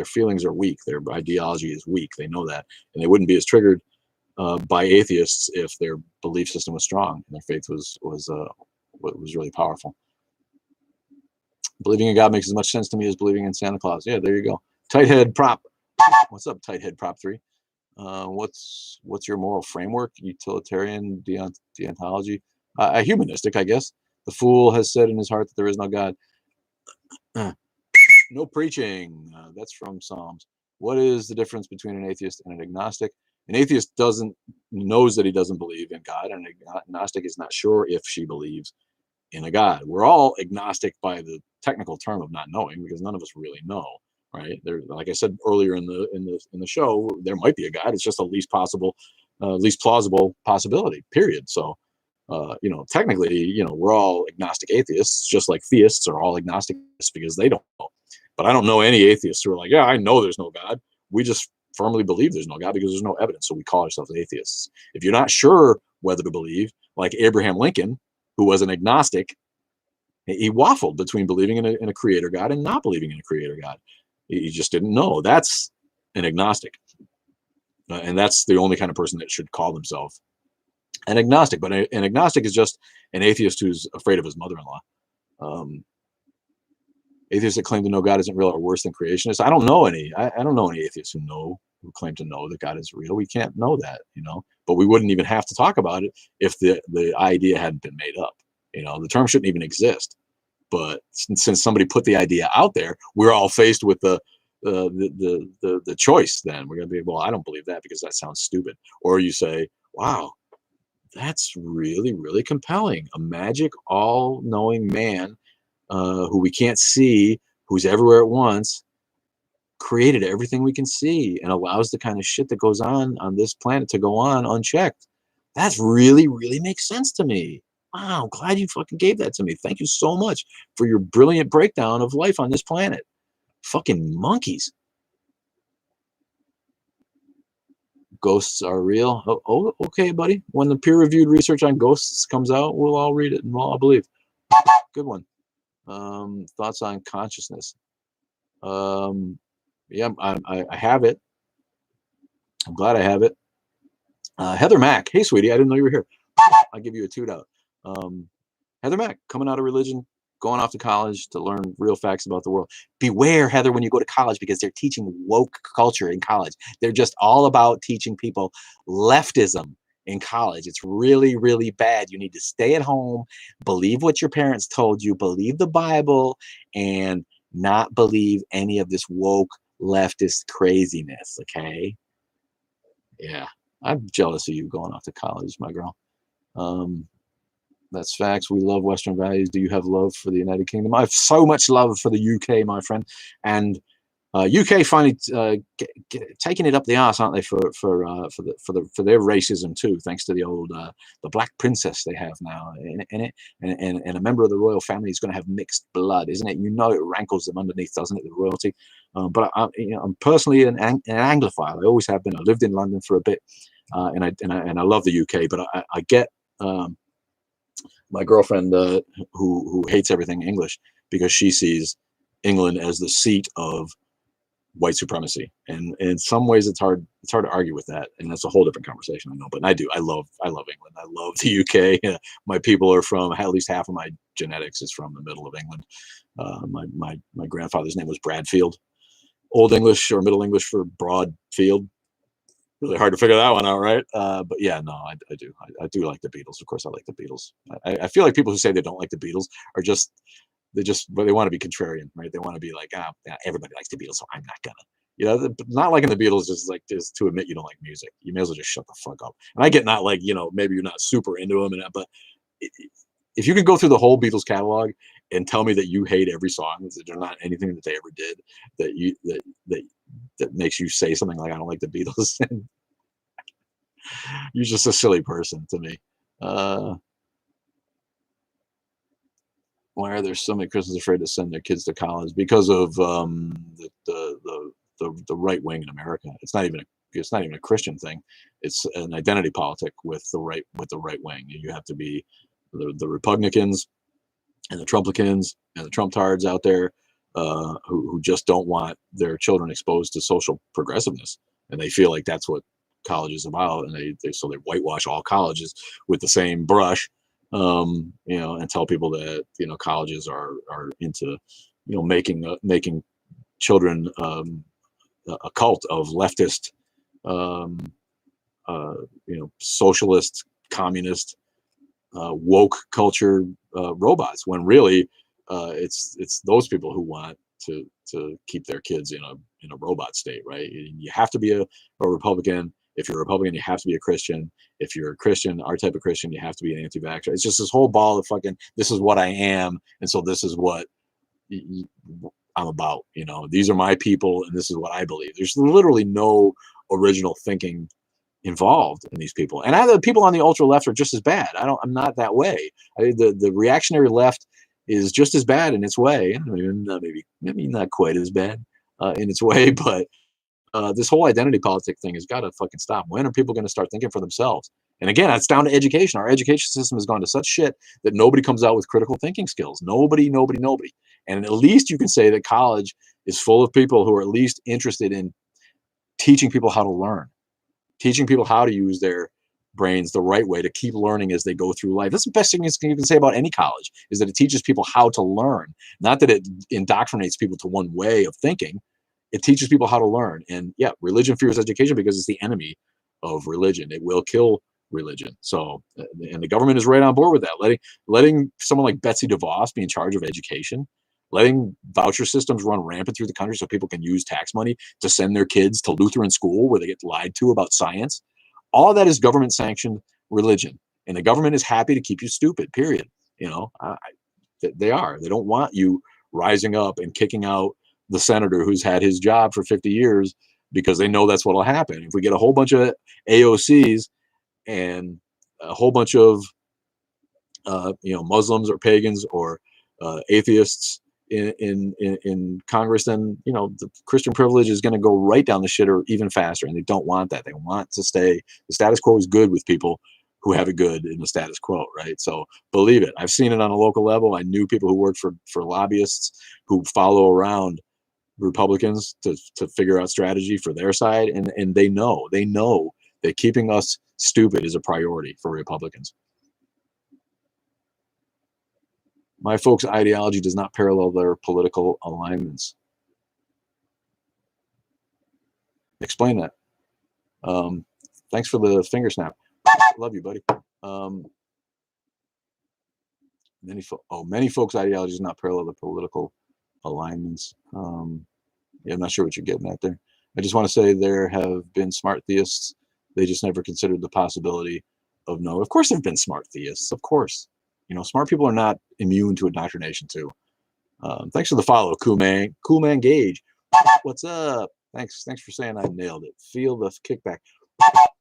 S1: feelings are weak. Their ideology is weak. They know that, and they wouldn't be as triggered by atheists if their belief system was strong and their faith was really powerful. Believing in God makes as much sense to me as believing in Santa Claus. Yeah, there you go. Tighthead Prop. What's up, Tighthead Prop 3? What's your moral framework? Utilitarian deontology? Humanistic, I guess. The fool has said in his heart that there is no God. No preaching. That's from Psalms. What is the difference between an atheist and an agnostic? An atheist knows that he doesn't believe in God, and an agnostic is not sure if she believes in a God. We're all agnostic by the technical term of not knowing, because none of us really know, right? There, like I said earlier in the show, there might be a God. It's just the least plausible possibility. Period. So, technically, we're all agnostic atheists, just like theists are all agnostic because they don't know. But I don't know any atheists who are like, yeah, I know there's no God. We just firmly believe there's no God because there's no evidence. So we call ourselves atheists. If you're not sure whether to believe, like Abraham Lincoln, who was an agnostic, he waffled between believing in a creator God and not believing in a creator God. He just didn't know. That's an agnostic. And that's the only kind of person that should call themselves an agnostic. But an agnostic is just an atheist who's afraid of his mother-in-law. Atheists that claim to know God isn't real are worse than creationists. I don't know any. I don't know any atheists who claim to know that God is real. We can't know that, But we wouldn't even have to talk about it if the idea hadn't been made up. The term shouldn't even exist. But since somebody put the idea out there, we're all faced with the choice. Then we're gonna be, well, I don't believe that because that sounds stupid. Or you say, wow, that's really, really compelling. A magic, all-knowing man who we can't see, who's everywhere at once, created everything we can see and allows the kind of shit that goes on this planet to go on unchecked. That's really, really makes sense to me. Wow, I'm glad you fucking gave that to me. Thank you so much for your brilliant breakdown of life on this planet. Fucking monkeys. Ghosts are real. Oh, okay, buddy. When the peer-reviewed research on ghosts comes out, we'll all read it and we'll all believe. Good one. Thoughts on consciousness. Yeah, I have it. I'm glad I have it. Heather Mack. Hey, sweetie, I didn't know you were here. I'll give you a toot out. Heather Mack, coming out of religion, going off to college to learn real facts about the world. Beware, Heather, when you go to college, because they're teaching woke culture in college. They're just all about teaching people leftism in college. It's really, really bad. You need to stay at home, believe what your parents told you, believe the Bible, and not believe any of this woke leftist craziness, okay? Yeah, I'm jealous of you going off to college, my girl. That's facts. We love Western values. Do you have love for the United Kingdom? I have so much love for the UK, my friend. And UK finally taking it up the arse, aren't they, for their racism too? Thanks to the old the Black Princess they have now in it, and a member of the royal family is going to have mixed blood, isn't it? It rankles them underneath, doesn't it? The royalty. But I'm personally an Anglophile. I always have been. I lived in London for a bit, and I love the UK. But I get. My girlfriend who hates everything English because she sees England as the seat of white supremacy, and in some ways it's hard to argue with that, and that's a whole different conversation. I know, but I love England. I love the UK. My people are from, at least half of my genetics is from the middle of England. My grandfather's name was Bradfield, Old English or Middle English for broad field. Really hard to figure that one out, right? But yeah, no, I do. I do like the Beatles. Of course, I like the Beatles. I feel like people who say they don't like the Beatles are they want to be contrarian, right? They want to be like, yeah, everybody likes the Beatles, so I'm not gonna. You know, not liking the Beatles is like just to admit you don't like music. You may as well just shut the fuck up. And I get not like, maybe you're not super into them, but if you could go through the whole Beatles catalog and tell me that you hate every song, that there's not anything that they ever did that that makes you say something like I don't like the Beatles, you're just a silly person to me. Uh, why are there so many Christians afraid to send their kids to college? Because of the right wing in America. It's not even a Christian thing. It's an identity politic with the right wing. You have to be the Republicans and the Trumplicans and the Trump tards out there who just don't want their children exposed to social progressiveness, and they feel like that's what college is about, and they whitewash all colleges with the same brush, and tell people that colleges are into making children a cult of leftist, um, socialist, communist, woke culture robots. When really, it's those people who want to keep their kids in a robot state, right? You have to be a Republican. If you're a Republican, you have to be a Christian. If you're a Christian, our type of Christian, you have to be an anti-vaxxer. It's just this whole ball of fucking. This is what I am, and so this is what I'm about. These are my people, and this is what I believe. There's literally no original thinking involved in these people, and the people on the ultra left are just as bad. I'm not that way. The reactionary left is just as bad in its way. Maybe not quite as bad in its way, but this whole identity politic thing has got to fucking stop. When are people going to start thinking for themselves? And again, it's down to education. Our education system has gone to such shit that nobody comes out with critical thinking skills. Nobody. And at least you can say that college is full of people who are at least interested in teaching people how to learn, teaching people how to use their brains the right way to keep learning as they go through life. That's the best thing you can say about any college, is that it teaches people how to learn, not that it indoctrinates people to one way of thinking. It teaches people how to learn. And yeah, religion fears education because it's the enemy of religion. It will kill religion. So, and the government is right on board with that. Letting someone like Betsy DeVos be in charge of education, letting voucher systems run rampant through the country so people can use tax money to send their kids to Lutheran school where they get lied to about science. All of that is government sanctioned religion. And the government is happy to keep you stupid, period. They are. They don't want you rising up and kicking out the senator who's had his job for 50 years because they know that's what will happen. If we get a whole bunch of AOCs and a whole bunch of Muslims or pagans or atheists in Congress, then the Christian privilege is going to go right down the shitter even faster, and they don't want that. They want to stay. The status quo is good with people who have it good in the status quo, right? So believe it. I've seen it on a local level. I knew people who worked for lobbyists who follow around Republicans to figure out strategy for their side, and they know that keeping us stupid is a priority for Republicans. My folks' ideology does not parallel their political alignments. Explain that. Thanks for the finger snap. Love you, buddy. Many folks' ideology does not parallel their political alignments. Yeah, I'm not sure what you're getting at there. I just want to say there have been smart theists. They just never considered the possibility of no. Of course, there have been smart theists. Of course. Smart people are not immune to indoctrination too. Thanks for the follow, Cool Man Gage. What's up? Thanks for saying I nailed it. Feel the kickback.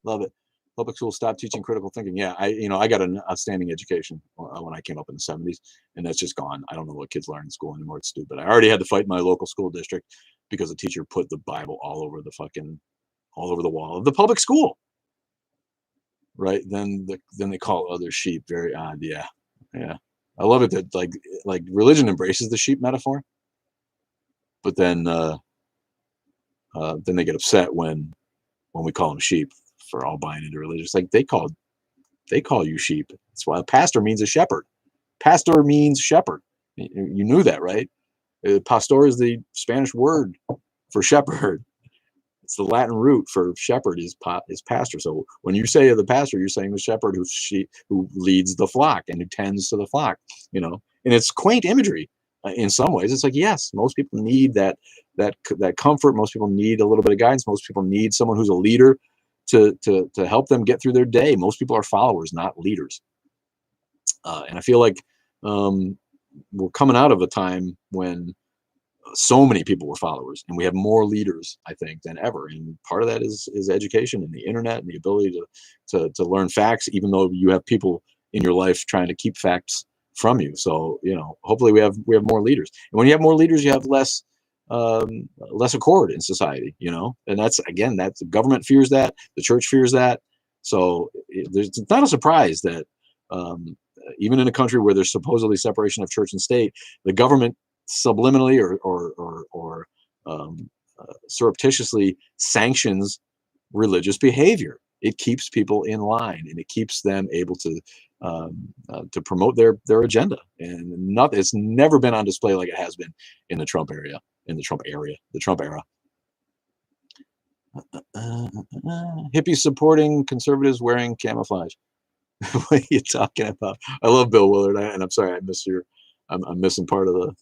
S1: Love it. Public schools stop teaching critical thinking. Yeah, I got an outstanding education when I came up in the 70s, and that's just gone. I don't know what kids learn in school anymore. It's stupid. I already had to fight my local school district because a teacher put the Bible all over the wall of the public school. Right? Then they call other sheep. Very odd. Yeah. I love it that like religion embraces the sheep metaphor, but then they get upset when we call them sheep for all buying into religion. It's like they call you sheep. That's why a pastor means a shepherd. Pastor means shepherd. You knew that, right? Pastor is the Spanish word for shepherd. It's the Latin root for shepherd is pastor. So when you say the pastor, you're saying the shepherd who leads the flock and who tends to the flock. And it's quaint imagery. in some ways. It's like, yes, most people need that comfort. Most people need a little bit of guidance. Most people need someone who's a leader to help them get through their day. Most people are followers, not leaders. And I feel like we're coming out of a time when so many people were followers, and we have more leaders, I think, than ever. And part of that is education and the internet and the ability to learn facts, even though you have people in your life trying to keep facts from you. So, hopefully we have more leaders. And when you have more leaders, you have less accord in society, and that's, again, that the government fears that, the church fears that. So it's not a surprise that even in a country where there's supposedly separation of church and state, the government subliminally or surreptitiously sanctions religious behavior. It keeps people in line, and it keeps them able to promote their agenda. And it's never been on display like it has been in the Trump era. Hippies supporting conservatives wearing camouflage. What are you talking about? I love Bill Willard, and I'm sorry I missed I'm missing part of the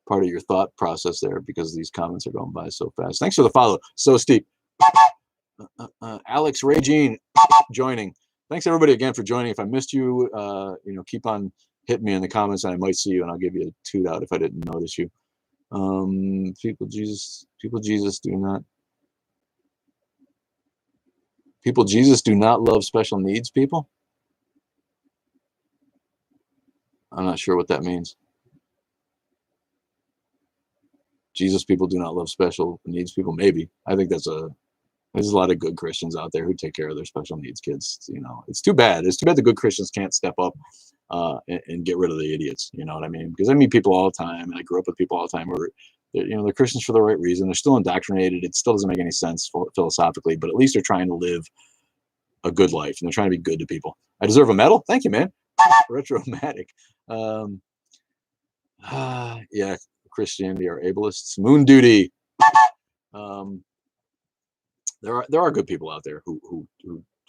S1: part of your thought process there, because these comments are going by so fast. Thanks for the follow. So steep. Alex Regine joining. Thanks everybody again for joining. If I missed you, keep on hitting me in the comments, and I might see you, and I'll give you a toot out if I didn't notice you. People Jesus do not love special needs people. I'm not sure what that means. Jesus people do not love special needs people. Maybe. I think there's a lot of good Christians out there who take care of their special needs kids. It's too bad. It's too bad the good Christians can't step up and get rid of the idiots. You know what I mean? Because I meet people all the time, and I grew up with people all the time where they're Christians for the right reason. They're still indoctrinated. It still doesn't make any sense philosophically, but at least they're trying to live a good life, and they're trying to be good to people. I deserve a medal. Thank you, man. Retromatic. Yeah, Christianity are ableists. Moon duty. There are good people out there who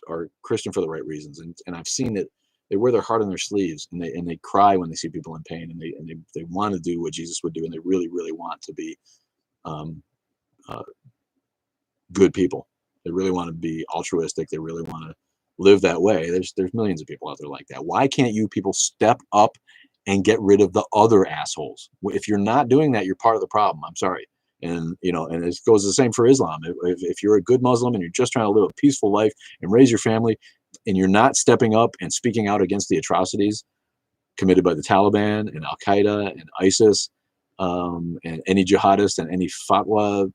S1: are Christian for the right reasons, and I've seen that they wear their heart on their sleeves, and they cry when they see people in pain, and they want to do what Jesus would do, and they really, really want to be good people. They really want to be altruistic. They really want to live that way. There's millions of people out there like that. Why can't you people step up and get rid of the other assholes? If you're not doing that, you're part of the problem. I'm sorry. And and it goes the same for Islam. If you're a good Muslim and you're just trying to live a peaceful life and raise your family, and you're not stepping up and speaking out against the atrocities committed by the Taliban and Al Qaeda and ISIS, and any jihadist and any fatwa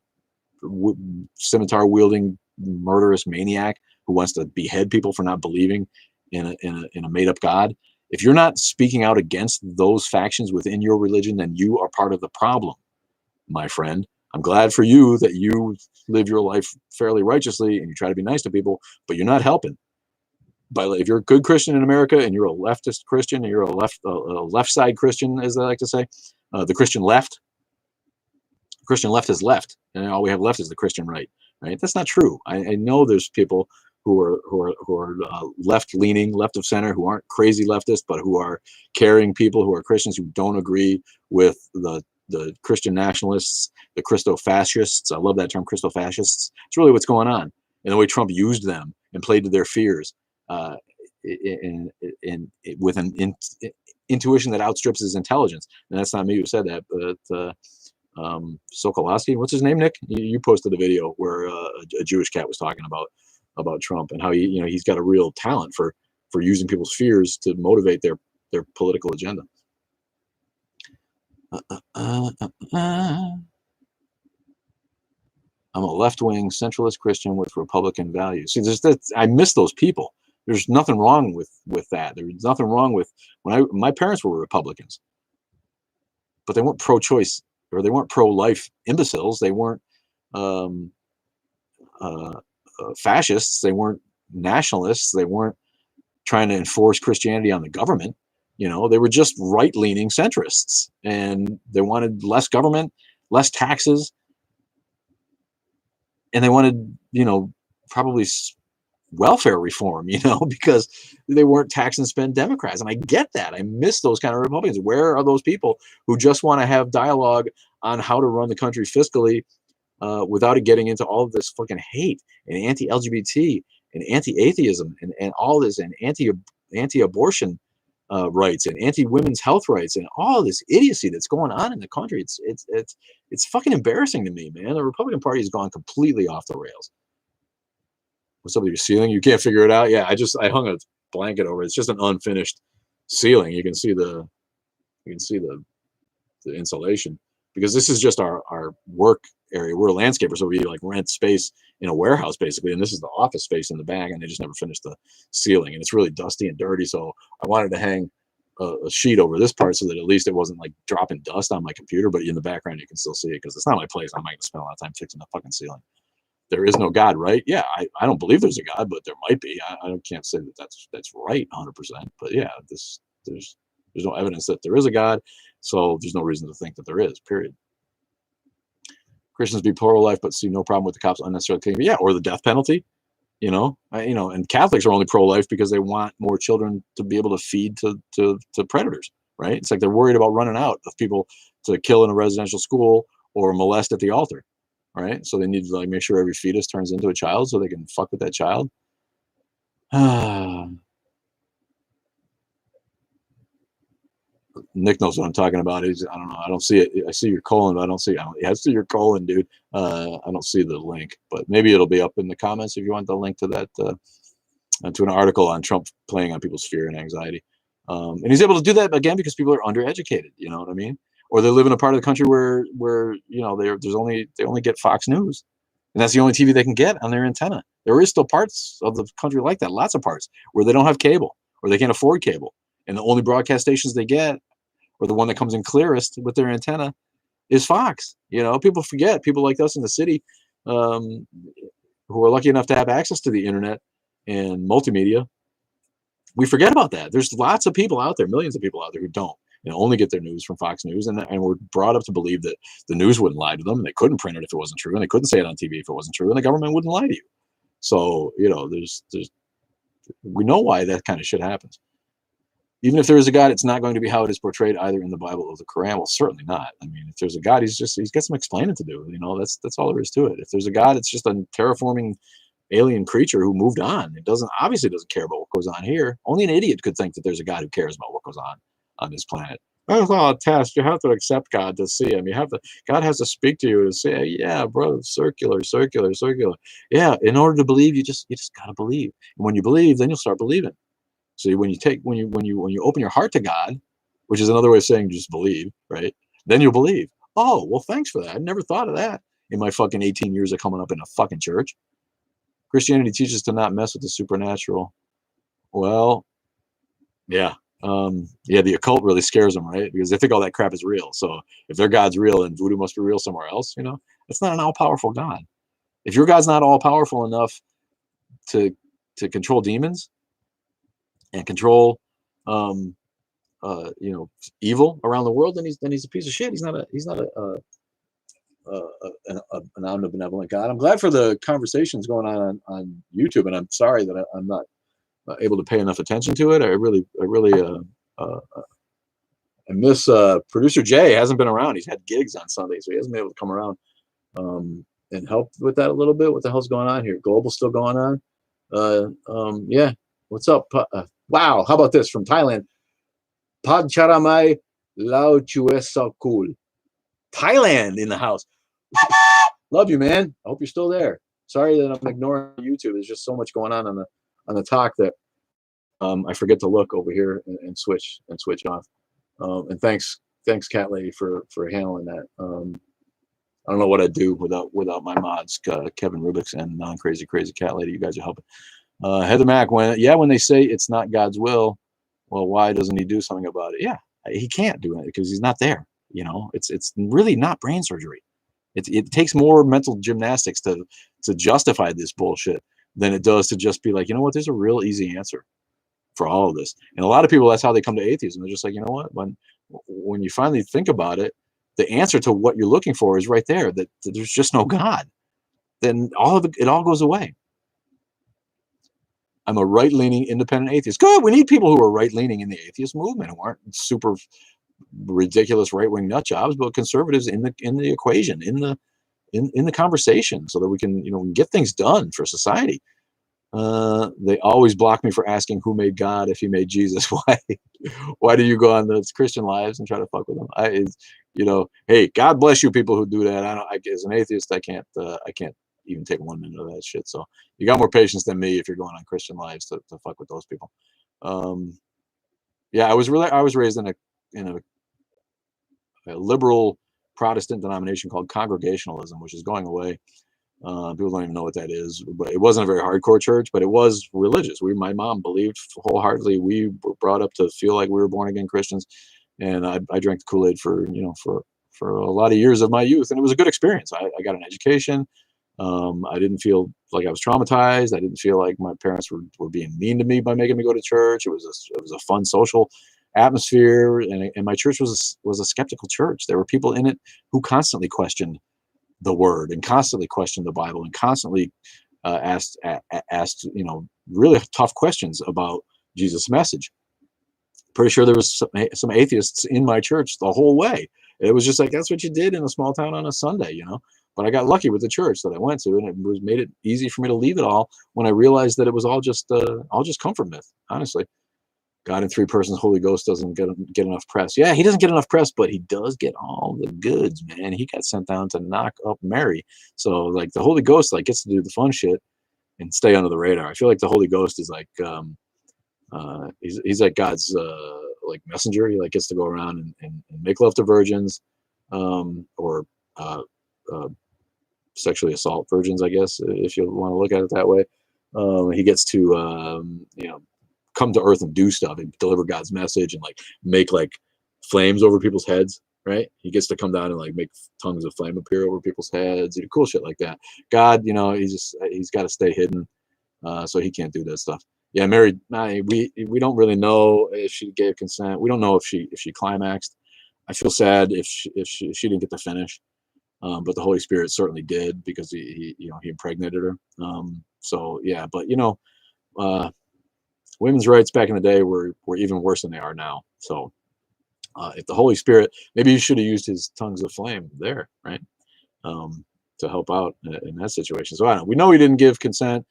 S1: scimitar wielding murderous maniac who wants to behead people for not believing in a made up God, if you're not speaking out against those factions within your religion, then you are part of the problem, my friend. I'm glad for you that you live your life fairly righteously and you try to be nice to people, but you're not helping. But if you're a good Christian in America and you're a leftist Christian and you're a left side Christian, as they like to say, the Christian left has left, and all we have left is the Christian right. Right? That's not true. I know there's people who are left leaning, left of center, who aren't crazy leftists, but who are caring people, who are Christians who don't agree with the Christian nationalists, the Christo-fascists. I love that term, Christo-fascists. It's really what's going on, and the way Trump used them and played to their fears, with an intuition that outstrips his intelligence. And that's not me who said that, but Sokolowski, what's his name, Nick? You posted a video where a Jewish cat was talking about Trump and how he's got a real talent for using people's fears to motivate their political agenda. I'm a left-wing centralist Christian with Republican values. See, I miss those people. There's nothing wrong with that. There's nothing wrong with my parents were Republicans, but they weren't pro-choice, or they weren't pro-life imbeciles. They weren't fascists. They weren't nationalists. They weren't trying to enforce Christianity on the government. They were just right-leaning centrists, and they wanted less government, less taxes, and they wanted, probably welfare reform, because they weren't tax and spend Democrats. And I get that. I miss those kind of Republicans. Where are those people who just want to have dialogue on how to run the country fiscally without it getting into all of this fucking hate and anti-LGBT and anti-atheism and all this and anti-abortion rights and anti-women's health rights and all this idiocy that's going on in the country? It's fucking embarrassing to me, man. The Republican Party has gone completely off the rails. What's up with your ceiling? You can't figure it out? Yeah, I hung a blanket over it. It's just an unfinished ceiling. You can see the insulation, because this is just our work area. We're a landscaper, so we like rent space in a warehouse basically, and this is the office space in the back, and they just never finished the ceiling, and it's really dusty and dirty. So I wanted to hang a sheet over this part so that at least it wasn't like dropping dust on my computer, but in the background you can still see it, because it's not my place. I'm not gonna spend a lot of time fixing the fucking ceiling. There is no God, right? Yeah, I don't believe there's a God, but there might be. I can't say that that's right 100%. But yeah, there's no evidence that there is a God, so there's no reason to think that there is, period. Christians be pro-life but see no problem with the cops unnecessarily killing. Yeah, or the death penalty, and Catholics are only pro-life because they want more children to be able to feed to predators, right? It's like they're worried about running out of people to kill in a residential school or molest at the altar. Right, so they need to like make sure every fetus turns into a child so they can fuck with that child. Nick knows what I'm talking about. I don't know. I don't see it. I see your colon, but I don't see. I see your colon, dude. I don't see the link, but maybe it'll be up in the comments if you want the link to that to an article on Trump playing on people's fear and anxiety. And he's able to do that again because people are undereducated. You know what I mean? Or they live in a part of the country where they only get Fox News, and that's the only TV they can get on their antenna. There is still parts of the country like that, lots of parts where they don't have cable or they can't afford cable, and the only broadcast stations they get, or the one that comes in clearest with their antenna, is Fox. People forget. People like us in the city, who are lucky enough to have access to the internet and multimedia, we forget about that. There's lots of people out there, millions of people out there who don't. Only get their news from Fox News, and we're brought up to believe that the news wouldn't lie to them, and they couldn't print it if it wasn't true, and they couldn't say it on TV if it wasn't true, and the government wouldn't lie to you. So we know why that kind of shit happens. Even if there is a God, it's not going to be how it is portrayed either in the Bible or the Quran. Well, certainly not. I mean, if there's a God, he's got some explaining to do. That's all there is to it. If there's a God, it's just a terraforming alien creature who moved on. It obviously doesn't care about what goes on here. Only an idiot could think that there's a God who cares about what goes on this planet. That's all a test. You have to accept God to see him. God has to speak to you to say, yeah, bro, circular. Yeah, in order to believe, you just gotta believe. And when you believe, then you'll start believing. So when you open your heart to God, which is another way of saying just believe, right? Then you'll believe. Oh, well, thanks for that. I never thought of that in my fucking 18 years of coming up in a fucking church. Christianity teaches to not mess with the supernatural. Well, yeah. The occult really scares them, right? Because they think all that crap is real. So if their God's real, then voodoo must be real somewhere else. It's not an all-powerful God. If your God's not all-powerful enough to control demons and control, evil around the world, then he's a piece of shit. He's not an omnibenevolent God. I'm glad for the conversations going on YouTube, and I'm sorry that I'm not able to pay enough attention to it. I really I miss producer Jay. Hasn't been around. He's had gigs on Sunday, so he hasn't been able to come around and help with that a little bit. What the hell's going on here? Global's still going on. Yeah. What's up? Wow. How about this from Thailand? Padcharamai Lao Chuesa Cool. Thailand in the house. Love you, man. I hope you're still there. Sorry that I'm ignoring YouTube. There's just so much going on the talk that I forget to look over here and switch off. And thanks Cat Lady for handling that. I don't know what I'd do without my mods, Kevin Rubix and non-crazy Cat Lady. You guys are helping. Heather Mack, when they say it's not God's will, well, why doesn't he do something about it? Yeah, he can't do it because he's not there. It's really not brain surgery. It takes more mental gymnastics to justify this bullshit than it does to just be like, you know what, there's a real easy answer for all of this. And a lot of people, that's how they come to atheism. They're just like, you know what, when you finally think about it, the answer to what you're looking for is right there, that there's just no God. Then it all goes away. I'm a right-leaning independent atheist. Good. We need people who are right-leaning in the atheist movement, who aren't super ridiculous right-wing nut jobs, but conservatives in the equation, in the conversation, so that we can get things done for society. They always block me for asking who made God if he made Jesus. Why do you go on those Christian lives and try to fuck with them? Hey, God bless you people who do that. As an atheist, I can't even take 1 minute of that shit. So you got more patience than me if you're going on Christian lives to fuck with those people. Yeah, I was raised in a liberal Protestant denomination called Congregationalism, which is going away. People don't even know what that is, but it wasn't a very hardcore church, but it was religious. My mom believed wholeheartedly. We were brought up to feel like we were born again Christians, and I drank the Kool-Aid for a lot of years of my youth, and it was a good experience. I got an education. I didn't feel like I was traumatized. I didn't feel like my parents were being mean to me by making me go to church. It was a fun social atmosphere, and my church was a skeptical church. There were people in it who constantly questioned the word and constantly questioned the Bible and constantly asked really tough questions about Jesus' message. Pretty sure there was some atheists in my church the whole way. It was just like, that's what you did in a small town on a Sunday, But I got lucky with the church that I went to, and it made it easy for me to leave it all when I realized that it was all just comfort myth, honestly. God in three persons, Holy Ghost doesn't get enough press. Yeah, he doesn't get enough press, but he does get all the goods, man. He got sent down to knock up Mary. So like the Holy Ghost gets to do the fun shit and stay under the radar. I feel like the Holy Ghost is like he's like God's messenger. He gets to go around and make love to virgins, or sexually assault virgins, I guess, if you want to look at it that way. He gets to come to earth and do stuff and deliver God's message and make flames over people's heads, right? He gets to come down and make tongues of flame appear over people's heads, cool shit like that. God, he's got to stay hidden, so he can't do that stuff. Yeah, Mary, we don't really know if she gave consent. We don't know if she climaxed. I feel sad if she didn't get to finish, but the Holy Spirit certainly did, because he impregnated her. So yeah, but women's rights back in the day were even worse than they are now. So if the Holy Spirit, maybe he should have used his tongues of flame there, right, to help out in that situation. So I don't know. We know he didn't give consent.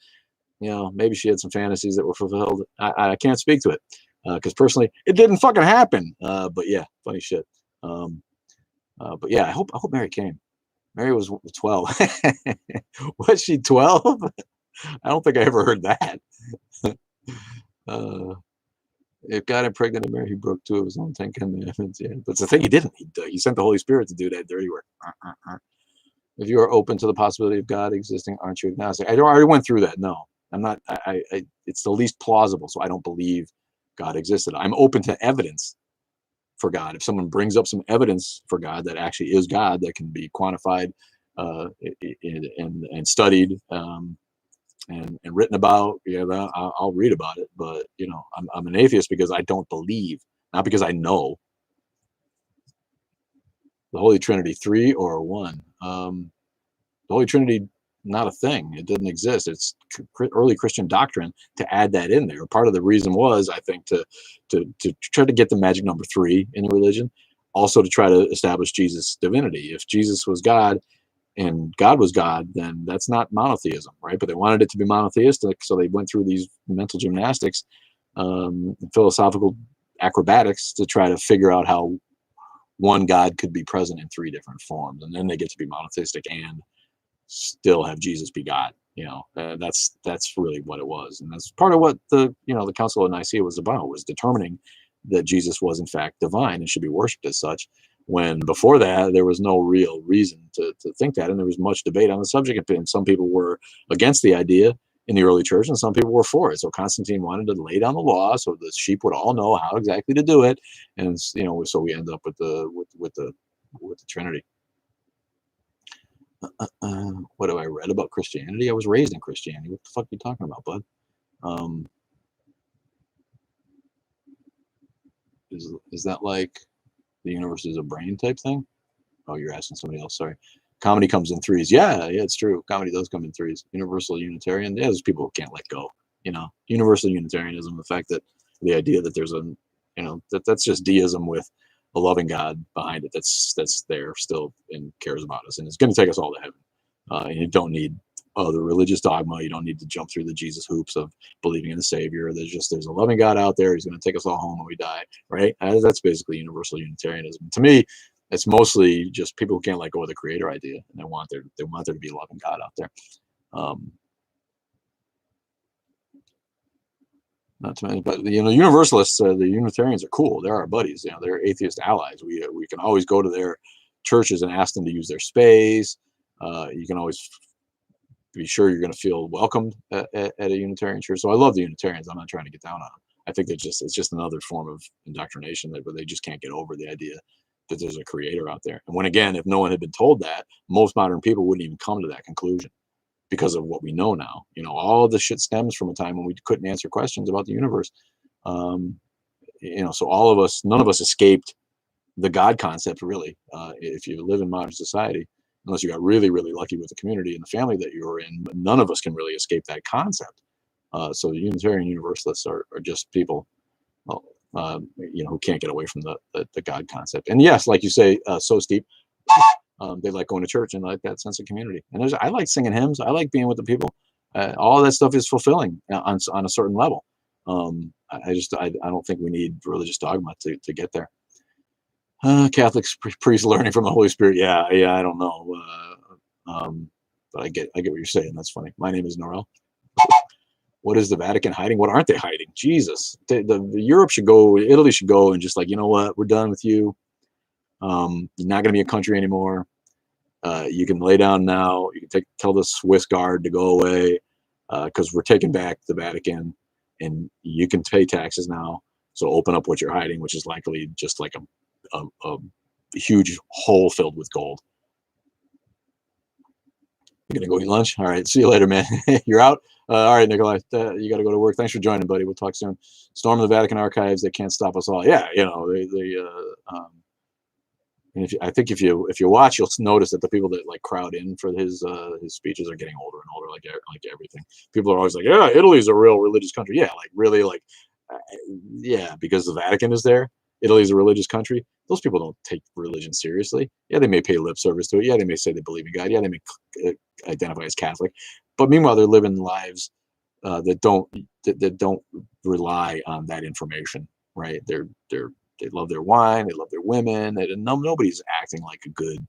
S1: Maybe she had some fantasies that were fulfilled. I can't speak to it because personally, it didn't fucking happen. But yeah, funny shit. But yeah, I hope Mary came. Mary was 12. Was she 12? I don't think I ever heard that. If God impregnated Mary, he broke two of his own 10 commandments. Yeah, but it's the thing, he didn't. He sent the Holy Spirit to do that dirty work. If you are open to the possibility of God existing, aren't you agnostic? I already went through that. No, I'm not. It's the least plausible, so I don't believe God existed. I'm open to evidence for God. If someone brings up some evidence for God that actually is God, that can be quantified and studied, and written about, I'll read about it. But I'm an atheist because I don't believe, not because I know. The Holy Trinity, 3 or 1? The Holy Trinity, not a thing. It didn't exist. It's early Christian doctrine to add that in there. Part of the reason was, I think, to try to get the magic number 3 in the religion, also to try to establish Jesus' divinity. If Jesus was God and God was God, then that's not monotheism, right? But they wanted it to be monotheistic, so they went through these mental gymnastics, philosophical acrobatics, to try to figure out how one God could be present in 3 different forms, and then they get to be monotheistic and still have Jesus be God. That's really what it was, and that's part of what the Council of Nicaea was about, was determining that Jesus was in fact divine and should be worshipped as such. When before that there was no real reason to think that, and there was much debate on the subject, and some people were against the idea in the early church, and some people were for it. So Constantine wanted to lay down the law so the sheep would all know how exactly to do it, and so we end up with the Trinity. What have I read about Christianity? I was raised in Christianity. What the fuck are you talking about, bud? Is that like the universe is a brain type thing? Oh, you're asking somebody else. Sorry. Comedy comes in 3s. Yeah, it's true. Comedy does come in 3s. Universal Unitarian. Yeah, there's people who can't let go. universal Unitarianism, the fact that the idea that there's that's just deism with a loving God behind it. That's there still and cares about us, and it's going to take us all to heaven. And you don't need the religious dogma. You don't need to jump through the Jesus hoops of believing in the Savior. There's a loving God out there. He's going to take us all home when we die, right? That's basically universal Unitarianism. To me, it's mostly just people who can't let go of the Creator idea, and they want there to be a loving God out there. Not too many, but Universalists, the Unitarians are cool. They're our buddies. They're atheist allies. We can always go to their churches and ask them to use their space. You can always be sure you're going to feel welcomed at a Unitarian church. So I love the Unitarians. I'm not trying to get down on them. I think it's just another form of indoctrination where they just can't get over the idea that there's a Creator out there. And if no one had been told that, most modern people wouldn't even come to that conclusion because of what we know now. All of the shit stems from a time when we couldn't answer questions about the universe. So none of us escaped the God concept, really. If you live in modern society, unless you got really, really lucky with the community and the family that you were in, none of us can really escape that concept. So the Unitarian Universalists are just people, who can't get away from the God concept. And yes, like you say, so steep. They like going to church and like that sense of community. And I like singing hymns. I like being with the people. All of that stuff is fulfilling on a certain level. I don't think we need religious dogma to get there. Catholics priests learning from the Holy Spirit. Yeah, I don't know. But I get what you're saying. That's funny. My name is Norel. What is the Vatican hiding? What aren't they hiding? Jesus, the Europe should go. Italy should go and just like, you know what? We're done with you. You're not going to be a country anymore. You can lay down now. You can tell the Swiss guard to go away because we're taking back the Vatican, and you can pay taxes now. So open up what you're hiding, which is likely just like a huge hole filled with gold. You're gonna go eat lunch? All right, see you later, man. You're out? All right, Nikolai, you got to go to work. Thanks for joining, buddy. We'll talk soon. Storm the Vatican archives. They can't stop us all. Yeah, and if you watch, you'll notice that the people that like crowd in for his speeches are getting older and older, like everything. People are always like, yeah, Italy's a real religious country. Yeah, like really, like yeah, because the Vatican is there. Italy's a religious country. Those people don't take religion seriously. Yeah, they may pay lip service to it. Yeah, they may say they believe in God. Yeah, they may identify as Catholic. But meanwhile, they're living lives that don't rely on that information, right? They love their wine. They love their women. Nobody's acting like a good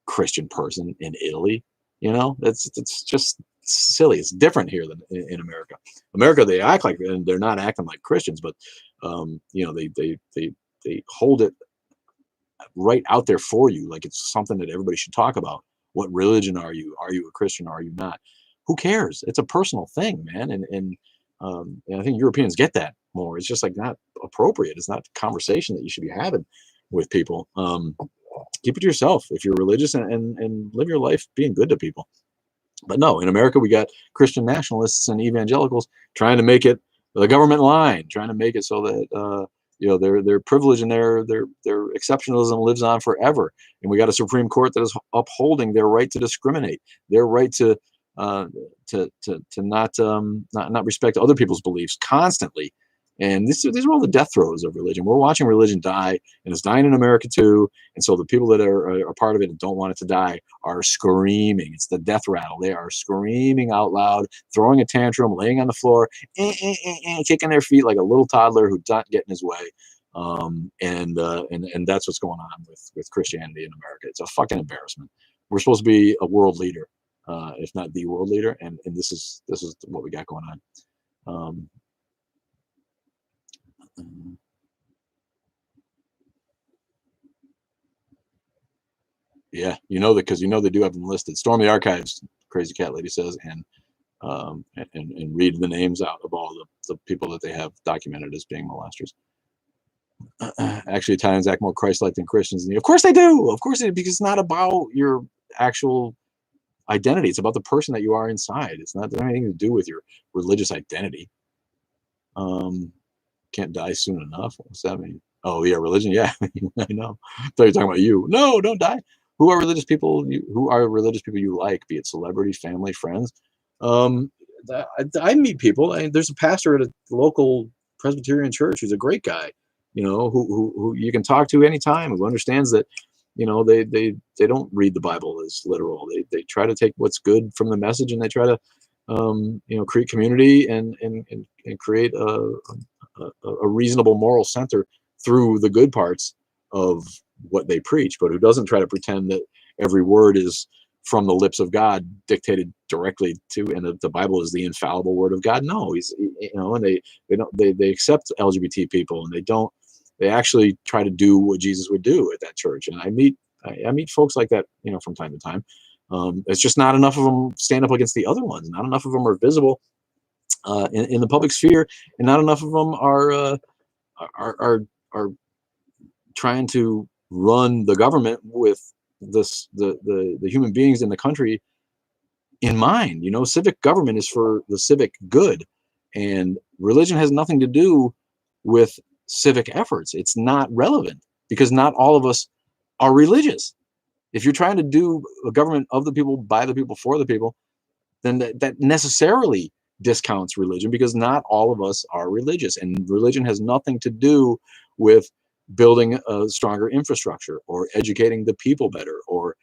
S1: Christian person in Italy. It's just silly. It's different here than in America. America, they act like, and they're not acting like Christians, but they hold it right out there for you, like it's something that everybody should talk about. What religion are you? Are you a Christian? Or are you not? Who cares? It's a personal thing, man. And I think Europeans get that more. It's just like not appropriate. It's not the conversation that you should be having with people. Keep it to yourself if you're religious and live your life being good to people. But no, in America, we got Christian nationalists and evangelicals trying to make it the government line, trying to make it so that their privilege and their exceptionalism lives on forever. And we got a Supreme Court that is upholding their right to discriminate, their right to not respect other people's beliefs constantly. And these are all the death throes of religion. We're watching religion die, and it's dying in America too. And so the people that are part of it and don't want it to die are screaming. It's the death rattle. They are screaming out loud, throwing a tantrum, laying on the floor, kicking their feet like a little toddler who doesn't get in his way. And that's what's going on with Christianity in America. It's a fucking embarrassment. We're supposed to be a world leader, if not the world leader, and this is what we got going on. Yeah, because they do have them listed. Storm the archives, Crazy Cat Lady says, and read the names out of all the people that they have documented as being molesters. Actually, Italians act more Christ-like than Christians. Of course they do. Of course they do, because it's not about your actual identity. It's about the person that you are inside. It's not anything to do with your religious identity. Can't die soon enough. What's that mean? Oh yeah, religion. Yeah, I know. I thought you were talking about you. No, don't die. Who are religious people? Who are religious people you like? Be it celebrity, family, friends. I meet people. There's a pastor at a local Presbyterian church who's a great guy, who you can talk to anytime, who understands that, they don't read the Bible as literal. They try to take what's good from the message, and they try to, create community and create a reasonable moral center through the good parts of what they preach, but who doesn't try to pretend that every word is from the lips of God, dictated directly to, and the Bible is the infallible word of God. No, and they accept LGBT people, and they actually try to do what Jesus would do at that church. And I meet folks like that, from time to time. It's just not enough of them stand up against the other ones. Not enough of them are visible in the public sphere, and not enough of them are trying to run the government with the human beings in the country in mind. Civic government is for the civic good, and religion has nothing to do with civic efforts. It's not relevant, because not all of us are religious. If you're trying to do a government of the people, by the people, for the people, then that necessarily discounts religion, because not all of us are religious, and religion has nothing to do with building a stronger infrastructure, or educating the people better, or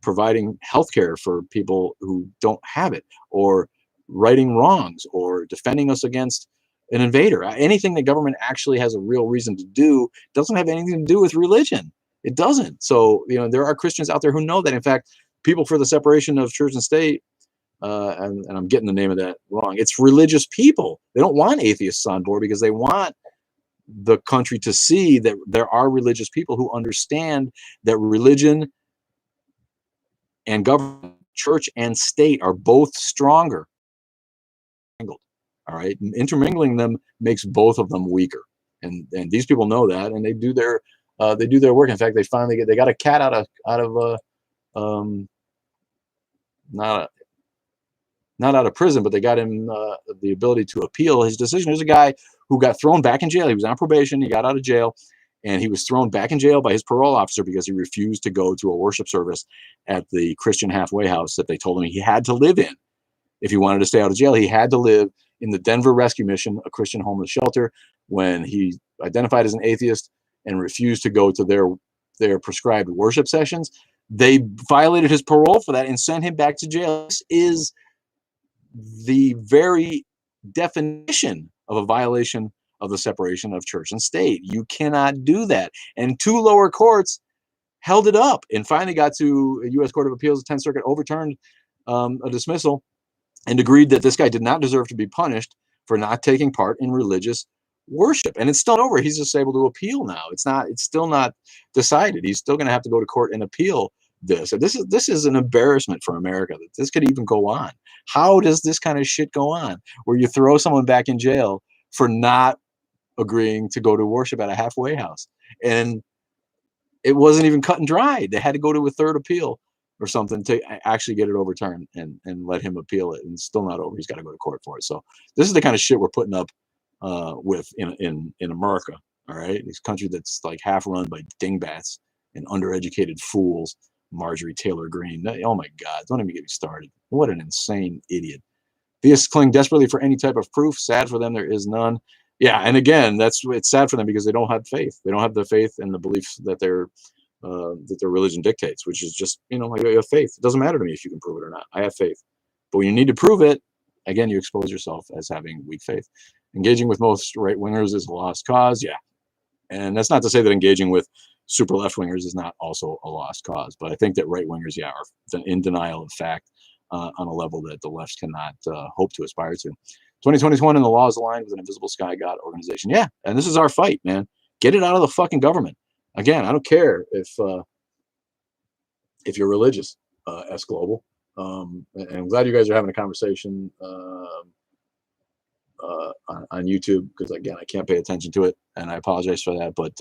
S1: providing healthcare for people who don't have it, or righting wrongs, or defending us against an invader. Anything that government actually has a real reason to do doesn't have anything to do with religion. It doesn't. So, there are Christians out there who know that. In fact, people for the separation of church and state, and I'm getting the name of that wrong, it's religious people. They don't want atheists on board, because they want the country to see that there are religious people who understand that religion and government, church and state, are both stronger. All right, and intermingling them makes both of them weaker, and these people know that, and they do their work. In fact, they got a cat out of not out of prison, but they got him the ability to appeal his decision. There's a guy who got thrown back in jail. He was on probation. He got out of jail, and he was thrown back in jail by his parole officer because he refused to go to a worship service at the Christian halfway house that they told him he had to live in. If he wanted to stay out of jail, he had to live in the Denver Rescue Mission, a Christian homeless shelter. When he identified as an atheist and refused to go to their prescribed worship sessions, they violated his parole for that and sent him back to jail. This is the very definition of a violation of the separation of church and state. You cannot do that. And two lower courts held it up, and finally got to a U.S. Court of Appeals. The 10th Circuit overturned a dismissal and agreed that this guy did not deserve to be punished for not taking part in religious worship. And it's still over. He's just able to appeal now. It's still not decided. He's still going to have to go to court and appeal this. And this is an embarrassment for America, that this could even go on. How does this kind of shit go on, where you throw someone back in jail for not agreeing to go to worship at a halfway house? And it wasn't even cut and dried. They had to go to a third appeal or something to actually get it overturned and let him appeal it. And it's still not over. He's got to go to court for it. So this is the kind of shit we're putting up with in America. All right, this country that's like half run by dingbats and undereducated fools. Marjorie Taylor Greene. Oh my God! Don't even get me started. What an insane idiot. Theists cling desperately for any type of proof. Sad for them, there is none. Yeah, and again, it's sad for them because they don't have faith. They don't have the faith and the belief that their religion dictates, which is just, like, you have faith. It doesn't matter to me if you can prove it or not. I have faith. But when you need to prove it, again, you expose yourself as having weak faith. Engaging with most right-wingers is a lost cause. Yeah. And that's not to say that engaging with super left-wingers is not also a lost cause. But I think that right-wingers, are in denial of fact on a level that the left cannot hope to aspire to. 2021 and the law is aligned with an invisible sky god organization. Yeah, and this is our fight, man. Get it out of the fucking government. Again, I don't care if you're religious, S Global. And I'm glad you guys are having a conversation on YouTube, because again, I can't pay attention to it, and I apologize for that. But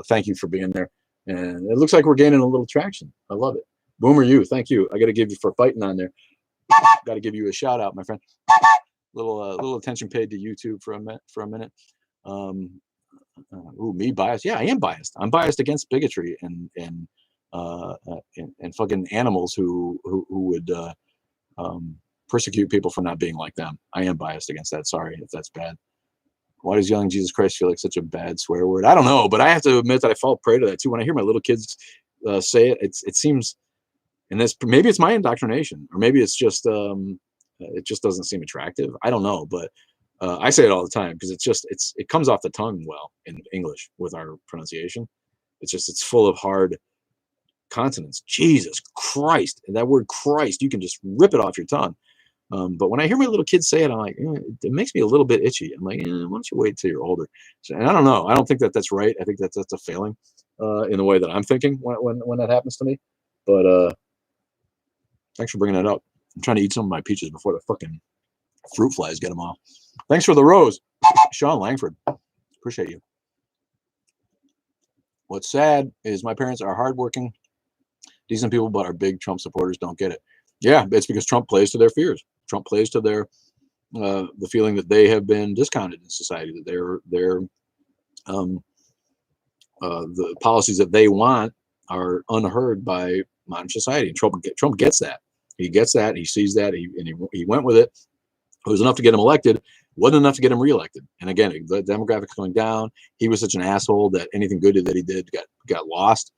S1: thank you for being there, and it looks like we're gaining a little traction. I love it. Boomer, thank you. I got to give you for fighting on there. Got to give you a shout out, my friend. Little attention paid to YouTube for a minute. Me biased? Yeah, I am biased. I'm biased against bigotry and fucking animals who would persecute people for not being like them. I am biased against that. Sorry if that's bad. Why does yelling Jesus Christ feel like such a bad swear word? I don't know, but I have to admit that I fall prey to that too. When I hear my little kids say it, it seems, and this maybe it's my indoctrination, or maybe it's just it just doesn't seem attractive. I don't know, but I say it all the time because it comes off the tongue well in English with our pronunciation. It's full of hard consonants. Jesus Christ, and that word Christ, you can just rip it off your tongue. But when I hear my little kids say it, I'm like, it makes me a little bit itchy. I'm like, why don't you wait till you're older? So, and I don't know. I don't think that that's right. I think that's a failing in the way that I'm thinking when that happens to me. But thanks for bringing that up. I'm trying to eat some of my peaches before the fucking fruit flies get them off. Thanks for the rose, Sean Langford. Appreciate you. What's sad is my parents are hardworking, decent people, but our big Trump supporters don't get it. Yeah, it's because Trump plays to their fears. Trump plays to their the feeling that they have been discounted in society, that they're the policies that they want are unheard by modern society. And Trump gets that. He gets that. He sees that. He went with it. It was enough to get him elected. Wasn't enough to get him reelected. And again, the demographics going down. He was such an asshole that anything good that he did got lost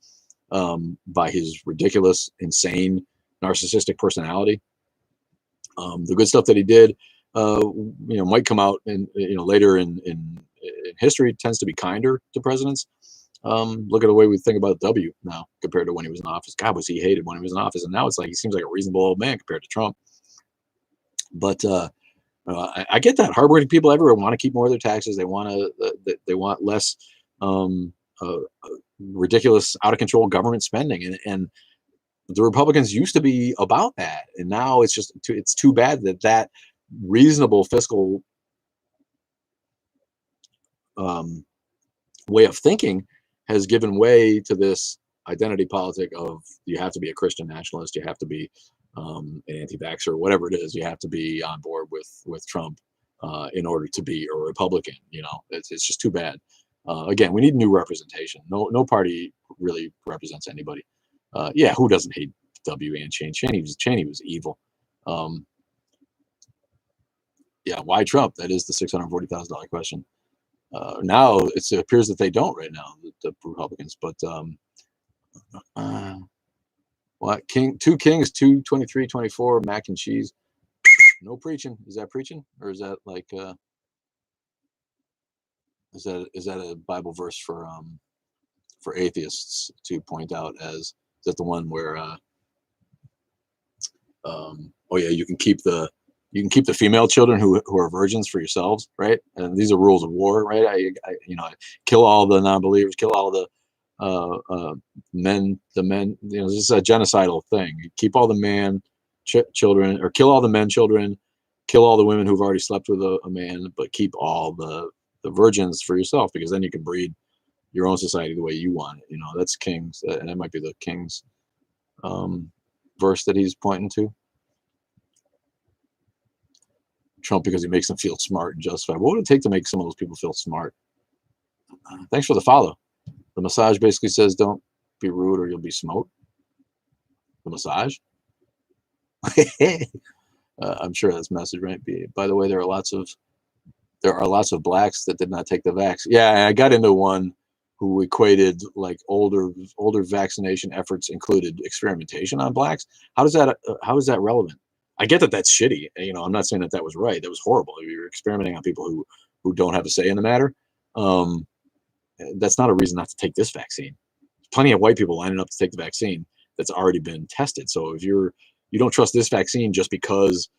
S1: by his ridiculous, insane, narcissistic personality. The good stuff that he did, might come out and later in history tends to be kinder to presidents. Look at the way we think about W now compared to when he was in office. God, was he hated when he was in office, and now it's like he seems like a reasonable old man compared to Trump. But I get that hardworking people everywhere want to keep more of their taxes. They want less ridiculous, out of control government spending, and the Republicans used to be about that, and now it's too bad that reasonable fiscal way of thinking has given way to this identity politic of you have to be a Christian nationalist, you have to be an anti-vaxxer, whatever it is, you have to be on board with Trump in order to be a Republican. It's just too bad. Again, we need new representation. No party really represents anybody. Yeah, who doesn't hate W and Cheney? Cheney was evil. Yeah, why Trump? That is the $640,000 question. Now it appears that they don't right now, the Republicans. But what two kings, 223, 24, mac and cheese. No preaching. Is that preaching, or is that like is that a Bible verse for atheists to point out as? Is that the one where oh yeah, you can keep the female children who are virgins for yourselves, right? And these are rules of war, right? I kill all the non-believers, kill all the men. This is a genocidal thing. You keep all the children, or kill all the men children, kill all the women who've already slept with a man, but keep all the virgins for yourself, because then you can breed your own society the way you want it. That's Kings, and that might be the Kings verse that he's pointing to. Trump, because he makes them feel smart and justified. What would it take to make some of those people feel smart? Thanks for the follow. The massage basically says don't be rude or you'll be smoked. The massage? I'm sure that's message might be. By the way, there are lots of blacks that did not take the vax. Yeah, I got into one who equated like older vaccination efforts included experimentation on blacks. How is that relevant? I get that that's shitty. I'm not saying that was right. That was horrible. You're experimenting on people who don't have a say in the matter. That's not a reason not to take this vaccine. Plenty of white people lining up to take the vaccine that's already been tested. So if you don't trust this vaccine just because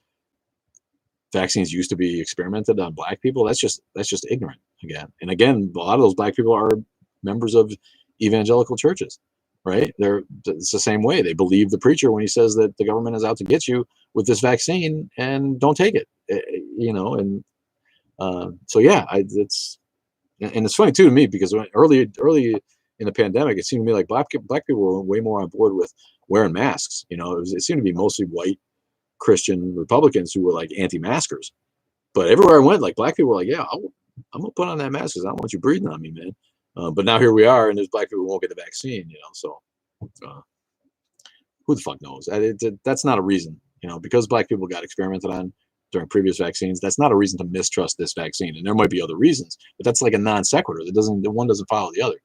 S1: vaccines used to be experimented on black people, that's just ignorant again. And again, a lot of those black people are members of evangelical churches. Right? It's the same way. They believe the preacher when he says that the government is out to get you with this vaccine and don't take it. So yeah, it's funny too to me, because early in the pandemic, it seemed to me like black people were way more on board with wearing masks. It seemed to be mostly white Christian Republicans who were like anti-maskers. But everywhere I went, like black people were like, yeah, I'm gonna put on that mask because I don't want you breathing on me, man. But now here we are, and there's black people who won't get the vaccine, so who the fuck knows? That's not a reason because black people got experimented on during previous vaccines, that's not a reason to mistrust this vaccine. And there might be other reasons, but that's like a non sequitur. The one doesn't follow the other.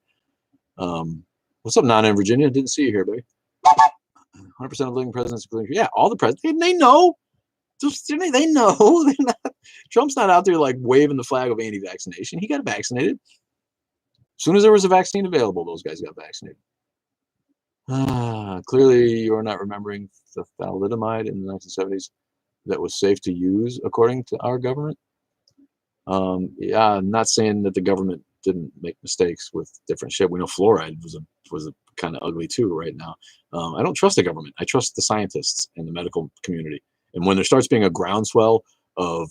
S1: What's up, Nana in Virginia? Didn't see you here, baby. 100% of living presidents, including, yeah, all the presidents, they know. They know. They're not, Trump's not out there like waving the flag of anti-vaccination. He got vaccinated. As soon as there was a vaccine available, those guys got vaccinated. Clearly, you're not remembering the thalidomide in the 1970s that was safe to use, according to our government. Yeah, I'm not saying that the government didn't make mistakes with different shit. We know fluoride was a kind of ugly too right now. I don't trust the government. I trust the scientists and the medical community. And when there starts being a groundswell of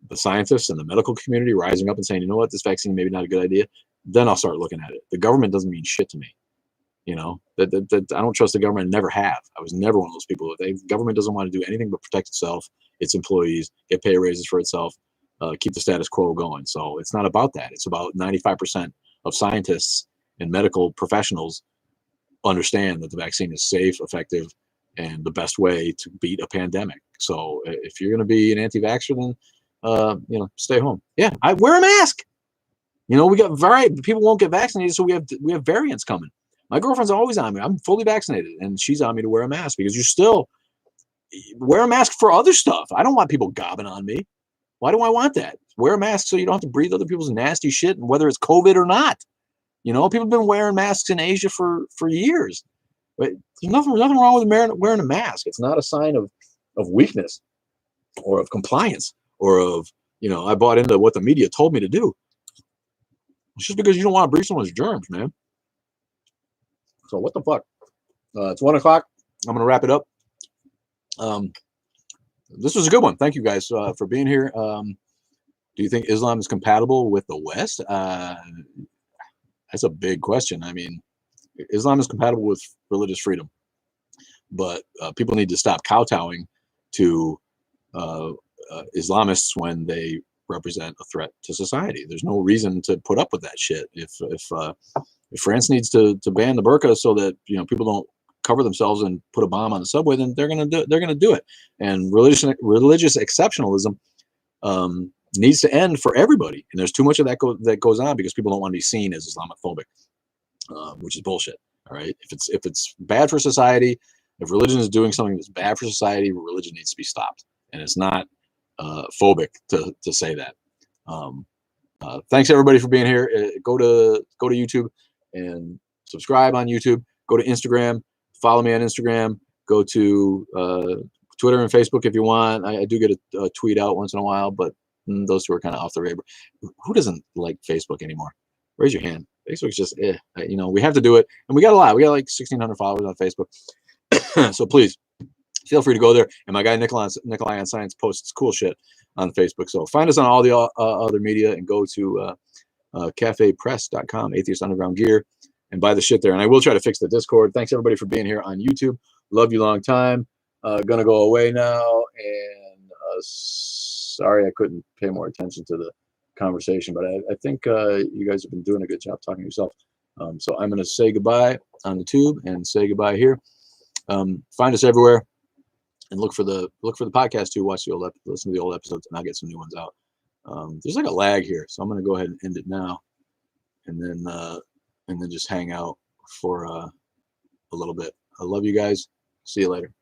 S1: the scientists and the medical community rising up and saying, you know what, this vaccine maybe not a good idea, then I'll start looking at it. The government doesn't mean shit to me. That I don't trust the government. Never have. I was never one of those people. The government doesn't want to do anything but protect itself, its employees, get pay raises for itself, keep the status quo going. So it's not about that. It's about 95% of scientists and medical professionals understand that the vaccine is safe, effective, and the best way to beat a pandemic. So if you're going to be an anti-vaxxer, then stay home. Yeah, I wear a mask. We got people won't get vaccinated, so we have variants coming. My girlfriend's always on me. I'm fully vaccinated, and she's on me to wear a mask because you still wear a mask for other stuff. I don't want people gobbing on me. Why do I want that? Wear a mask so you don't have to breathe other people's nasty shit, and whether it's COVID or not. People have been wearing masks in Asia for years. But there's nothing wrong with wearing a mask. It's not a sign of weakness or of compliance or of, I bought into what the media told me to do. It's just because you don't want to breathe someone's germs, man. So what the fuck? It's 1 o'clock. I'm going to wrap it up. This was a good one. Thank you guys for being here. Do you think Islam is compatible with the West? That's a big question. I mean, Islam is compatible with religious freedom, but people need to stop kowtowing to Islamists when they represent a threat to society. There's no reason to put up with that shit. If France needs to ban the burqa so that people don't cover themselves and put a bomb on the subway, then they're gonna do it. And religious exceptionalism needs to end for everybody. And there's too much of that goes on because people don't want to be seen as Islamophobic, which is bullshit. All right, if it's bad for society, if religion is doing something that's bad for society, religion needs to be stopped. And it's not phobic to say that. Thanks everybody for being here. Go to YouTube and subscribe on YouTube. Go to Instagram, follow me on Instagram. Go to Twitter and Facebook if you want. I do get a tweet out once in a while, but those two are kind of off the radar. Who doesn't like Facebook anymore? Raise your hand. Facebook's just we have to do it, and we got a lot. We got like 1,600 followers on Facebook. So please feel free to go there. And my guy Nikolai on Science posts cool shit on Facebook. So find us on all the other media and go to cafepress.com, Atheist Underground Gear, and buy the shit there. And I will try to fix the Discord. Thanks everybody for being here on YouTube. Love you long time. Gonna go away now, and sorry I couldn't pay more attention to the conversation, but I think you guys have been doing a good job talking to yourself. So I'm gonna say goodbye on the tube and say goodbye here. Find us everywhere, and look for the podcast too. Listen to the old episodes, and I'll get some new ones out. There's like a lag here, so I'm gonna go ahead and end it now, and then just hang out for a little bit. I love you guys. See you later.